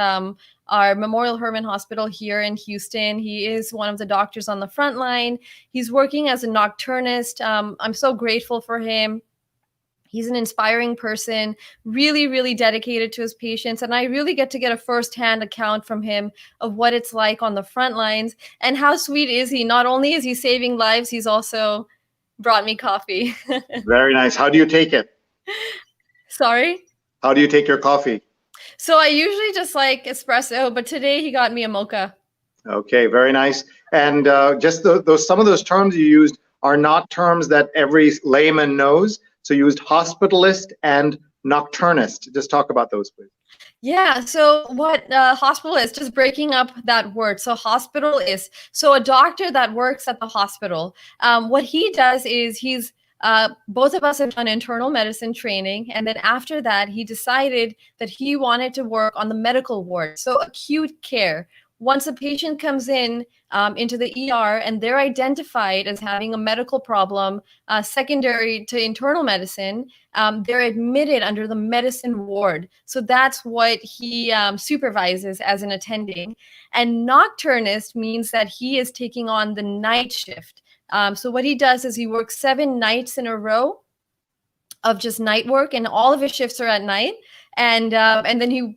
our Memorial Hermann Hospital here in Houston. He is one of the doctors on the front line. He's working as a nocturnist. I'm so grateful for him. He's an inspiring person, really, really dedicated to his patients. And I really get to get a firsthand account from him of what it's like on the front lines. And how sweet is he? Not only is he saving lives, he's also brought me coffee. Very nice. How do you take it? Sorry? How do you take your coffee? So I usually just like espresso, but today he got me a mocha. Okay, very nice. And just some of those terms you used are not terms that every layman knows. So you used hospitalist and nocturnist. Just talk about those, please. Yeah, so what hospitalist, just breaking up that word. So hospital is, so a doctor that works at the hospital. What he does is both of us have done internal medicine training. And then after that, he decided that he wanted to work on the medical ward. So acute care. Once a patient comes in into the ER and they're identified as having a medical problem secondary to internal medicine, they're admitted under the medicine ward. So that's what he supervises as an attending. And nocturnist means that he is taking on the night shift. So what he does is he works 7 nights in a row. of just night work, and all of his shifts are at night. And then he,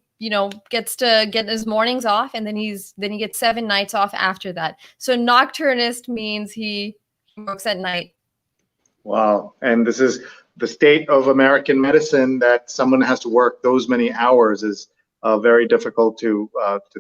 gets to get his mornings off, and then he gets 7 nights off after that. So nocturnist means he works at night. Wow. And this is the state of American medicine, that someone has to work those many hours is very difficult to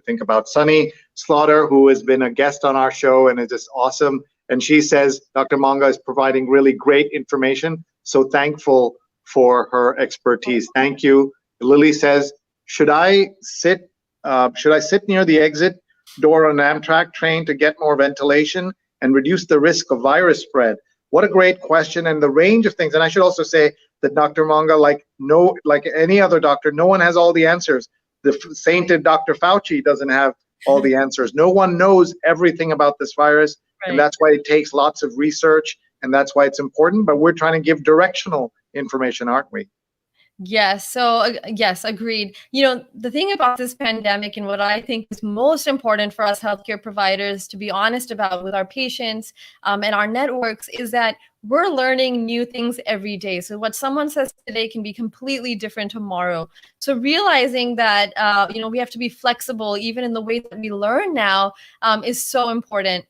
think about. Sunny Slaughter, who has been a guest on our show and is just awesome. And she says Dr. Monga is providing really great information. So thankful for her expertise. Thank you. Lily says, should I sit near the exit door on an Amtrak train to get more ventilation and reduce the risk of virus spread? What a great question, and the range of things. And I should also say that Dr. Monga, like any other doctor, no one has all the answers. The sainted Dr. Fauci doesn't have all the answers. No one knows everything about this virus, right. And that's why it takes lots of research, and that's why it's important. But we're trying to give directional information, aren't we? Yes. So yes, agreed. The thing about this pandemic, and what I think is most important for us healthcare providers to be honest about with our patients and our networks, is that we're learning new things every day. So what someone says today can be completely different tomorrow. So realizing that, we have to be flexible even in the way that we learn now is so important.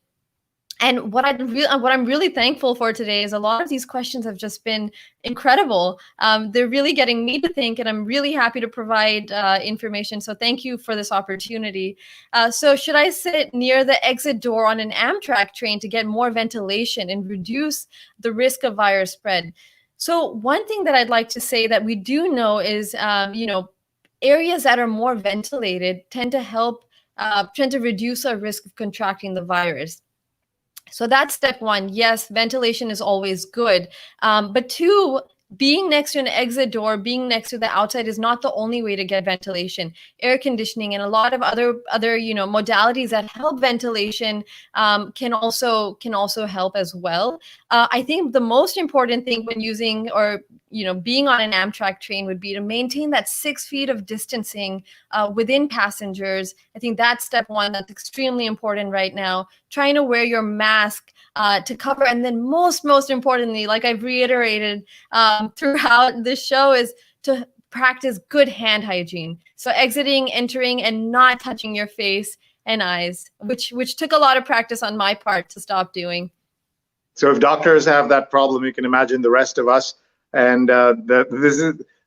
And what I'm really thankful for today is a lot of these questions have just been incredible. They're really getting me to think, and I'm really happy to provide information. So thank you for this opportunity. So should I sit near the exit door on an Amtrak train to get more ventilation and reduce the risk of virus spread? So one thing that I'd like to say that we do know is, areas that are more ventilated tend to reduce our risk of contracting the virus. So that's step one. Yes, ventilation is always good. But 2, being next to an exit door, being next to the outside is not the only way to get ventilation. Air conditioning and a lot of other modalities that help ventilation can also help as well. I think the most important thing when using or being on an Amtrak train would be to maintain that 6 feet of distancing within passengers. I think that's step one. That's extremely important right now. Trying to wear your mask to cover, and then most importantly, like I've reiterated throughout this show, is to practice good hand hygiene. So exiting, entering, and not touching your face and eyes, which took a lot of practice on my part to stop doing. So if doctors have that problem, you can imagine the rest of us. And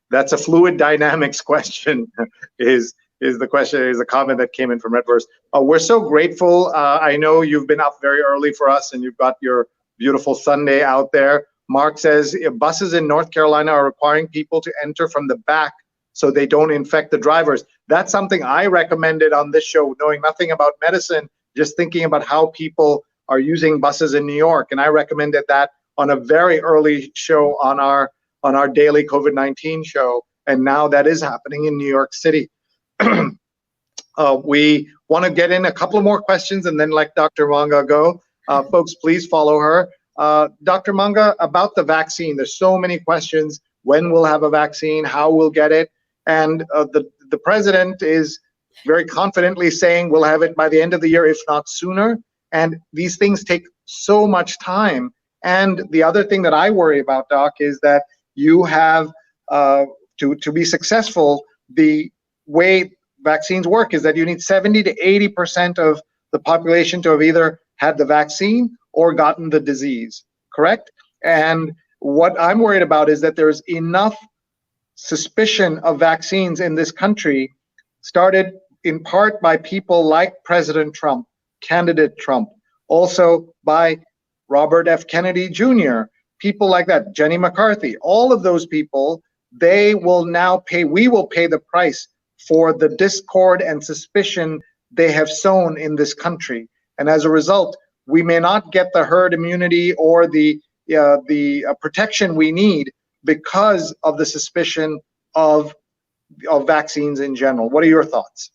that's a fluid dynamics question. Is a comment that came in from Edwards. We're so grateful. I know you've been up very early for us, and you've got your beautiful Sunday out there. Mark says buses in North Carolina are requiring people to enter from the back so they don't infect the drivers. That's something I recommended on this show, knowing nothing about medicine, just thinking about how people are using buses in New York. And I recommended that on a very early show on our daily COVID-19 show. And now that is happening in New York City. We want to get in a couple more questions and then let Dr. Manga go. Folks, please follow her. Dr. Manga, about the vaccine, there's so many questions. When we'll have a vaccine, how we'll get it. And the president is very confidently saying we'll have it by the end of the year, if not sooner. And these things take so much time. And the other thing that I worry about, Doc, is that you have, to be successful, the way vaccines work is that you need 70 to 80% of the population to have either had the vaccine or gotten the disease, correct? And what I'm worried about is that there's enough suspicion of vaccines in this country, started in part by people like President Trump, candidate Trump, also by Robert F. Kennedy Jr., people like that, Jenny McCarthy, all of those people, they will now pay, we will pay the price for the discord and suspicion they have sown in this country. And as a result, we may not get the herd immunity or the protection we need because of the suspicion of vaccines in general. What are your thoughts?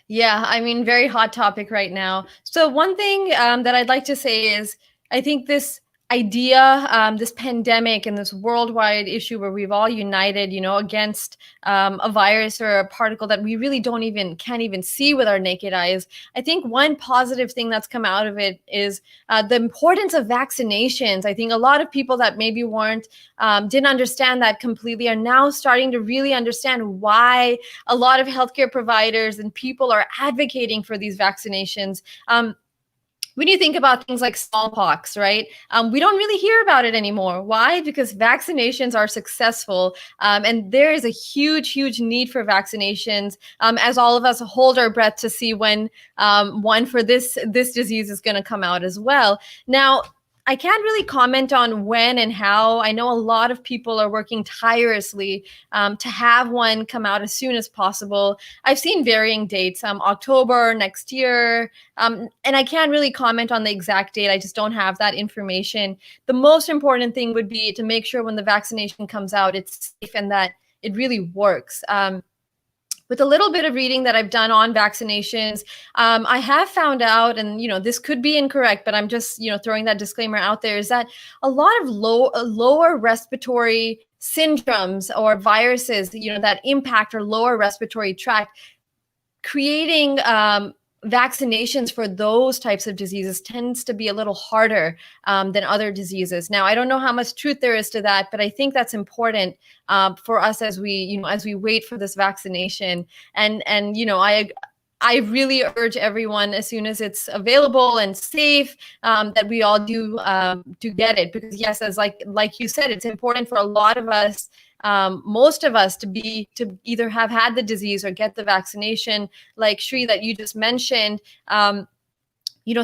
Yeah, I mean, very hot topic right now. So one thing that I'd like to say is, I think this idea, this pandemic and this worldwide issue where we've all united, against a virus or a particle that we really can't even see with our naked eyes. I think one positive thing that's come out of it is the importance of vaccinations. I think a lot of people that maybe didn't understand that completely are now starting to really understand why a lot of healthcare providers and people are advocating for these vaccinations. When you think about things like smallpox, right? We don't really hear about it anymore. Why? Because vaccinations are successful, and there is a huge, huge need for vaccinations. As all of us hold our breath to see when one for this disease is going to come out as well. Now, I can't really comment on when and how. I know a lot of people are working tirelessly to have one come out as soon as possible. I've seen varying dates, October next year, and I can't really comment on the exact date. I just don't have that information. The most important thing would be to make sure when the vaccination comes out, it's safe and that it really works. With a little bit of reading that I've done on vaccinations, I have found out, and this could be incorrect, but I'm just throwing that disclaimer out there, is that a lot of lower respiratory syndromes or viruses, that impact our lower respiratory tract, creating vaccinations for those types of diseases tends to be a little harder than other diseases. Now, I don't know how much truth there is to that, but I think that's important for us as we wait for this vaccination. And I really urge everyone, as soon as it's available and safe, that we all do get it. Because yes, as like you said, it's important for a lot of us, most of us, to either have had the disease or get the vaccination, like Sree that you just mentioned.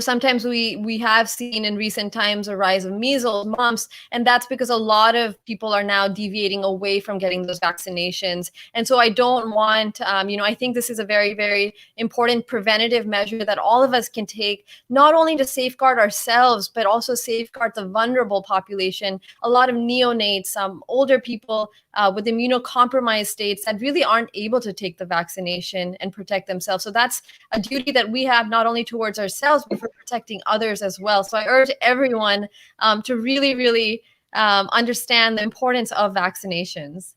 Sometimes we have seen in recent times a rise of measles, mumps, and that's because a lot of people are now deviating away from getting those vaccinations. And so I don't want, I think this is a very, very important preventative measure that all of us can take, not only to safeguard ourselves, but also safeguard the vulnerable population. A lot of neonates, older people with immunocompromised states that really aren't able to take the vaccination and protect themselves. So that's a duty that we have not only towards ourselves, but for protecting others as well. So I urge everyone to really, really understand the importance of vaccinations.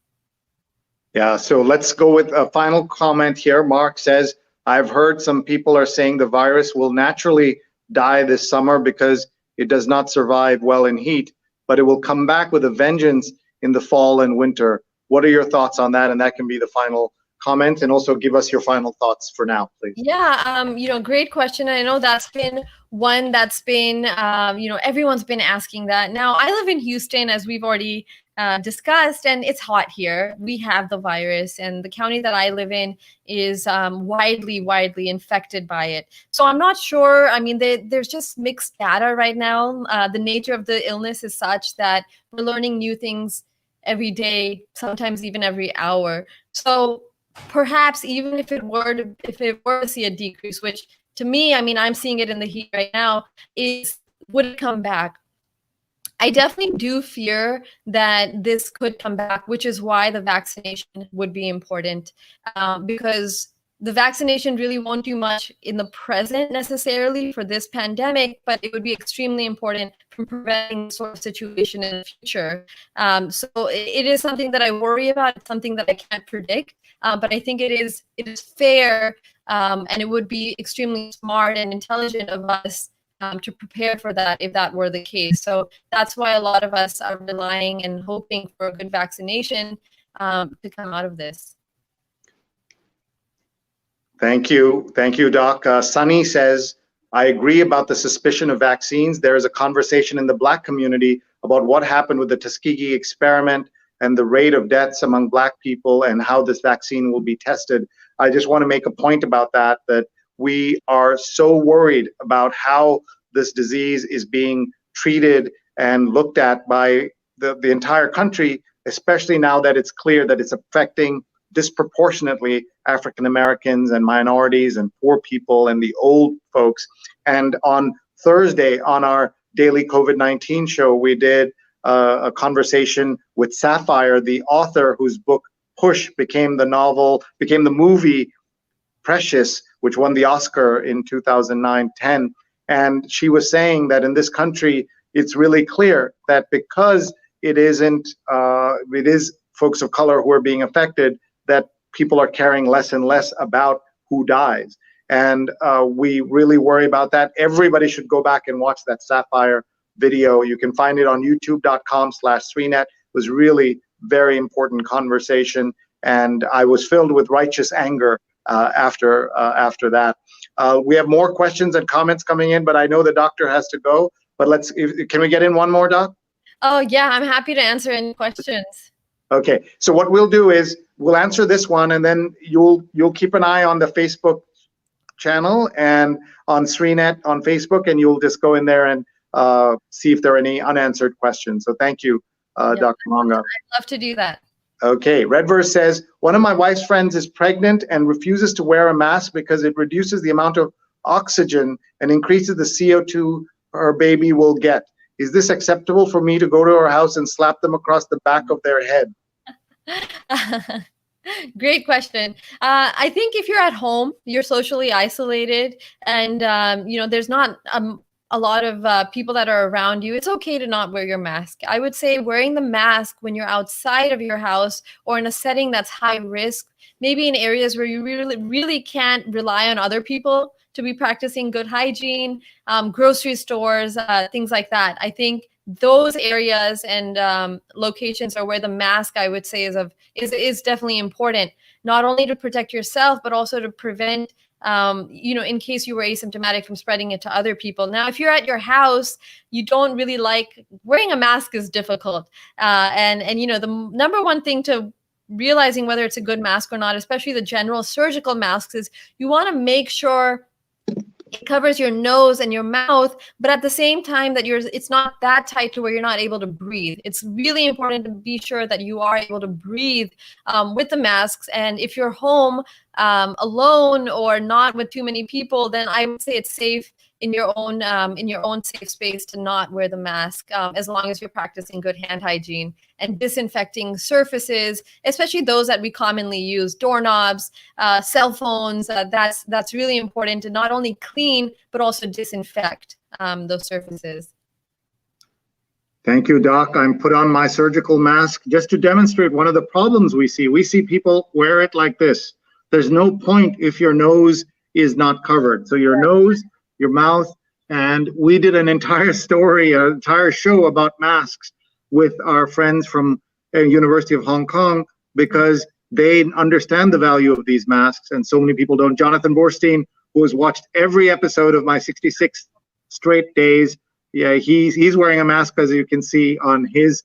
Yeah, so let's go with a final comment here. Mark says, I've heard some people are saying the virus will naturally die this summer because it does not survive well in heat, but it will come back with a vengeance in the fall and winter. What are your thoughts on that? And that can be the final comment, and also give us your final thoughts for now, please. Yeah, great question. I know that's been one that's been, everyone's been asking that. Now, I live in Houston, as we've already discussed, and it's hot here. We have the virus, and the county that I live in is widely infected by it. So I'm not sure. I mean, there's just mixed data right now. The nature of the illness is such that we're learning new things every day, sometimes even every hour. So perhaps even if it were to see a decrease, which to me, I mean, I'm seeing it in the heat right now, would it come back? I definitely do fear that this could come back, which is why the vaccination would be important, because the vaccination really won't do much in the present necessarily for this pandemic, but it would be extremely important for preventing this sort of situation in the future. So it is something that I worry about. It's something that I can't predict, but I think it is fair, and it would be extremely smart and intelligent of us to prepare for that if that were the case. So that's why a lot of us are relying and hoping for a good vaccination to come out of this. Thank you, Doc. Sunny says, I agree about the suspicion of vaccines. There is a conversation in the Black community about what happened with the Tuskegee experiment and the rate of deaths among Black people and how this vaccine will be tested. I just want to make a point about that we are so worried about how this disease is being treated and looked at by the entire country, especially now that it's clear that it's affecting disproportionately African Americans and minorities and poor people and the old folks. And on Thursday, on our daily COVID-19 show, we did a conversation with Sapphire, the author whose book Push became the movie Precious, which won the Oscar in 2009-10. And she was saying that in this country, it's really clear that because it is folks of color who are being affected, that people are caring less and less about who dies. And we really worry about that. Everybody should go back and watch that Sapphire video. You can find it on youtube.com/SreeNet. It was really very important conversation, and I was filled with righteous anger after that. We have more questions and comments coming in, but I know the doctor has to go. But can we get in one more, Doc? Oh yeah, I'm happy to answer any questions. Okay, so what we'll do is we'll answer this one, and then you'll keep an eye on the Facebook channel and on SreeNet on Facebook, and you'll just go in there and see if there are any unanswered questions. So thank you, Dr. Monga. I'd love to do that. Okay, Redverse says, one of my wife's friends is pregnant and refuses to wear a mask because it reduces the amount of oxygen and increases the CO2 her baby will get. Is this acceptable for me to go to her house and slap them across the back of their head? Great question. I think if you're at home, you're socially isolated, and there's not a lot of people that are around you, it's okay to not wear your mask. I would say wearing the mask when you're outside of your house or in a setting that's high risk, maybe in areas where you really can't rely on other people to be practicing good hygiene, grocery stores, things like that. I think those areas and locations are where the mask, I would say, is definitely important, not only to protect yourself, but also to prevent in case you were asymptomatic, from spreading it to other people. Now, if you're at your house, you don't really like wearing a mask is difficult. And the number one thing to realizing whether it's a good mask or not, especially the general surgical masks, is you want to make sure it covers your nose and your mouth, but at the same time that it's not that tight to where you're not able to breathe. It's really important to be sure that you are able to breathe with the masks. And if you're home alone or not with too many people, then I would say it's safe in your own safe space to not wear the mask, as long as you're practicing good hand hygiene and disinfecting surfaces, especially those that we commonly use, doorknobs, cell phones. That's really important to not only clean but also disinfect those surfaces. Thank you, Doc. I'm put on my surgical mask just to demonstrate one of the problems we see. We see people wear it like this. There's no point if your nose is not covered. So your nose, your mouth, and we did an entire story, an entire show about masks with our friends from University of Hong Kong, because they understand the value of these masks and so many people don't. Jonathan Borstein, who has watched every episode of my 66 straight days, yeah, he's wearing a mask, as you can see on his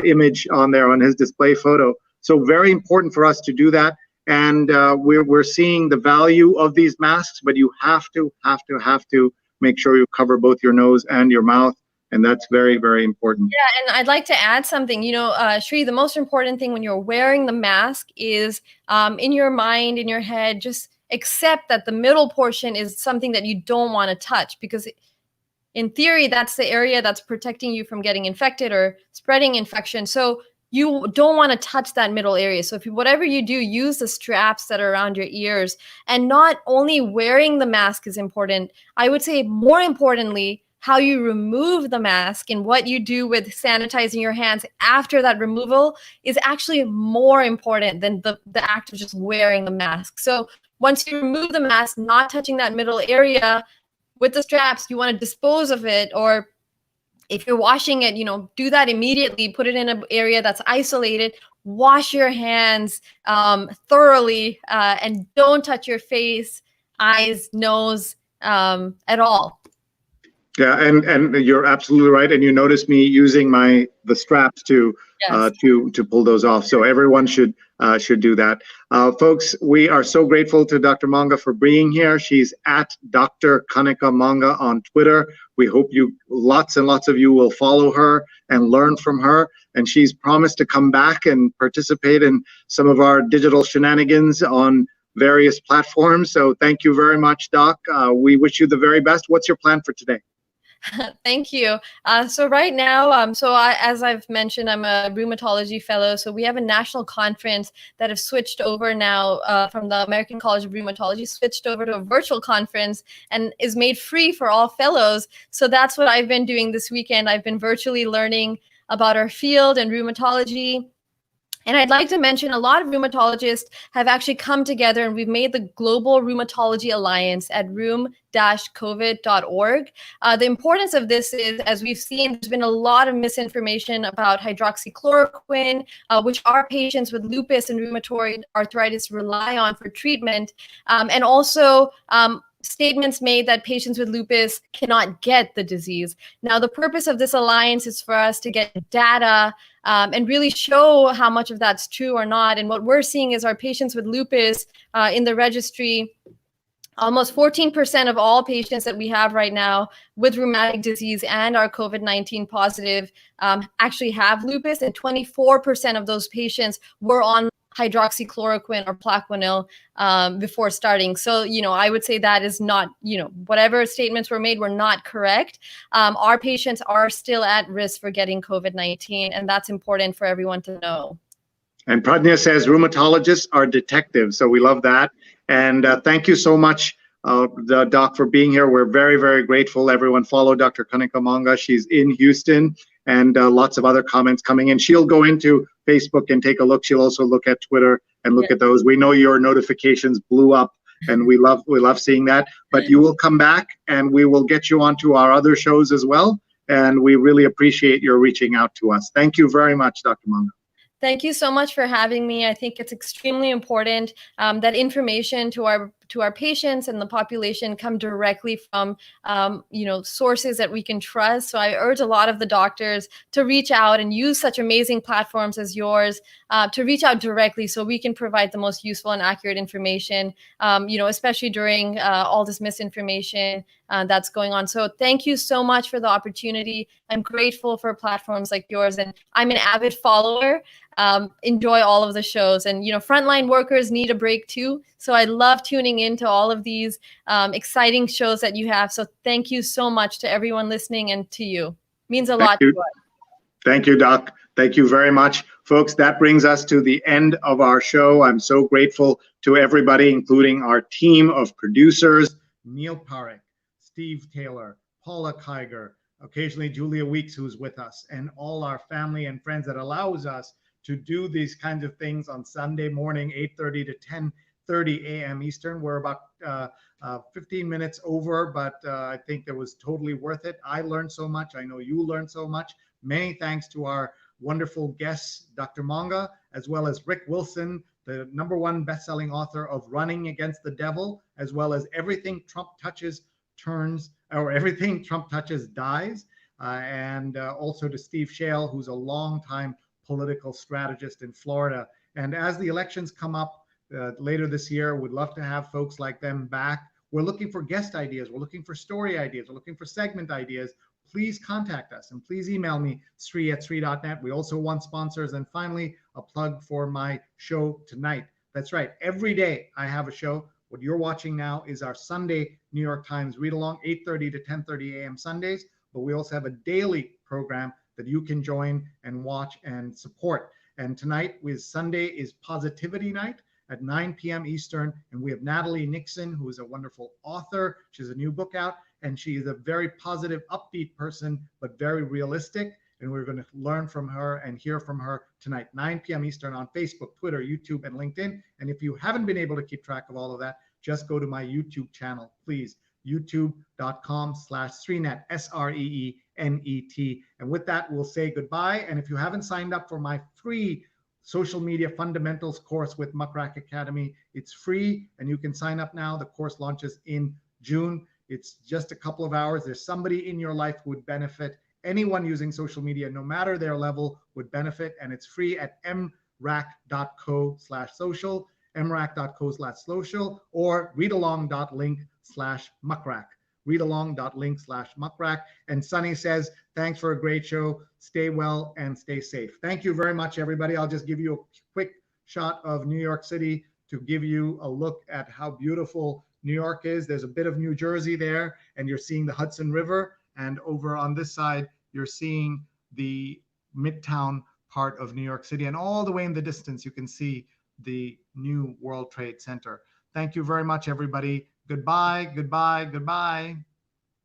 image on there, on his display photo. So very important for us to do that. And we're seeing the value of these masks, but you have to make sure you cover both your nose and your mouth. And that's very, very important. Yeah, and I'd like to add something. Sree, the most important thing when you're wearing the mask is in your mind, in your head, just accept that the middle portion is something that you don't want to touch, because in theory, that's the area that's protecting you from getting infected or spreading infection. So you don't want to touch that middle area. So whatever you do, use the straps that are around your ears. And not only wearing the mask is important, I would say more importantly, how you remove the mask and what you do with sanitizing your hands after that removal is actually more important than the act of just wearing the mask. So once you remove the mask, not touching that middle area with the straps, you want to dispose of it, or if you're washing it, do that immediately. Put it in an area that's isolated. Wash your hands thoroughly and don't touch your face, eyes, nose at all. Yeah, and you're absolutely right. And you notice me using the straps to pull those off. So everyone should do that. Folks, we are so grateful to Dr. Monga for being here. She's at Dr. Kanika Manga on Twitter. We hope lots and lots of you will follow her and learn from her. And she's promised to come back and participate in some of our digital shenanigans on various platforms. So thank you very much, Doc. We wish you the very best. What's your plan for today? Thank you. So right now, as I've mentioned, I'm a rheumatology fellow. So we have a national conference that have switched over now from the American College of Rheumatology, switched over to a virtual conference and is made free for all fellows. So that's what I've been doing this weekend. I've been virtually learning about our field and rheumatology. And I'd like to mention a lot of rheumatologists have actually come together, and we've made the Global Rheumatology Alliance at rheum-covid.org. The importance of this is, as we've seen, there's been a lot of misinformation about hydroxychloroquine, which our patients with lupus and rheumatoid arthritis rely on for treatment. And also, statements made that patients with lupus cannot get the disease. Now, the purpose of this alliance is for us to get data and really show how much of that's true or not. And what we're seeing is our patients with lupus in the registry, almost 14% of all patients that we have right now with rheumatic disease and are COVID-19 positive actually have lupus, and 24% of those patients were on hydroxychloroquine or Plaquenil before starting. So, I would say that is not, whatever statements were made were not correct. Our patients are still at risk for getting COVID-19, and that's important for everyone to know. And Pradnya says rheumatologists are detectives, so we love that. And thank you so much, Doc, for being here. We're very, very grateful. Everyone follow Dr. Kanika Monga. She's in Houston, and lots of other comments coming in. She'll go into Facebook and take a look. She'll also look at Twitter and look at those. We know your notifications blew up, and we love seeing that. But you will come back, and we will get you onto our other shows as well. And we really appreciate your reaching out to us. Thank you very much, Dr. Monga. Thank you so much for having me. I think it's extremely important that information to our patients and the population come directly from sources that we can trust. So I urge a lot of the doctors to reach out and use such amazing platforms as yours to reach out directly, so we can provide the most useful and accurate information, especially during all this misinformation that's going on. So thank you so much for the opportunity. I'm grateful for platforms like yours, and I'm an avid follower. Enjoy all of the shows, and frontline workers need a break too. So I love tuning into all of these exciting shows that you have. So thank you so much to everyone listening, and to you. Means a lot to us. Thank you, Doc. Thank you very much, folks. That brings us to the end of our show. I'm so grateful to everybody, including our team of producers, Neil Parekh, Steve Taylor, Paula Kiger, occasionally Julia Weeks, who's with us, and all our family and friends that allows us to do these kinds of things on Sunday morning, 8:30 to 10:30 a.m. Eastern. We're about 15 minutes over, but I think that was totally worth it. I learned so much. I know you learned so much. Many thanks to our wonderful guests, Dr. Monga, as well as Rick Wilson, the #1 best-selling author of Running Against the Devil, as well as Everything Trump Touches Turns, or Everything Trump Touches Dies, and also to Steve Schale, who's a longtime political strategist in Florida. And as the elections come up later this year, we'd love to have folks like them back. We're looking for guest ideas. We're looking for story ideas. We're looking for segment ideas. Please contact us, and please email me, Sree@Sree.net. We also want sponsors. And finally, a plug for my show tonight. That's right. Every day I have a show. What you're watching now is our Sunday New York Times read along, 8:30 to 10:30 a.m. Sundays. But we also have a daily program that you can join and watch and support. And tonight Sunday is Positivity Night at 9 p.m. Eastern. And we have Natalie Nixon, who is a wonderful author. She has a new book out, and she is a very positive, upbeat person, but very realistic. And we're going to learn from her and hear from her tonight, 9 p.m. Eastern, on Facebook, Twitter, YouTube, and LinkedIn. And if you haven't been able to keep track of all of that, just go to my YouTube channel, please. youtube.com/Sreenet, SREENET. And with that, we'll say goodbye. And if you haven't signed up for my free social media fundamentals course with Muckrack Academy, it's free, and you can sign up now. The course launches in June. It's just a couple of hours. There's somebody in your life who would benefit. Anyone using social media, no matter their level, would benefit. And it's free at mrac.co/social, mrac.co/social, or readalong.link/muckrack. readalong.link/muckrack. And Sunny says, thanks for a great show. Stay well and stay safe. Thank you very much, everybody. I'll just give you a quick shot of New York City to give you a look at how beautiful New York is. There's a bit of New Jersey there, and you're seeing the Hudson River. And over on this side, you're seeing the Midtown part of New York City. And all the way in the distance, you can see the new World Trade Center. Thank you very much, everybody. Goodbye, goodbye, goodbye.